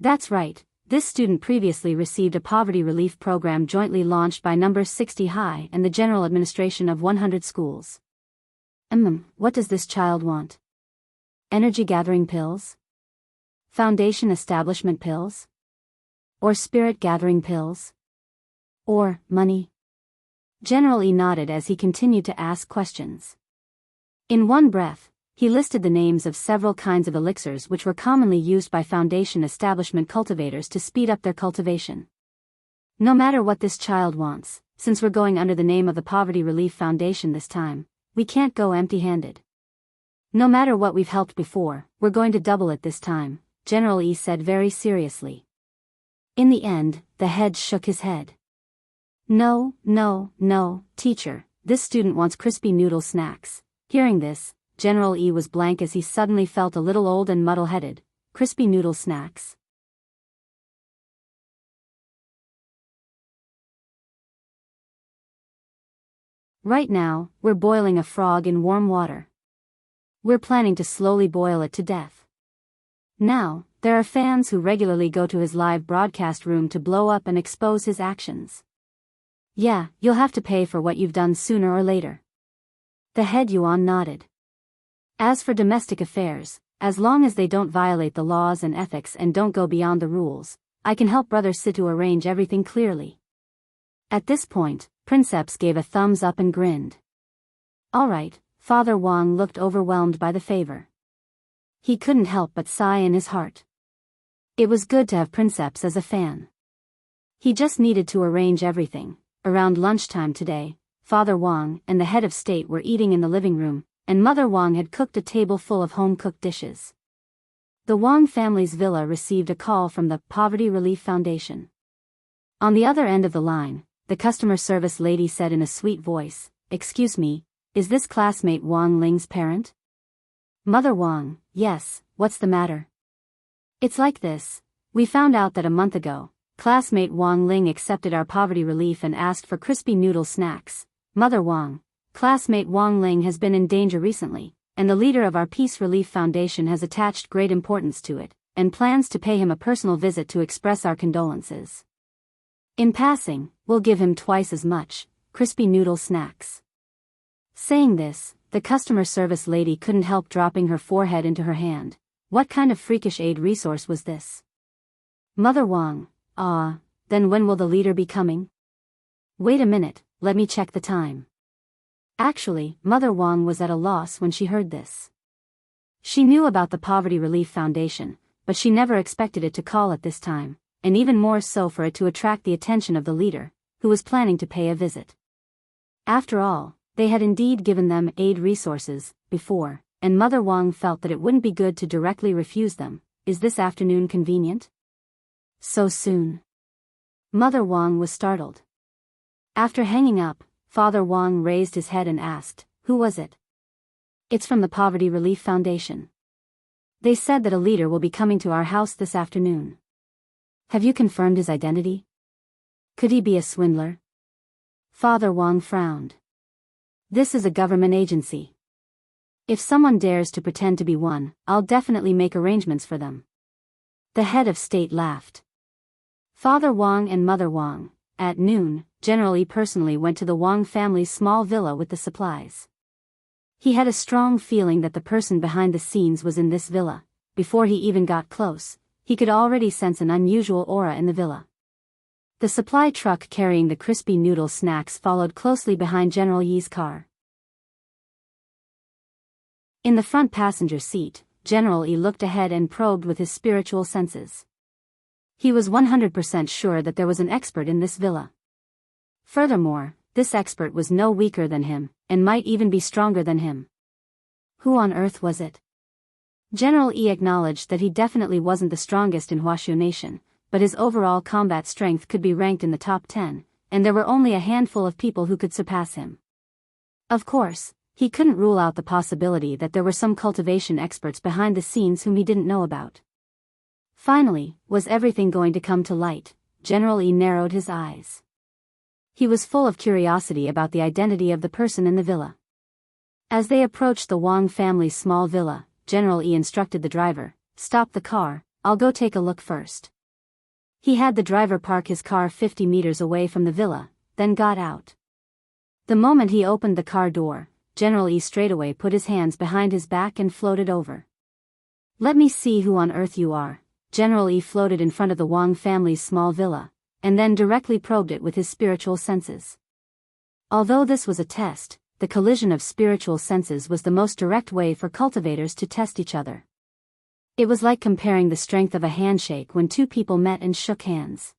That's right. This student previously received a poverty relief program jointly launched by Number 60 High and the General Administration of 100 schools. What does this child want? Energy-gathering pills? Foundation establishment pills? Or spirit-gathering pills? Or money? General E nodded as he continued to ask questions. In one breath, he listed the names of several kinds of elixirs which were commonly used by foundation establishment cultivators to speed up their cultivation. No matter what this child wants, since we're going under the name of the Poverty Relief Foundation this time, we can't go empty-handed. No matter what we've helped before, we're going to double it this time, General E said very seriously. In the end, the head shook his head. No, teacher, this student wants crispy noodle snacks. Hearing this, General E was blank as he suddenly felt a little old and muddle-headed. Crispy noodle snacks. Right now, we're boiling a frog in warm water. We're planning to slowly boil it to death. Now, there are fans who regularly go to his live broadcast room to blow up and expose his actions. Yeah, you'll have to pay for what you've done sooner or later. The head Yuan nodded. As for domestic affairs, as long as they don't violate the laws and ethics and don't go beyond the rules, I can help Brother Situ arrange everything clearly. At this point, Princeps gave a thumbs up and grinned. All right, Father Wang looked overwhelmed by the favor. He couldn't help but sigh in his heart. It was good to have Princeps as a fan. He just needed to arrange everything. Around lunchtime today, Father Wang and the head of state were eating in the living room, and Mother Wang had cooked a table full of home-cooked dishes. The Wang family's villa received a call from the Poverty Relief Foundation. On the other end of the line, the customer service lady said in a sweet voice, "Excuse me, is this classmate Wang Ling's parent?" Mother Wang, yes, what's the matter? It's like this. We found out that a month ago, classmate Wang Ling accepted our poverty relief and asked for crispy noodle snacks. Mother Wang, classmate Wang Ling has been in danger recently, and the leader of our Peace Relief Foundation has attached great importance to it, and plans to pay him a personal visit to express our condolences. In passing, we'll give him twice as much, crispy noodle snacks. Saying this, the customer service lady couldn't help dropping her forehead into her hand. What kind of freakish aid resource was this? Mother Wang, then when will the leader be coming? Wait a minute, let me check the time. Actually, Mother Wang was at a loss when she heard this. She knew about the Poverty Relief Foundation, but she never expected it to call at this time, and even more so for it to attract the attention of the leader, who was planning to pay a visit. After all, they had indeed given them aid resources before, and Mother Wang felt that it wouldn't be good to directly refuse them. Is this afternoon convenient? So soon? Mother Wang was startled. After hanging up, Father Wang raised his head and asked, "Who was it?" "It's from the Poverty Relief Foundation. They said that a leader will be coming to our house this afternoon." "Have you confirmed his identity? Could he be a swindler?" Father Wang frowned. "This is a government agency. If someone dares to pretend to be one, I'll definitely make arrangements for them." The head of state laughed. Father Wang and Mother Wang, at noon, General E personally went to the Wang family's small villa with the supplies. He had a strong feeling that the person behind the scenes was in this villa. Before he even got close, he could already sense an unusual aura in the villa. The supply truck carrying the crispy noodle snacks followed closely behind General Yi's car. In the front passenger seat, General E looked ahead and probed with his spiritual senses. He was 100% sure that there was an expert in this villa. Furthermore, this expert was no weaker than him, and might even be stronger than him. Who on earth was it? General E acknowledged that he definitely wasn't the strongest in Huashu Nation, but his overall combat strength could be ranked in the top 10, and there were only a handful of people who could surpass him. Of course, he couldn't rule out the possibility that there were some cultivation experts behind the scenes whom he didn't know about. Finally, was everything going to come to light? General E narrowed his eyes. He was full of curiosity about the identity of the person in the villa. As they approached the Wang family's small villa, General E instructed the driver, "Stop the car, I'll go take a look first." He had the driver park his car 50 meters away from the villa, then got out. The moment he opened the car door, General E straightaway put his hands behind his back and floated over. "Let me see who on earth you are." General E floated in front of the Wang family's small villa, and then directly probed it with his spiritual senses. Although this was a test, the collision of spiritual senses was the most direct way for cultivators to test each other. It was like comparing the strength of a handshake when two people met and shook hands.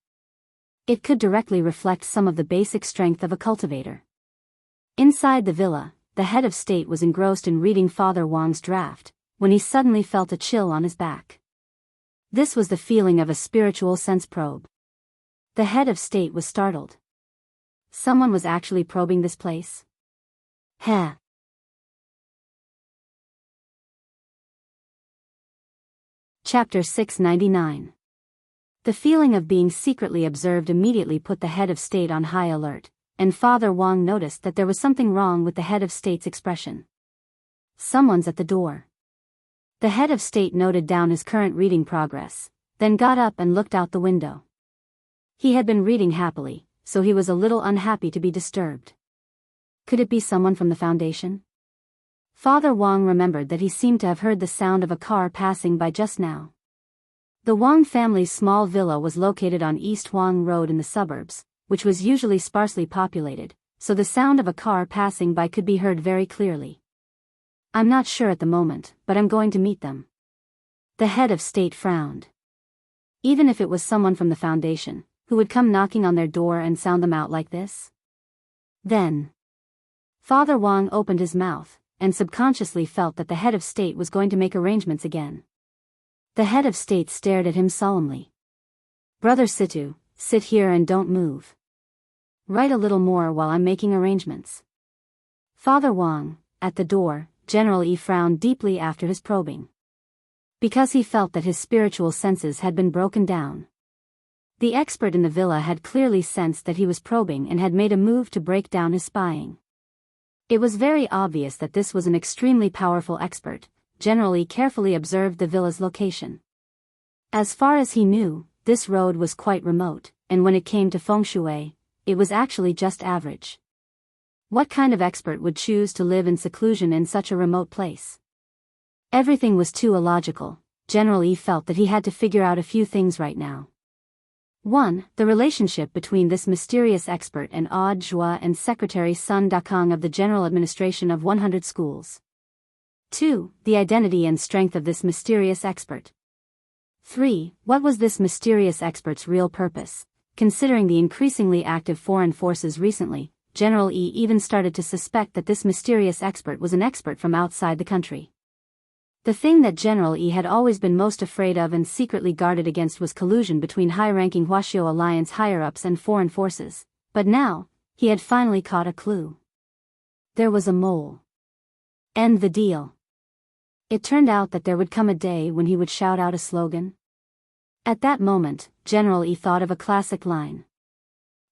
It could directly reflect some of the basic strength of a cultivator. Inside the villa, the head of state was engrossed in reading Father Wang's draft, when he suddenly felt a chill on his back. This was the feeling of a spiritual sense probe. The head of state was startled. Someone was actually probing this place? Heh. Chapter 699. The feeling of being secretly observed immediately put the head of state on high alert, and Father Wang noticed that there was something wrong with the head of state's expression. Someone's at the door. The head of state noted down his current reading progress, then got up and looked out the window. He had been reading happily, so he was a little unhappy to be disturbed. Could it be someone from the Foundation? Father Wang remembered that he seemed to have heard the sound of a car passing by just now. The Wang family's small villa was located on East Wang Road in the suburbs, which was usually sparsely populated, so the sound of a car passing by could be heard very clearly. "I'm not sure at the moment, but I'm going to meet them." The head of state frowned. Even if it was someone from the Foundation, who would come knocking on their door and sound them out like this? Then, Father Wang opened his mouth, and subconsciously felt that the head of state was going to make arrangements again. The head of state stared at him solemnly. "Brother Situ, sit here and don't move. Write a little more while I'm making arrangements." Father Wang, at the door, General E frowned deeply after his probing. Because he felt that his spiritual senses had been broken down. The expert in the villa had clearly sensed that he was probing and had made a move to break down his spying. It was very obvious that this was an extremely powerful expert. General E carefully observed the villa's location. As far as he knew, this road was quite remote, and when it came to feng shui, it was actually just average. What kind of expert would choose to live in seclusion in such a remote place? Everything was too illogical. General E felt that he had to figure out a few things right now. 1. The relationship between this mysterious expert and Odd Zhua and Secretary Sun Dakong of the General Administration of 100 Schools. 2. The identity and strength of this mysterious expert. 3. What was this mysterious expert's real purpose? Considering the increasingly active foreign forces recently, General E even started to suspect that this mysterious expert was an expert from outside the country. The thing that General E had always been most afraid of and secretly guarded against was collusion between high-ranking Huaxiao Alliance higher-ups and foreign forces, but now, he had finally caught a clue. There was a mole. End the deal. It turned out that there would come a day when he would shout out a slogan. At that moment, General E thought of a classic line.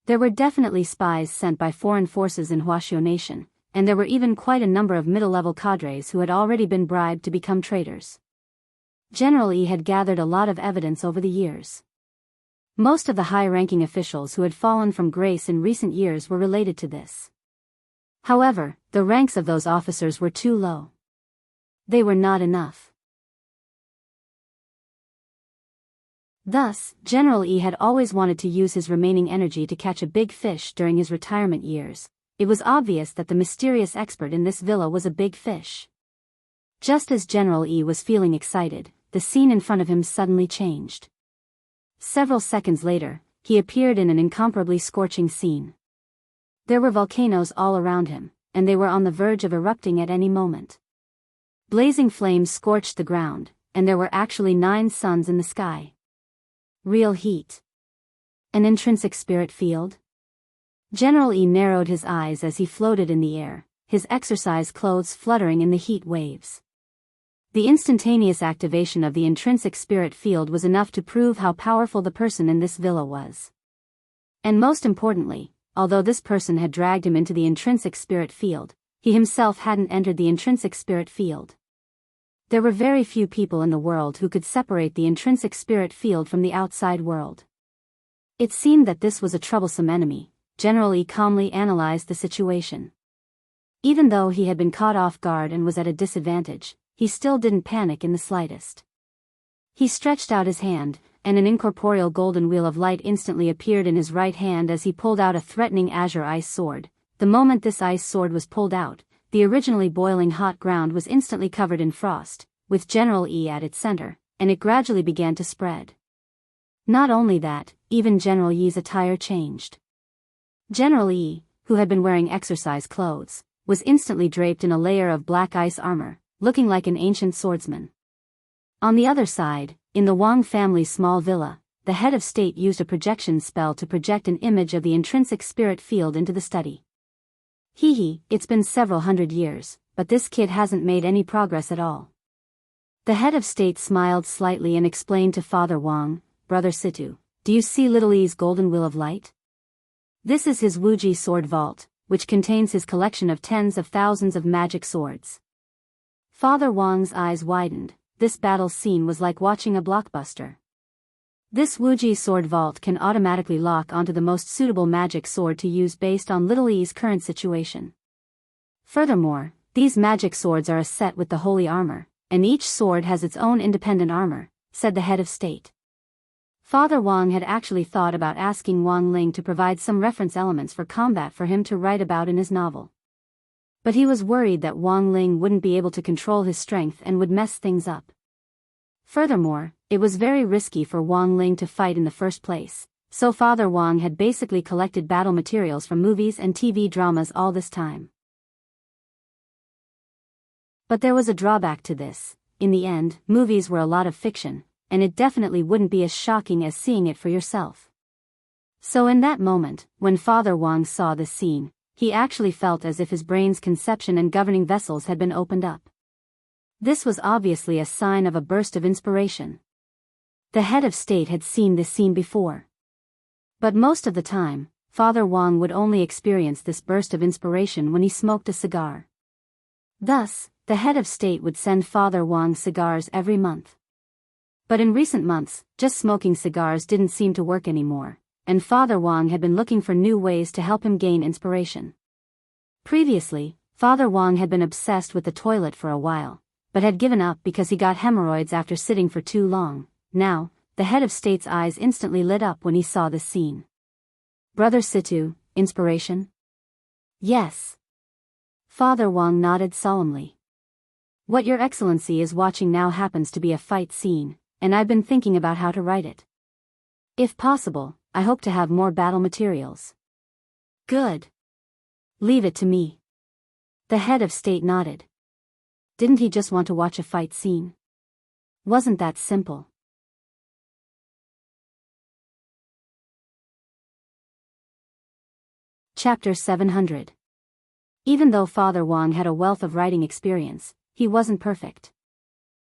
There were definitely spies sent by foreign forces in Huaxiao Nation, and there were even quite a number of middle-level cadres who had already been bribed to become traitors. General E had gathered a lot of evidence over the years. Most of the high-ranking officials who had fallen from grace in recent years were related to this. However, the ranks of those officers were too low. They were not enough. Thus, General E had always wanted to use his remaining energy to catch a big fish during his retirement years. It was obvious that the mysterious expert in this villa was a big fish. Just as General E was feeling excited, the scene in front of him suddenly changed. Several seconds later, he appeared in an incomparably scorching scene. There were volcanoes all around him, and they were on the verge of erupting at any moment. Blazing flames scorched the ground, and there were actually 9 suns in the sky. Real heat. An intrinsic spirit field? General E narrowed his eyes as he floated in the air, his exercise clothes fluttering in the heat waves. The instantaneous activation of the intrinsic spirit field was enough to prove how powerful the person in this villa was. And most importantly, although this person had dragged him into the intrinsic spirit field, he himself hadn't entered the intrinsic spirit field. There were very few people in the world who could separate the intrinsic spirit field from the outside world. It seemed that this was a troublesome enemy. General E calmly analyzed the situation. Even though he had been caught off guard and was at a disadvantage, he still didn't panic in the slightest. He stretched out his hand, and an incorporeal golden wheel of light instantly appeared in his right hand as he pulled out a threatening azure ice sword. The moment this ice sword was pulled out, the originally boiling hot ground was instantly covered in frost, with General E at its center, and it gradually began to spread. Not only that, even General Yi's attire changed. General E, who had been wearing exercise clothes, was instantly draped in a layer of black ice armor, looking like an ancient swordsman. On the other side, in the Wang family's small villa, the head of state used a projection spell to project an image of the intrinsic spirit field into the study. It's been several hundred years, but this kid hasn't made any progress at all. The head of state smiled slightly and explained to Father Wang, Brother Situ, do you see little E's golden wheel of light? This is his Wuji sword vault, which contains his collection of tens of thousands of magic swords. Father Wang's eyes widened. This battle scene was like watching a blockbuster. This Wuji sword vault can automatically lock onto the most suitable magic sword to use based on little E's current situation. Furthermore, these magic swords are a set with the holy armor, and each sword has its own independent armor, said the head of state. Father Wang had actually thought about asking Wang Ling to provide some reference elements for combat for him to write about in his novel. But he was worried that Wang Ling wouldn't be able to control his strength and would mess things up. Furthermore, it was very risky for Wang Ling to fight in the first place, so Father Wang had basically collected battle materials from movies and TV dramas all this time. But there was a drawback to this. In the end, movies were a lot of fiction, and it definitely wouldn't be as shocking as seeing it for yourself. So in that moment, when Father Wang saw this scene, he actually felt as if his brain's conception and governing vessels had been opened up. This was obviously a sign of a burst of inspiration. The head of state had seen this scene before. But most of the time, Father Wang would only experience this burst of inspiration when he smoked a cigar. Thus, the head of state would send Father Wang cigars every month. But in recent months, just smoking cigars didn't seem to work anymore, and Father Wang had been looking for new ways to help him gain inspiration. Previously, Father Wang had been obsessed with the toilet for a while, but had given up because he got hemorrhoids after sitting for too long. Now, the head of state's eyes instantly lit up when he saw this scene. Brother Situ, inspiration? Yes. Father Wang nodded solemnly. What Your Excellency is watching now happens to be a fight scene, and I've been thinking about how to write it. If possible, I hope to have more battle materials. Good. Leave it to me. The head of state nodded. Didn't he just want to watch a fight scene? Wasn't that simple? Chapter 700. Even though Father Wang had a wealth of writing experience, he wasn't perfect.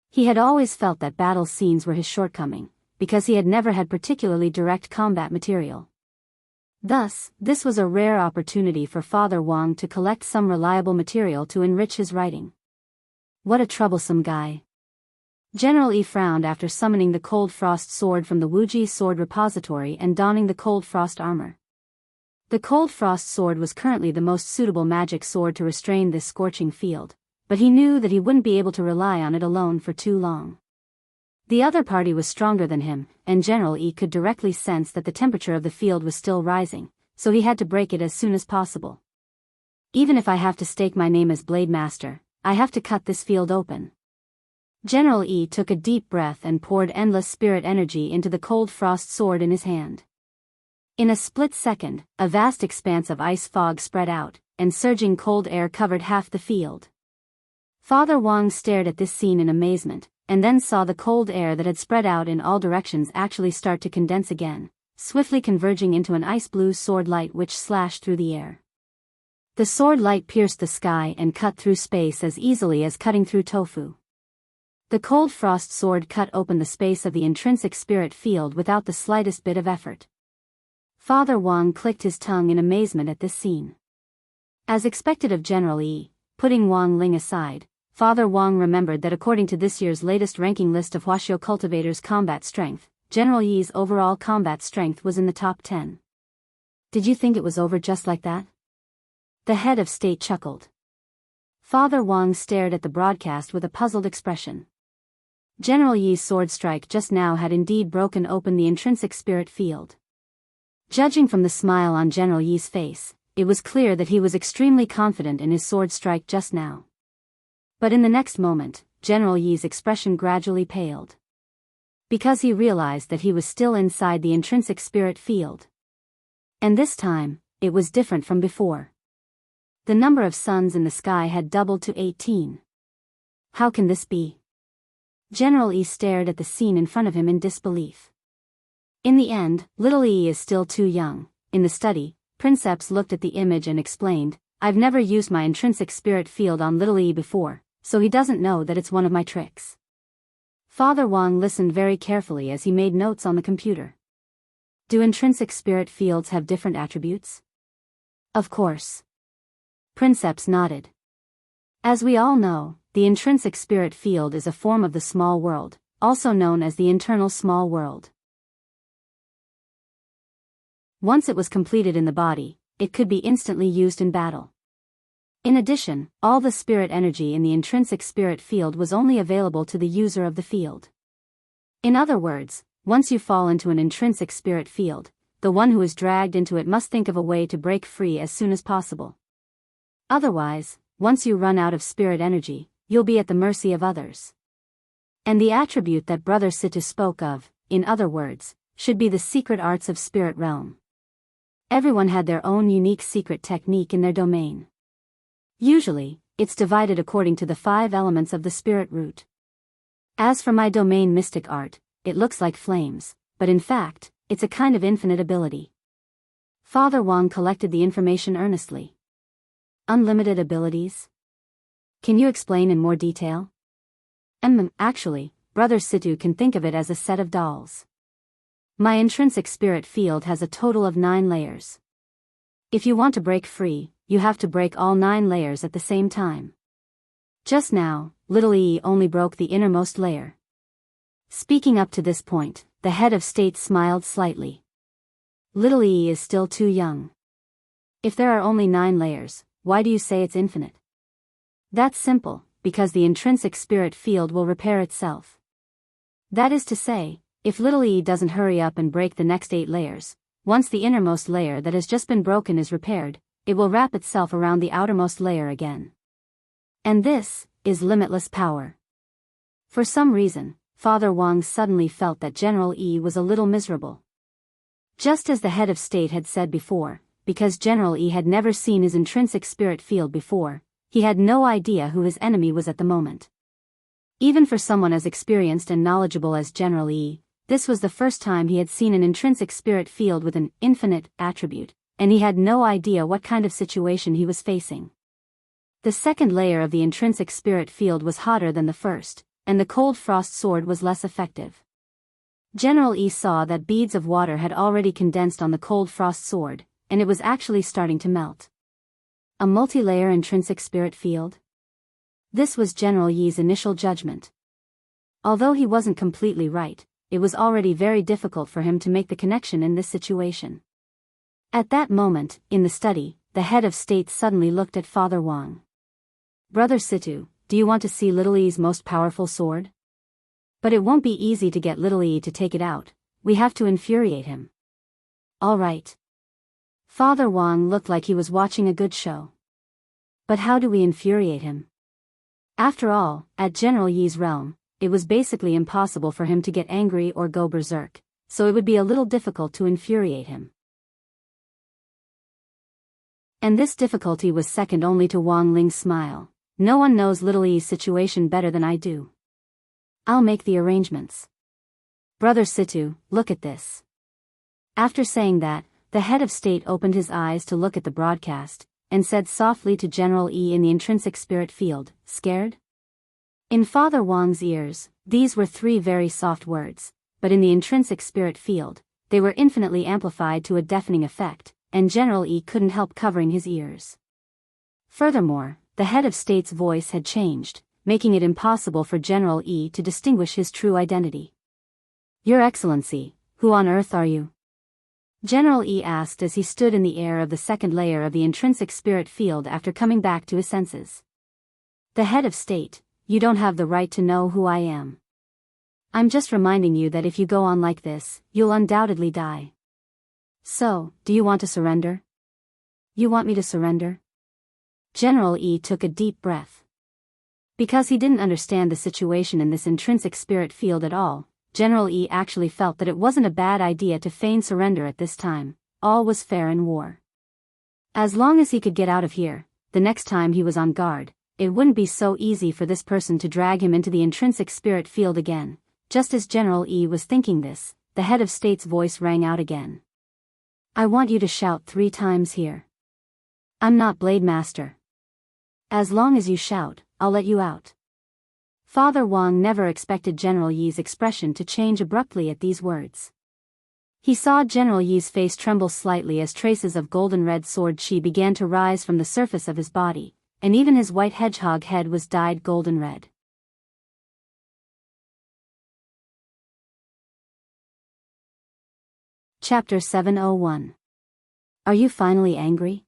He had always felt that battle scenes were his shortcoming, because he had never had particularly direct combat material. Thus, this was a rare opportunity for Father Wang to collect some reliable material to enrich his writing. What a troublesome guy. General E frowned after summoning the Cold Frost sword from the Wuji sword repository and donning the Cold Frost armor. The Cold Frost sword was currently the most suitable magic sword to restrain this scorching field, but he knew that he wouldn't be able to rely on it alone for too long. The other party was stronger than him, and General E could directly sense that the temperature of the field was still rising, so he had to break it as soon as possible. Even if I have to stake my name as Blade Master, I have to cut this field open, General Yi took a deep breath and poured endless spirit energy into the cold frost sword in his hand. In a split second, a vast expanse of ice fog spread out, and surging cold air covered half the field. Father Wang stared at this scene in amazement, and then saw the cold air that had spread out in all directions actually start to condense again, swiftly converging into an ice-blue sword light which slashed through the air. The sword light pierced the sky and cut through space as easily as cutting through tofu. The cold frost sword cut open the space of the intrinsic spirit field without the slightest bit of effort. Father Wang clicked his tongue in amazement at this scene. As expected of General Yi, putting Wang Ling aside, Father Wang remembered that according to this year's latest ranking list of Huaxiao cultivators' combat strength, General Yi's overall combat strength was in the top 10. Did you think it was over just like that? The head of state chuckled. Father Wang stared at the broadcast with a puzzled expression. General Yi's sword strike just now had indeed broken open the intrinsic spirit field. Judging from the smile on General Yi's face, it was clear that he was extremely confident in his sword strike just now. But in the next moment, General Yi's expression gradually paled. Because he realized that he was still inside the intrinsic spirit field. And this time, it was different from before. The number of suns in the sky had doubled to 18. How can this be? General Yi stared at the scene in front of him in disbelief. In the end, little Yi is still too young. In the study, Princeps looked at the image and explained, I've never used my intrinsic spirit field on little Yi before, so he doesn't know that it's one of my tricks. Father Wang listened very carefully as he made notes on the computer. Do intrinsic spirit fields have different attributes? Of course. Princeps nodded. As we all know, the intrinsic spirit field is a form of the small world, also known as the internal small world. Once it was completed in the body, it could be instantly used in battle. In addition, all the spirit energy in the intrinsic spirit field was only available to the user of the field. In other words, once you fall into an intrinsic spirit field, the one who is dragged into it must think of a way to break free as soon as possible. Otherwise, once you run out of spirit energy, you'll be at the mercy of others. And the attribute that Brother Situ spoke of, in other words, should be the secret arts of spirit realm. Everyone had their own unique secret technique in their domain. Usually, it's divided according to the 5 elements of the spirit root. As for my domain mystic art, it looks like flames, but in fact, it's a kind of infinite ability. Father Wang collected the information earnestly. Unlimited abilities? Can you explain in more detail? Actually, Brother Situ can think of it as a set of dolls. My intrinsic spirit field has a total of 9 layers. If you want to break free, you have to break all 9 layers at the same time. Just now, little E only broke the innermost layer. Speaking up to this point, the head of state smiled slightly. Little E is still too young. If there are only 9 layers, why do you say it's infinite? That's simple, because the intrinsic spirit field will repair itself. That is to say, if little E doesn't hurry up and break the next 8 layers, once the innermost layer that has just been broken is repaired, it will wrap itself around the outermost layer again. And this is limitless power. For some reason, Father Wang suddenly felt that General E was a little miserable. Just as the head of state had said before, because General E had never seen his intrinsic spirit field before, he had no idea who his enemy was at the moment. Even for someone as experienced and knowledgeable as General E, this was the first time he had seen an intrinsic spirit field with an infinite attribute, and he had no idea what kind of situation he was facing. The second layer of the intrinsic spirit field was hotter than the first, and the cold frost sword was less effective. General E saw that beads of water had already condensed on the cold frost sword, and it was actually starting to melt. A multi-layer intrinsic spirit field? This was General Yi's initial judgment. Although he wasn't completely right, it was already very difficult for him to make the connection in this situation. At that moment, in the study, the head of state suddenly looked at Father Wang. Brother Situ, do you want to see little E's most powerful sword? But it won't be easy to get little E to take it out, we have to infuriate him. All right. Father Wang looked like he was watching a good show. But how do we infuriate him? After all, at General Yi's realm, it was basically impossible for him to get angry or go berserk, so it would be a little difficult to infuriate him. And this difficulty was second only to Wang Ling's smile. No one knows Little E's situation better than I do. I'll make the arrangements. Brother Situ, look at this. After saying that, the head of state opened his eyes to look at the broadcast, and said softly to General E in the intrinsic spirit field, "Scared?" In Father Wang's ears, these were 3 very soft words, but in the intrinsic spirit field, they were infinitely amplified to a deafening effect, and General E couldn't help covering his ears. Furthermore, the head of state's voice had changed, making it impossible for General E to distinguish his true identity. "Your Excellency, who on earth are you?" General E asked as he stood in the air of the second layer of the intrinsic spirit field after coming back to his senses. The head of state, "You don't have the right to know who I am. I'm just reminding you that if you go on like this, you'll undoubtedly die. So, do you want to surrender?" "You want me to surrender?" General E took a deep breath. Because he didn't understand the situation in this intrinsic spirit field at all, General E actually felt that it wasn't a bad idea to feign surrender at this time. All was fair in war. As long as he could get out of here, the next time he was on guard, it wouldn't be so easy for this person to drag him into the intrinsic spirit field again. Just as General E was thinking this, the head of state's voice rang out again. "I want you to shout 3 times here. I'm not Blade Master. As long as you shout, I'll let you out." Father Wang never expected General Yi's expression to change abruptly at these words. He saw General Yi's face tremble slightly as traces of golden red sword chi began to rise from the surface of his body, and even his white hedgehog head was dyed golden red. Chapter 701. Are you finally angry?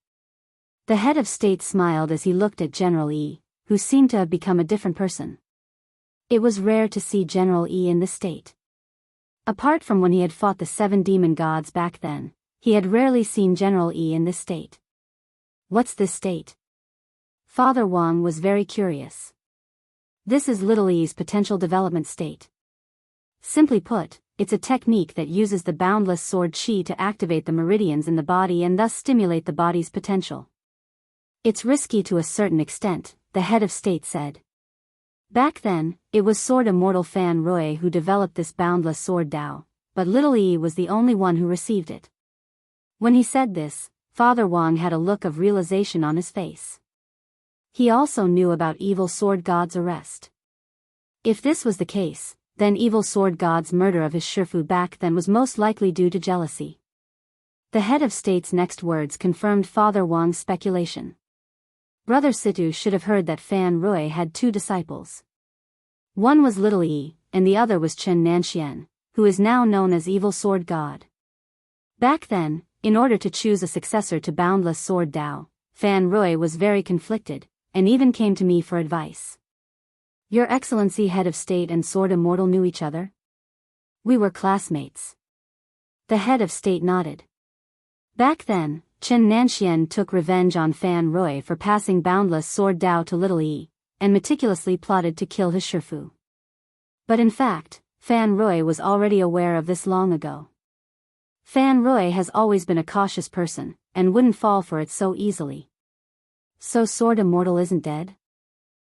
The head of state smiled as he looked at General E, who seemed to have become a different person. It was rare to see General E in this state. Apart from when he had fought the 7 demon gods back then, he had rarely seen General E in this state. What's this state? Father Wang was very curious. This is Little E's potential development state. Simply put, it's a technique that uses the boundless sword chi to activate the meridians in the body and thus stimulate the body's potential. It's risky to a certain extent, the head of state said. Back then, it was Sword Immortal Fan Rui who developed this boundless sword Dao, but Little E was the only one who received it. When he said this, Father Wang had a look of realization on his face. He also knew about Evil Sword God's arrest. If this was the case, then Evil Sword God's murder of his Shifu back then was most likely due to jealousy. The head of state's next words confirmed Father Wang's speculation. Brother Situ should have heard that Fan Rui had 2 disciples. One was Little E, and the other was Chen Nanxian, who is now known as Evil Sword God. Back then, in order to choose a successor to Boundless Sword Dao, Fan Rui was very conflicted, and even came to me for advice. Your Excellency, head of state and Sword Immortal knew each other? We were classmates. The head of state nodded. Back then, Chen Nanxian took revenge on Fan Rui for passing Boundless Sword Dao to Little E, and meticulously plotted to kill his Shifu. But in fact, Fan Rui was already aware of this long ago. Fan Rui has always been a cautious person, and wouldn't fall for it so easily. So Sword Immortal isn't dead?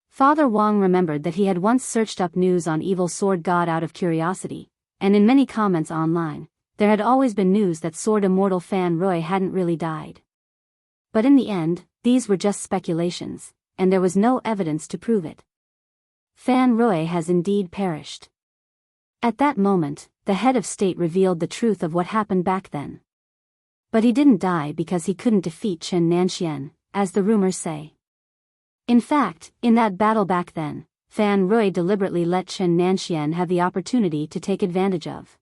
Father Wang remembered that he had once searched up news on Evil Sword God out of curiosity, and in many comments online, there had always been news that Sword Immortal Fan Rui hadn't really died. But in the end, these were just speculations, and there was no evidence to prove it. Fan Rui has indeed perished. At that moment, the head of state revealed the truth of what happened back then. But he didn't die because he couldn't defeat Chen Nanxian, as the rumors say. In fact, in that battle back then, Fan Rui deliberately let Chen Nanxian have the opportunity to take advantage of.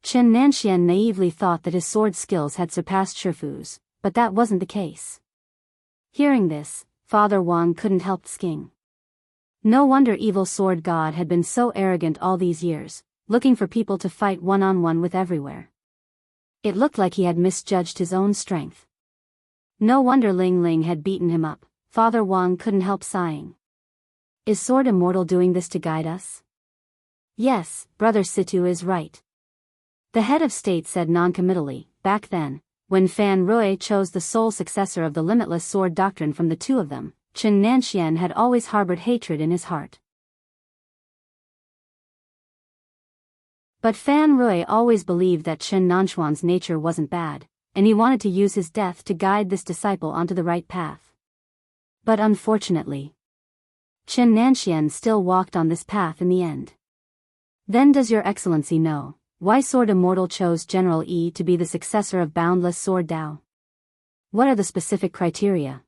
Chen Nanxian naively thought that his sword skills had surpassed Shifu's, but that wasn't the case. Hearing this, Father Wang couldn't help skiing. No wonder Evil Sword God had been so arrogant all these years, looking for people to fight one-on-one with everywhere. It looked like he had misjudged his own strength. No wonder Ling Ling had beaten him up. Father Wang couldn't help sighing. Is Sword Immortal doing this to guide us? Yes, Brother Situ is right. The head of state said noncommittally. Back then, when Fan Rui chose the sole successor of the limitless sword doctrine from the two of them, Chen Nanxian had always harbored hatred in his heart. But Fan Rui always believed that Chen Nanxuan's nature wasn't bad, and he wanted to use his death to guide this disciple onto the right path. But unfortunately, Chen Nanxian still walked on this path in the end. Then does Your Excellency know why Sword Immortal chose General Yi to be the successor of Boundless Sword Dao? What are the specific criteria?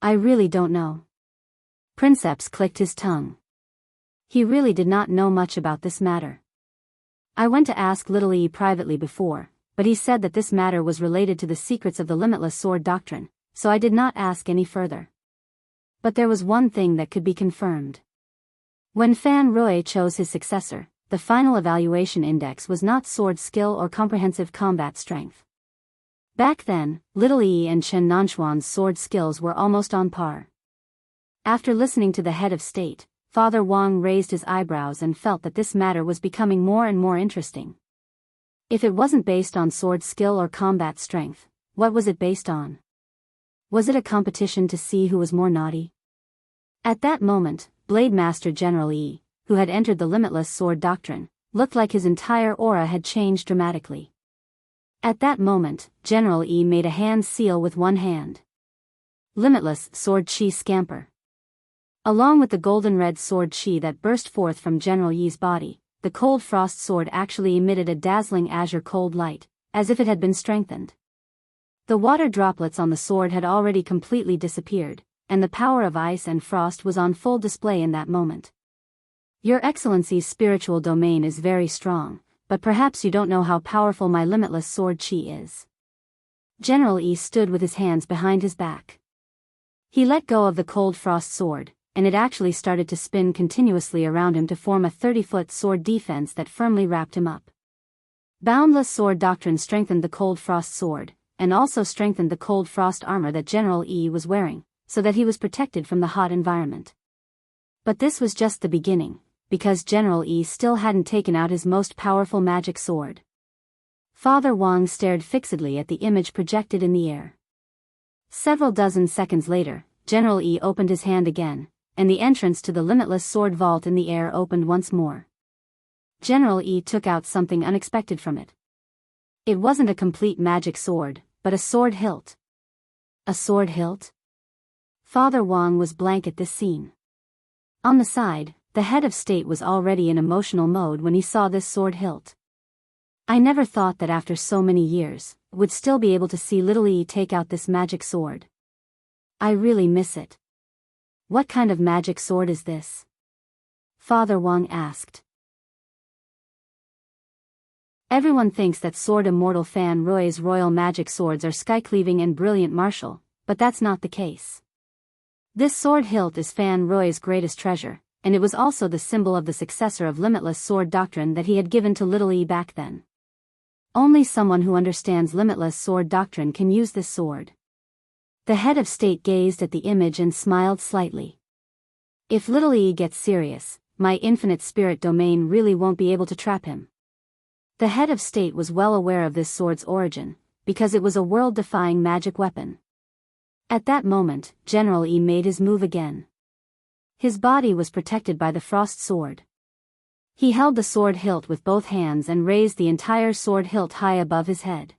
I really don't know. Princeps clicked his tongue. He really did not know much about this matter. I went to ask Little Yi privately before, but he said that this matter was related to the secrets of the limitless sword doctrine, so I did not ask any further. But there was one thing that could be confirmed. When Fan Rui chose his successor, the final evaluation index was not sword skill or comprehensive combat strength. Back then, Little Yi and Chen Nanxuan's sword skills were almost on par. After listening to the head of state, Father Wang raised his eyebrows and felt that this matter was becoming more and more interesting. If it wasn't based on sword skill or combat strength, what was it based on? Was it a competition to see who was more naughty? At that moment, Blade Master General Yi, who had entered the limitless sword doctrine, looked like his entire aura had changed dramatically. At that moment, General Yi made a hand seal with one hand. Limitless sword chi scamper. Along with the golden red sword chi that burst forth from General Yi's body, the cold frost sword actually emitted a dazzling azure cold light, as if it had been strengthened. The water droplets on the sword had already completely disappeared, and the power of ice and frost was on full display in that moment. Your Excellency's spiritual domain is very strong, but perhaps you don't know how powerful my limitless sword chi is. General Yi stood with his hands behind his back. He let go of the cold frost sword, and it actually started to spin continuously around him to form a 30-foot sword defense that firmly wrapped him up. Boundless sword doctrine strengthened the cold frost sword, and also strengthened the cold frost armor that General Yi was wearing, so that he was protected from the hot environment. But this was just the beginning, because General Yi still hadn't taken out his most powerful magic sword. Father Wang stared fixedly at the image projected in the air. Several dozen seconds later, General Yi opened his hand again, and the entrance to the limitless sword vault in the air opened once more. General Yi took out something unexpected from it. It wasn't a complete magic sword, but a sword hilt. A sword hilt? Father Wang was blank at this scene. On the side, the head of state was already in emotional mode when he saw this sword hilt. I never thought that after so many years, would still be able to see Little Yi take out this magic sword. I really miss it. What kind of magic sword is this? Father Wang asked. Everyone thinks that Sword Immortal Fan Rui's royal magic swords are sky-cleaving and brilliant martial, but that's not the case. This sword hilt is Fan Rui's greatest treasure, and it was also the symbol of the successor of limitless sword doctrine that he had given to Little Yi back then. Only someone who understands limitless sword doctrine can use this sword. The head of state gazed at the image and smiled slightly. If Little Yi gets serious, my infinite spirit domain really won't be able to trap him. The head of state was well aware of this sword's origin, because it was a world-defying magic weapon. At that moment, General Yi made his move again. His body was protected by the frost sword. He held the sword hilt with both hands and raised the entire sword hilt high above his head.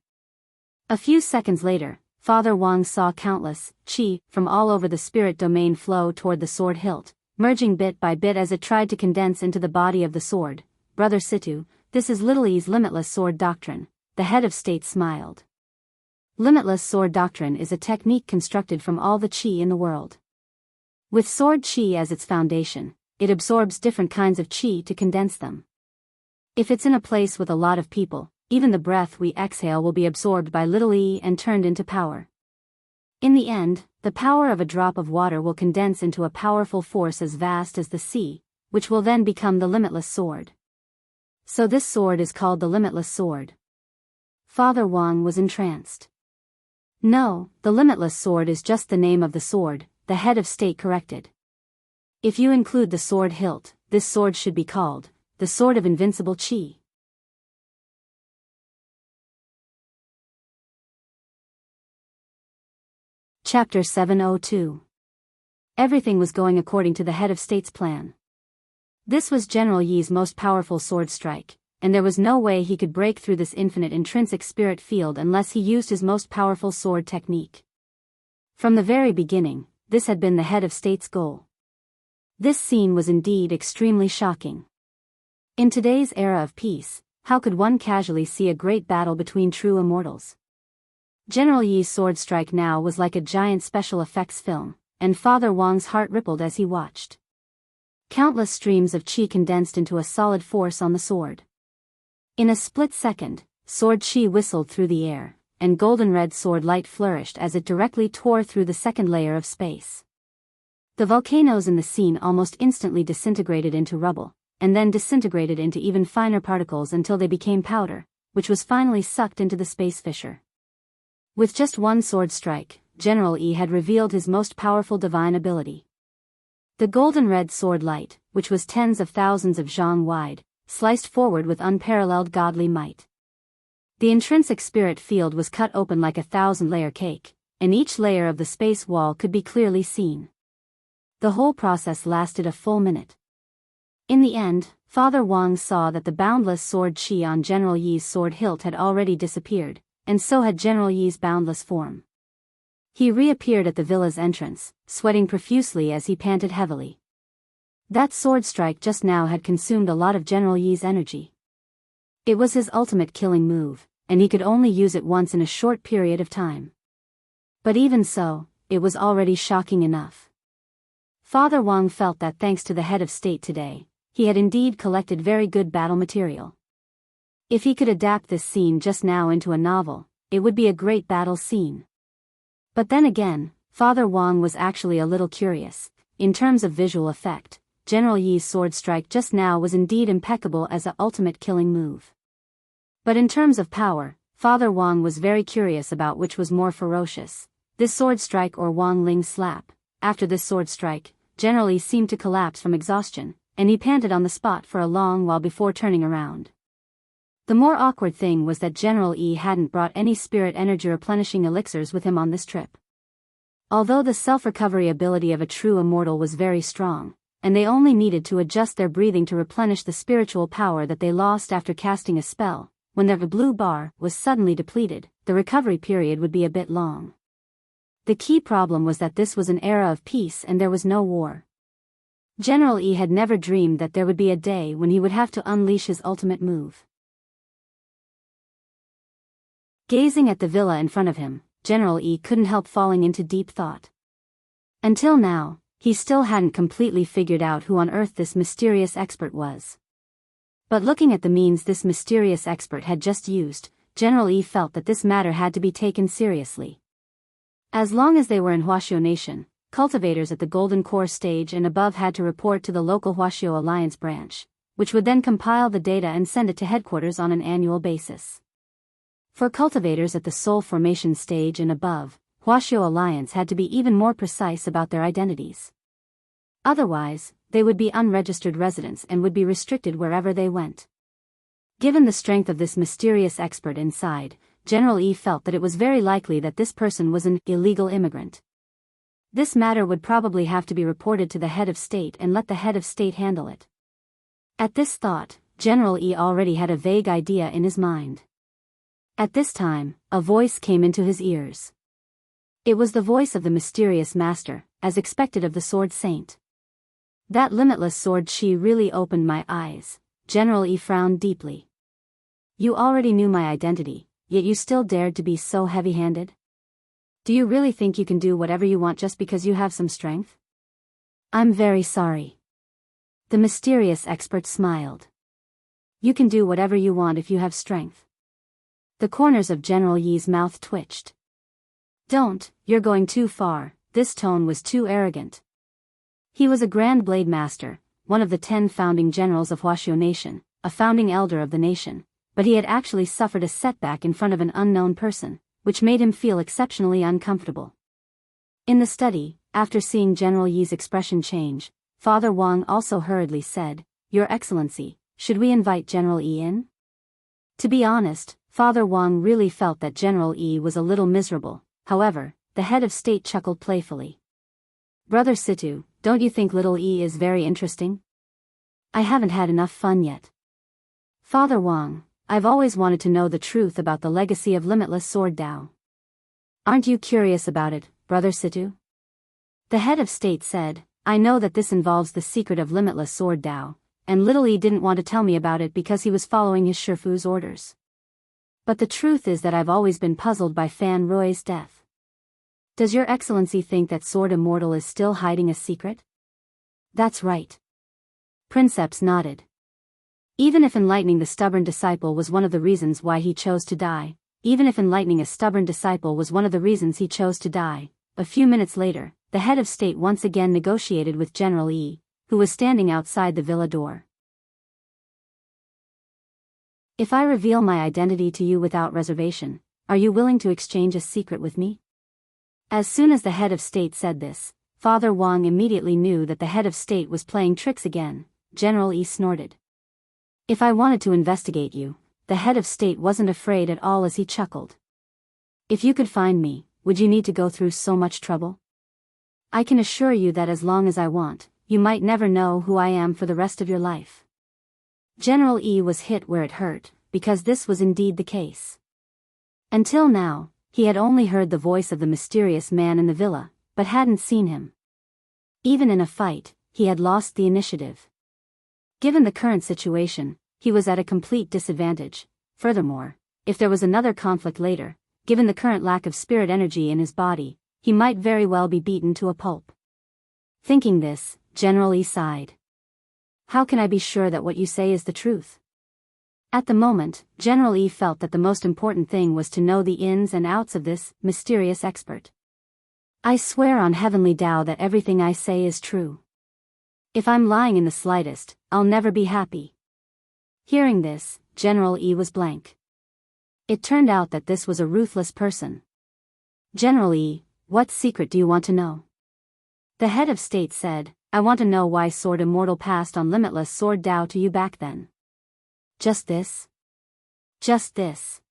A few seconds later, Father Wang saw countless qi from all over the spirit domain flow toward the sword hilt, merging bit by bit as it tried to condense into the body of the sword. Brother Situ, this is Little Yi's limitless sword doctrine, the head of state smiled. Limitless sword doctrine is a technique constructed from all the qi in the world. With sword qi as its foundation, it absorbs different kinds of qi to condense them. If it's in a place with a lot of people, even the breath we exhale will be absorbed by Little Yi and turned into power. In the end, the power of a drop of water will condense into a powerful force as vast as the sea, which will then become the limitless sword. So this sword is called the limitless sword. Father Wang was entranced. No, the limitless sword is just the name of the sword, the head of state corrected. If you include the sword hilt, this sword should be called the sword of invincible qi. Chapter 702. Everything was going according to the head of state's plan. This was General Yi's most powerful sword strike, and there was no way he could break through this infinite intrinsic spirit field unless he used his most powerful sword technique. From the very beginning, this had been the head of state's goal. This scene was indeed extremely shocking. In today's era of peace, how could one casually see a great battle between true immortals? General Yi's sword strike now was like a giant special effects film, and Father Wang's heart rippled as he watched. Countless streams of qi condensed into a solid force on the sword. In a split second, sword qi whistled through the air, and golden red sword light flourished as it directly tore through the second layer of space. The volcanoes in the scene almost instantly disintegrated into rubble, and then disintegrated into even finer particles until they became powder, which was finally sucked into the space fissure. With just one sword strike, General Yi had revealed his most powerful divine ability. The golden red sword light, which was tens of thousands of zhang wide, sliced forward with unparalleled godly might. The intrinsic spirit field was cut open like a 1,000-layer cake, and each layer of the space wall could be clearly seen. The whole process lasted a full minute. In the end, Father Wang saw that the boundless sword qi on General Yi's sword hilt had already disappeared, and so had General Yi's boundless form. He reappeared at the villa's entrance, sweating profusely as he panted heavily. That sword strike just now had consumed a lot of General Yi's energy. It was his ultimate killing move, and he could only use it once in a short period of time. But even so, it was already shocking enough. Father Wang felt that thanks to the head of state today, he had indeed collected very good battle material. If he could adapt this scene just now into a novel, it would be a great battle scene. But then again, Father Wang was actually a little curious. In terms of visual effect, General Yi's sword strike just now was indeed impeccable as an ultimate killing move. But in terms of power, Father Wang was very curious about which was more ferocious, this sword strike or Wang Ling's slap. After this sword strike, General Yi seemed to collapse from exhaustion, and he panted on the spot for a long while before turning around. The more awkward thing was that General Yi hadn't brought any spirit energy replenishing elixirs with him on this trip. Although the self-recovery ability of a true immortal was very strong, and they only needed to adjust their breathing to replenish the spiritual power that they lost after casting a spell, when their blue bar was suddenly depleted, the recovery period would be a bit long. The key problem was that this was an era of peace and there was no war. General Yi had never dreamed that there would be a day when he would have to unleash his ultimate move. Gazing at the villa in front of him, General Yi couldn't help falling into deep thought. Until now, he still hadn't completely figured out who on earth this mysterious expert was. But looking at the means this mysterious expert had just used, General Yi felt that this matter had to be taken seriously. As long as they were in Huaxiao Nation, cultivators at the Golden Core stage and above had to report to the local Huaxiao Alliance branch, which would then compile the data and send it to headquarters on an annual basis. For cultivators at the Soul Formation stage and above, Huaxiao Alliance had to be even more precise about their identities. Otherwise, they would be unregistered residents and would be restricted wherever they went. Given the strength of this mysterious expert inside, General Yi felt that it was very likely that this person was an illegal immigrant. This matter would probably have to be reported to the head of state and let the head of state handle it. At this thought, General Yi already had a vague idea in his mind. At this time, a voice came into his ears. It was the voice of the mysterious master, as expected of the Sword Saint. That limitless sword qi really opened my eyes. General Yi frowned deeply. You already knew my identity, yet you still dared to be so heavy-handed? Do you really think you can do whatever you want just because you have some strength? I'm very sorry. The mysterious expert smiled. You can do whatever you want if you have strength. The corners of General Yi's mouth twitched. Don't, you're going too far. This tone was too arrogant. He was a Grand Blade Master, one of the 10 founding generals of Huaxiao Nation, a founding elder of the nation, but he had actually suffered a setback in front of an unknown person, which made him feel exceptionally uncomfortable. In the study, after seeing General Yi's expression change, Father Wang also hurriedly said, Your Excellency, should we invite General E in? To be honest, Father Wang really felt that General E was a little miserable. However, the head of state chuckled playfully. Brother Situ, don't you think little E is very interesting? I haven't had enough fun yet. Father Wang, I've always wanted to know the truth about the legacy of limitless sword Dao. Aren't you curious about it, Brother Situ? The head of state said, I know that this involves the secret of limitless sword Dao, and little E didn't want to tell me about it because he was following his Shifu's orders. But the truth is that I've always been puzzled by Fan Roy's death. Does Your Excellency think that Sword Immortal is still hiding a secret? That's right. Princeps nodded. Even if enlightening the stubborn disciple was one of the reasons why he chose to die, a few minutes later, the head of state once again negotiated with General E, who was standing outside the villa door. If I reveal my identity to you without reservation, are you willing to exchange a secret with me? As soon as the head of state said this, Father Wang immediately knew that the head of state was playing tricks again. General E snorted. If I wanted to investigate you, the head of state wasn't afraid at all as he chuckled. If you could find me, would you need to go through so much trouble? I can assure you that as long as I want, you might never know who I am for the rest of your life. General E was hit where it hurt, because this was indeed the case. Until now, he had only heard the voice of the mysterious man in the villa, but hadn't seen him. Even in a fight, he had lost the initiative. Given the current situation, he was at a complete disadvantage. Furthermore, if there was another conflict later, given the current lack of spirit energy in his body, he might very well be beaten to a pulp. Thinking this, General E sighed. How can I be sure that what you say is the truth? At the moment, General E felt that the most important thing was to know the ins and outs of this mysterious expert. I swear on heavenly Tao that everything I say is true. If I'm lying in the slightest, I'll never be happy. Hearing this, General E was blank. It turned out that this was a ruthless person. General E, what secret do you want to know? The head of state said, I want to know why Sword Immortal passed on limitless sword Dao to you back then. Just this? Just this.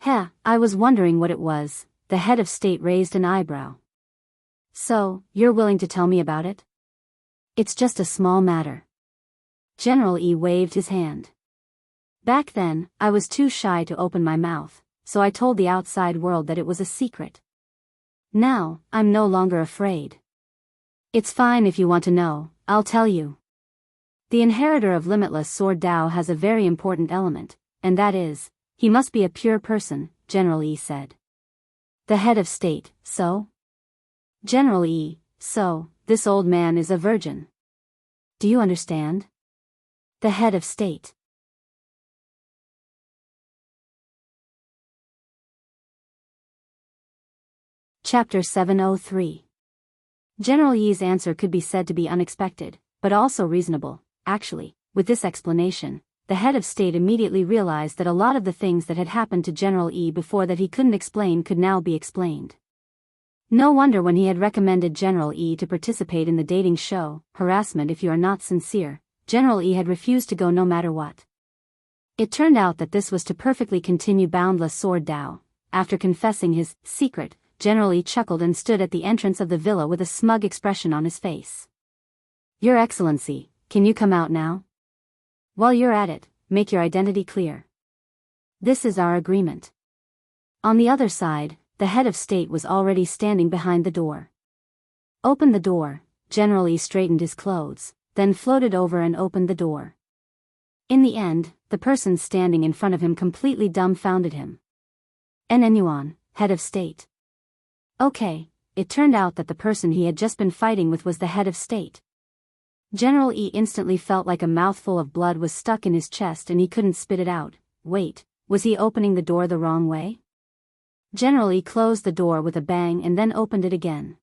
Heh, I was wondering what it was. The head of state raised an eyebrow. So, you're willing to tell me about it? It's just a small matter. General E waved his hand. Back then, I was too shy to open my mouth, so I told the outside world that it was a secret. Now, I'm no longer afraid. It's fine if you want to know, I'll tell you. The inheritor of limitless sword Dao has a very important element, and that is, he must be a pure person, General E said. The head of state, so? General E, so, this old man is a virgin. Do you understand? The head of state. Chapter 703. General Yi's answer could be said to be unexpected, but also reasonable. Actually, with this explanation, the head of state immediately realized that a lot of the things that had happened to General E before that he couldn't explain could now be explained. No wonder when he had recommended General E to participate in the dating show, Harassment If You Are Not Sincere, General E had refused to go no matter what. It turned out that this was to perfectly continue Boundless Sword Dao. After confessing his secret, General E chuckled and stood at the entrance of the villa with a smug expression on his face. Your Excellency, can you come out now? While you're at it, make your identity clear. This is our agreement. On the other side, the head of state was already standing behind the door. Open the door. General E straightened his clothes, then floated over and opened the door. In the end, the person standing in front of him completely dumbfounded him. Yuan, head of state. Okay, it turned out that the person he had just been fighting with was the head of state. General E instantly felt like a mouthful of blood was stuck in his chest and he couldn't spit it out. Wait, was he opening the door the wrong way? General E closed the door with a bang and then opened it again.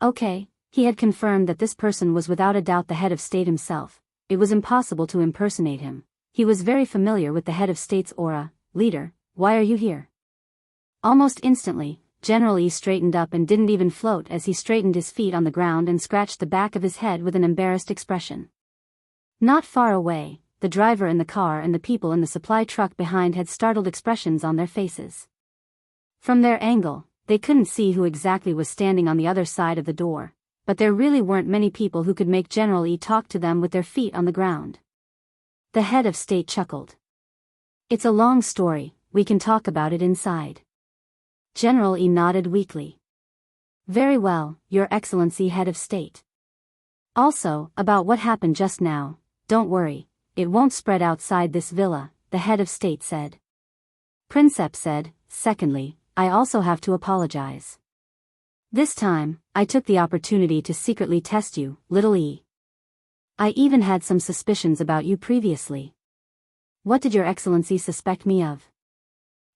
Okay, he had confirmed that this person was without a doubt the head of state himself. It was impossible to impersonate him. He was very familiar with the head of state's aura. Leader, why are you here? Almost instantly, General E straightened up and didn't even float as he straightened his feet on the ground and scratched the back of his head with an embarrassed expression. Not far away, the driver in the car and the people in the supply truck behind had startled expressions on their faces. From their angle, they couldn't see who exactly was standing on the other side of the door, but there really weren't many people who could make General E talk to them with their feet on the ground. The head of state chuckled. "It's a long story, we can talk about it inside." General E nodded weakly. "Very well, Your Excellency, Head of State. Also, about what happened just now, don't worry, it won't spread outside this villa," the head of state said. Princeps said, "Secondly, I also have to apologize. This time, I took the opportunity to secretly test you, little E. I even had some suspicions about you previously." "What did Your Excellency suspect me of?"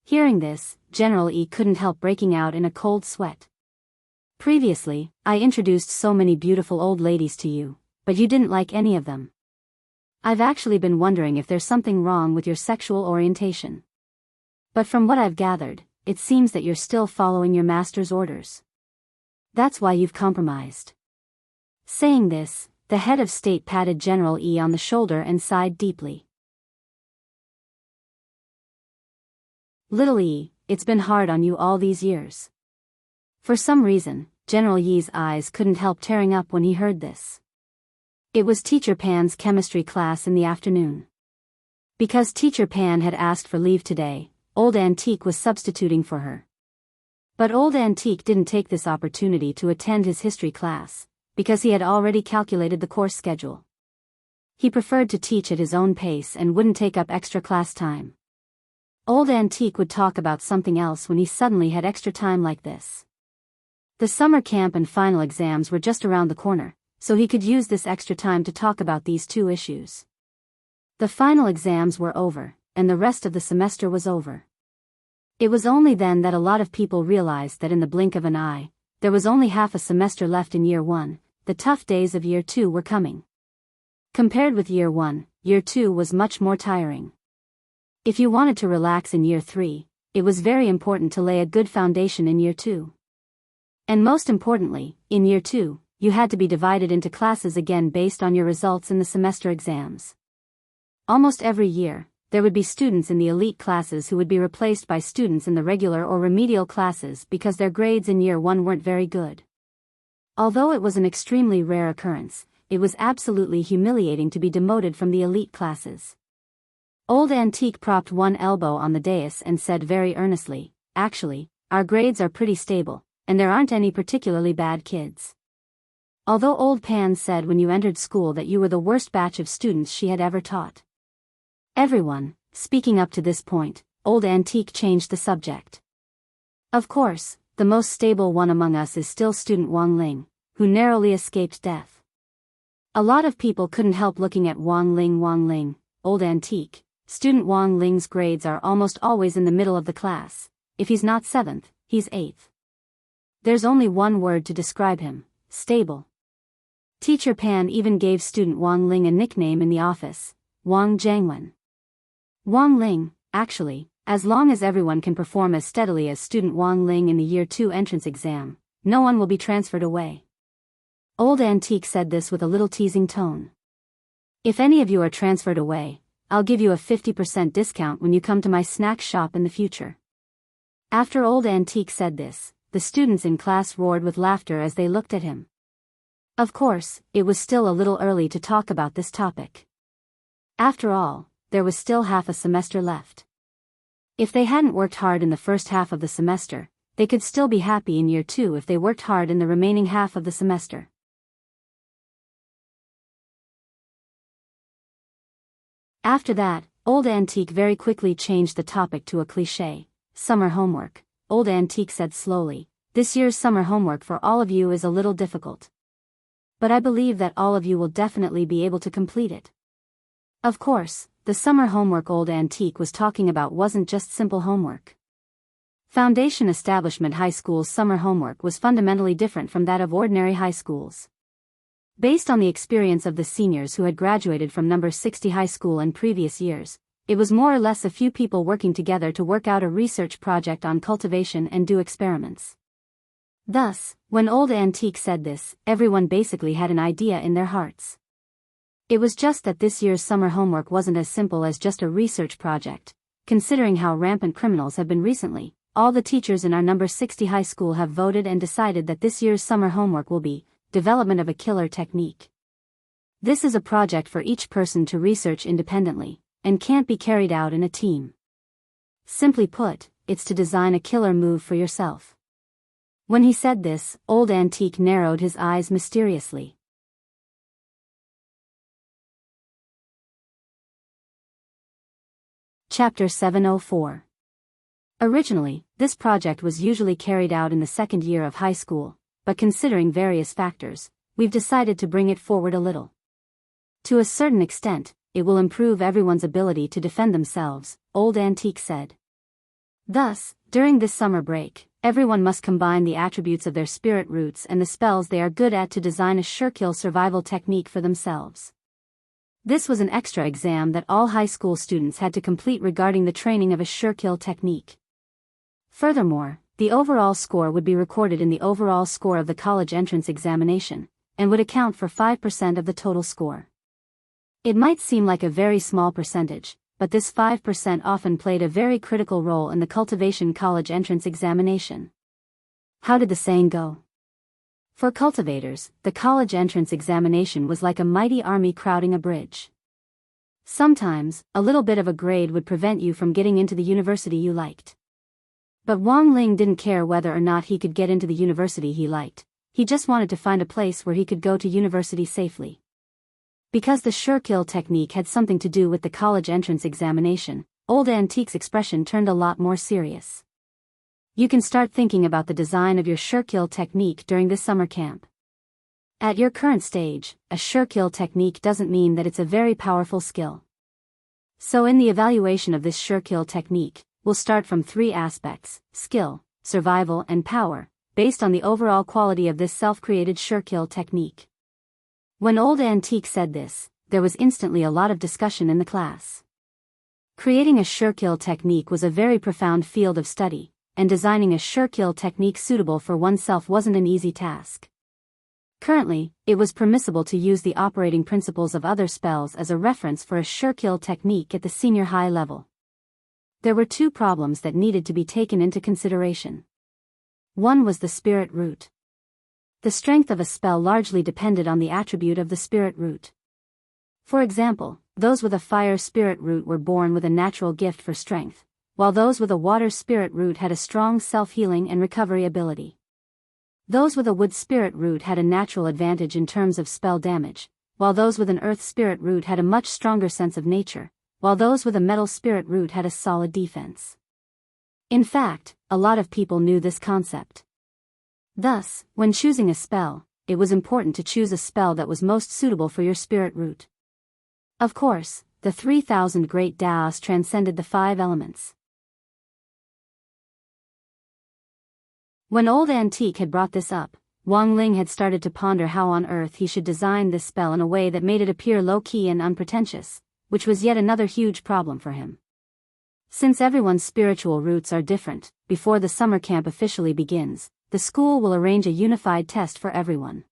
Hearing this, General E couldn't help breaking out in a cold sweat. "Previously, I introduced so many beautiful old ladies to you, but you didn't like any of them. I've actually been wondering if there's something wrong with your sexual orientation. But from what I've gathered, it seems that you're still following your master's orders. That's why you've compromised." Saying this, the head of state patted General E on the shoulder and sighed deeply. "Little E, it's been hard on you all these years." For some reason, General Yi's eyes couldn't help tearing up when he heard this. It was Teacher Pan's chemistry class in the afternoon. Because Teacher Pan had asked for leave today, Old Antique was substituting for her. But Old Antique didn't take this opportunity to attend his history class, because he had already calculated the course schedule. He preferred to teach at his own pace and wouldn't take up extra class time. Old Antique would talk about something else when he suddenly had extra time like this. The summer camp and final exams were just around the corner, so he could use this extra time to talk about these two issues. The final exams were over, and the rest of the semester was over. It was only then that a lot of people realized that in the blink of an eye, there was only half a semester left in Year 1, the tough days of Year 2 were coming. Compared with Year 1, Year 2 was much more tiring. If you wanted to relax in Year 3, it was very important to lay a good foundation in Year 2. And most importantly, in Year 2, you had to be divided into classes again based on your results in the semester exams. Almost every year, there would be students in the elite classes who would be replaced by students in the regular or remedial classes because their grades in Year 1 weren't very good. Although it was an extremely rare occurrence, it was absolutely humiliating to be demoted from the elite classes. Old Antique propped one elbow on the dais and said very earnestly, "Actually, our grades are pretty stable, and there aren't any particularly bad kids." Although Old Pan said when you entered school that you were the worst batch of students she had ever taught. Everyone, speaking up to this point, Old Antique changed the subject. "Of course, the most stable one among us is still student Wang Ling, who narrowly escaped death." A lot of people couldn't help looking at Wang Ling, Old Antique. Student Wang Ling's grades are almost always in the middle of the class. If he's not 7th, he's 8th. There's only one word to describe him: stable. Teacher Pan even gave student Wang Ling a nickname in the office: Wang Jiangwen. Wang Ling, actually, as long as everyone can perform as steadily as student Wang Ling in the Year 2 entrance exam, no one will be transferred away. Old Antique said this with a little teasing tone. "If any of you are transferred away, I'll give you a 50% discount when you come to my snack shop in the future." After Old Antique said this, the students in class roared with laughter as they looked at him. Of course, it was still a little early to talk about this topic. After all, there was still half a semester left. If they hadn't worked hard in the first half of the semester, they could still be happy in Year 2 if they worked hard in the remaining half of the semester. After that, Old Antique very quickly changed the topic to a cliché: summer homework. Old Antique said slowly, "This year's summer homework for all of you is a little difficult. But I believe that all of you will definitely be able to complete it." Of course, the summer homework Old Antique was talking about wasn't just simple homework. Foundation Establishment High School's summer homework was fundamentally different from that of ordinary high schools. Based on the experience of the seniors who had graduated from number 60 high school in previous years, it was more or less a few people working together to work out a research project on cultivation and do experiments. Thus, when Old Antique said this, everyone basically had an idea in their hearts. It was just that this year's summer homework wasn't as simple as just a research project. Considering how rampant criminals have been recently, all the teachers in our number 60 high school have voted and decided that this year's summer homework will be development of a killer technique. This is a project for each person to research independently, and can't be carried out in a team. Simply put, it's to design a killer move for yourself. When he said this, Old Antique narrowed his eyes mysteriously. Chapter 704. Originally, this project was usually carried out in the second year of high school, but considering various factors, we've decided to bring it forward a little. To a certain extent, it will improve everyone's ability to defend themselves, Old Antique said. Thus, during this summer break, everyone must combine the attributes of their spirit roots and the spells they are good at to design a sure-kill survival technique for themselves. This was an extra exam that all high school students had to complete regarding the training of a sure-kill technique. Furthermore, the overall score would be recorded in the overall score of the college entrance examination, and would account for 5% of the total score. It might seem like a very small percentage, but this 5% often played a very critical role in the cultivation college entrance examination. How did the saying go? For cultivators, the college entrance examination was like a mighty army crowding a bridge. Sometimes, a little bit of a grade would prevent you from getting into the university you liked. But Wang Ling didn't care whether or not he could get into the university he liked. He just wanted to find a place where he could go to university safely. Because the sure-kill technique had something to do with the college entrance examination, Old Antique's expression turned a lot more serious. You can start thinking about the design of your sure-kill technique during this summer camp. At your current stage, a sure-kill technique doesn't mean that it's a very powerful skill. So in the evaluation of this sure-kill technique, we'll start from 3 aspects: skill, survival and power, based on the overall quality of this self-created sure-kill technique. When Old Antique said this, there was instantly a lot of discussion in the class. Creating a sure-kill technique was a very profound field of study, and designing a sure-kill technique suitable for oneself wasn't an easy task. Currently, it was permissible to use the operating principles of other spells as a reference for a sure-kill technique at the senior high level. There were 2 problems that needed to be taken into consideration. One was the spirit root. The strength of a spell largely depended on the attribute of the spirit root. For example, those with a fire spirit root were born with a natural gift for strength, while those with a water spirit root had a strong self-healing and recovery ability. Those with a wood spirit root had a natural advantage in terms of spell damage, while those with an earth spirit root had a much stronger sense of nature, while those with a metal spirit root had a solid defense. In fact, a lot of people knew this concept. Thus, when choosing a spell, it was important to choose a spell that was most suitable for your spirit root. Of course, the 3,000 great Daos transcended the 5 elements. When Old Antique had brought this up, Wang Ling had started to ponder how on earth he should design this spell in a way that made it appear low-key and unpretentious, which was yet another huge problem for him. Since everyone's spiritual roots are different, before the summer camp officially begins, the school will arrange a unified test for everyone.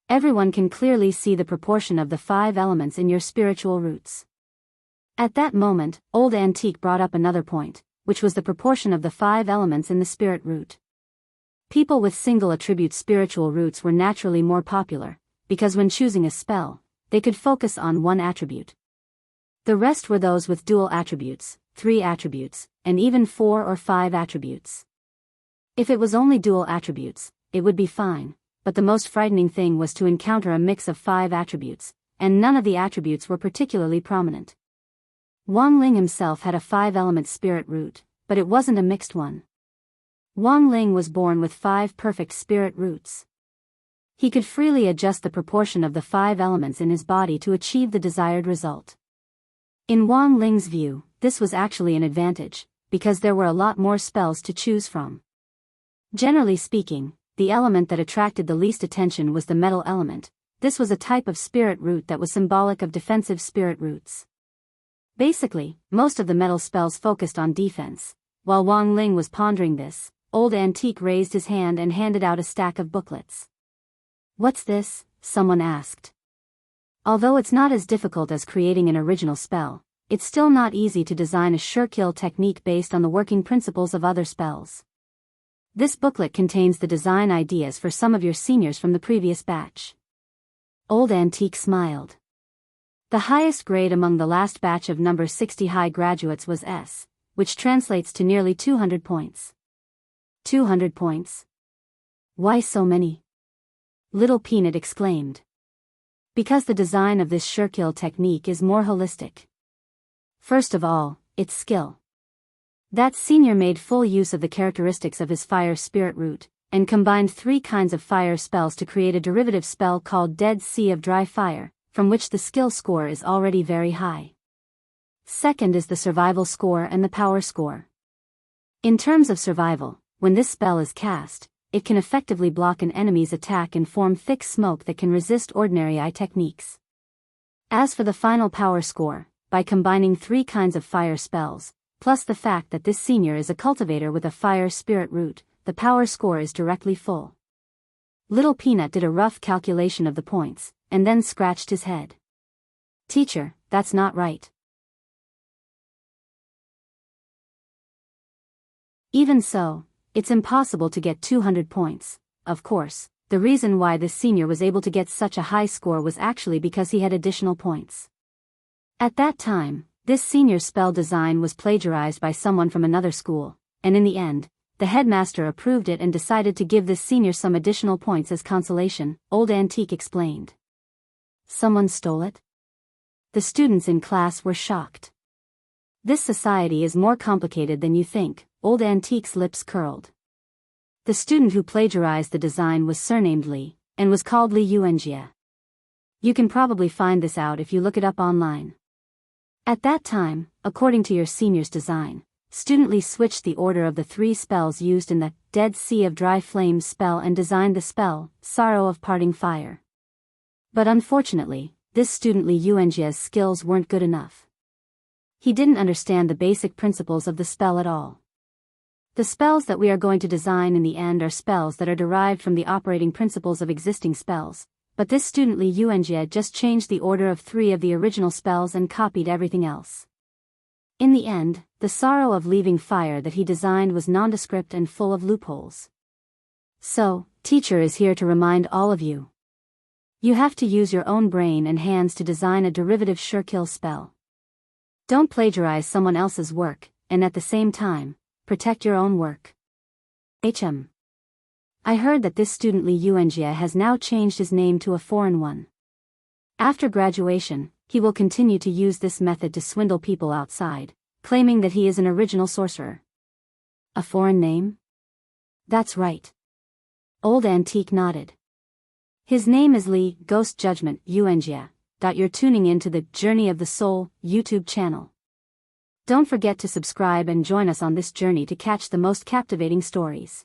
Everyone can clearly see the proportion of the 5 elements in your spiritual roots. At that moment, Old Antique brought up another point, which was the proportion of the 5 elements in the spirit root. People with single attribute spiritual roots were naturally more popular, because when choosing a spell, they could focus on one attribute. The rest were those with dual attributes, 3 attributes, and even 4 or 5 attributes. If it was only dual attributes, it would be fine, but the most frightening thing was to encounter a mix of 5 attributes, and none of the attributes were particularly prominent. Wang Ling himself had a 5-element spirit root, but it wasn't a mixed one. Wang Ling was born with 5 perfect spirit roots. He could freely adjust the proportion of the 5 elements in his body to achieve the desired result. In Wang Ling's view, this was actually an advantage, because there were a lot more spells to choose from. Generally speaking, the element that attracted the least attention was the metal element. This was a type of spirit root that was symbolic of defensive spirit roots. Basically, most of the metal spells focused on defense. While Wang Ling was pondering this, Old Antique raised his hand and handed out a stack of booklets. "What's this?" someone asked. Although it's not as difficult as creating an original spell, it's still not easy to design a sure-kill technique based on the working principles of other spells. This booklet contains the design ideas for some of your seniors from the previous batch. Old Antique smiled. The highest grade among the last batch of number 60 high graduates was S, which translates to nearly 200 points. 200 points? Why so many? Little Peanut exclaimed. Because the design of this sure-kill technique is more holistic. First of all, it's skill. That senior made full use of the characteristics of his fire spirit root, and combined 3 kinds of fire spells to create a derivative spell called Dead Sea of Dry Fire, from which the skill score is already very high. Second is the survival score and the power score. In terms of survival, when this spell is cast, it can effectively block an enemy's attack and form thick smoke that can resist ordinary eye techniques. As for the final power score, by combining 3 kinds of fire spells, plus the fact that this senior is a cultivator with a fire spirit root, the power score is directly full. Little Peanut did a rough calculation of the points, and then scratched his head. Teacher, that's not right. Even so, it's impossible to get 200 points. Of course, the reason why this senior was able to get such a high score was actually because he had additional points. At that time, this senior's spell design was plagiarized by someone from another school, and in the end, the headmaster approved it and decided to give this senior some additional points as consolation, Old Antique explained. Someone stole it? The students in class were shocked. This society is more complicated than you think, Old Antique's lips curled. The student who plagiarized the design was surnamed Li, and was called Li Yuanjie. You can probably find this out if you look it up online. At that time, according to your senior's design, Student Li switched the order of the 3 spells used in the Dead Sea of Dry Flames spell and designed the spell, Sorrow of Parting Fire. But unfortunately, this student Li Yuanjie's skills weren't good enough. He didn't understand the basic principles of the spell at all. The spells that we are going to design in the end are spells that are derived from the operating principles of existing spells, but this student Li Yuanjie just changed the order of 3 of the original spells and copied everything else. In the end, the Sorrow of Leaving Fire that he designed was nondescript and full of loopholes. So, teacher is here to remind all of you. You have to use your own brain and hands to design a derivative sure-kill spell. Don't plagiarize someone else's work, and at the same time, protect your own work. I heard that this student Li Yuanjie has now changed his name to a foreign one. After graduation, he will continue to use this method to swindle people outside, claiming that he is an original sorcerer. A foreign name? That's right. Old Antique nodded. His name is Li Ghost Judgment Yuanjie. You're tuning in to the Journey of the Soul YouTube channel. Don't forget to subscribe and join us on this journey to catch the most captivating stories.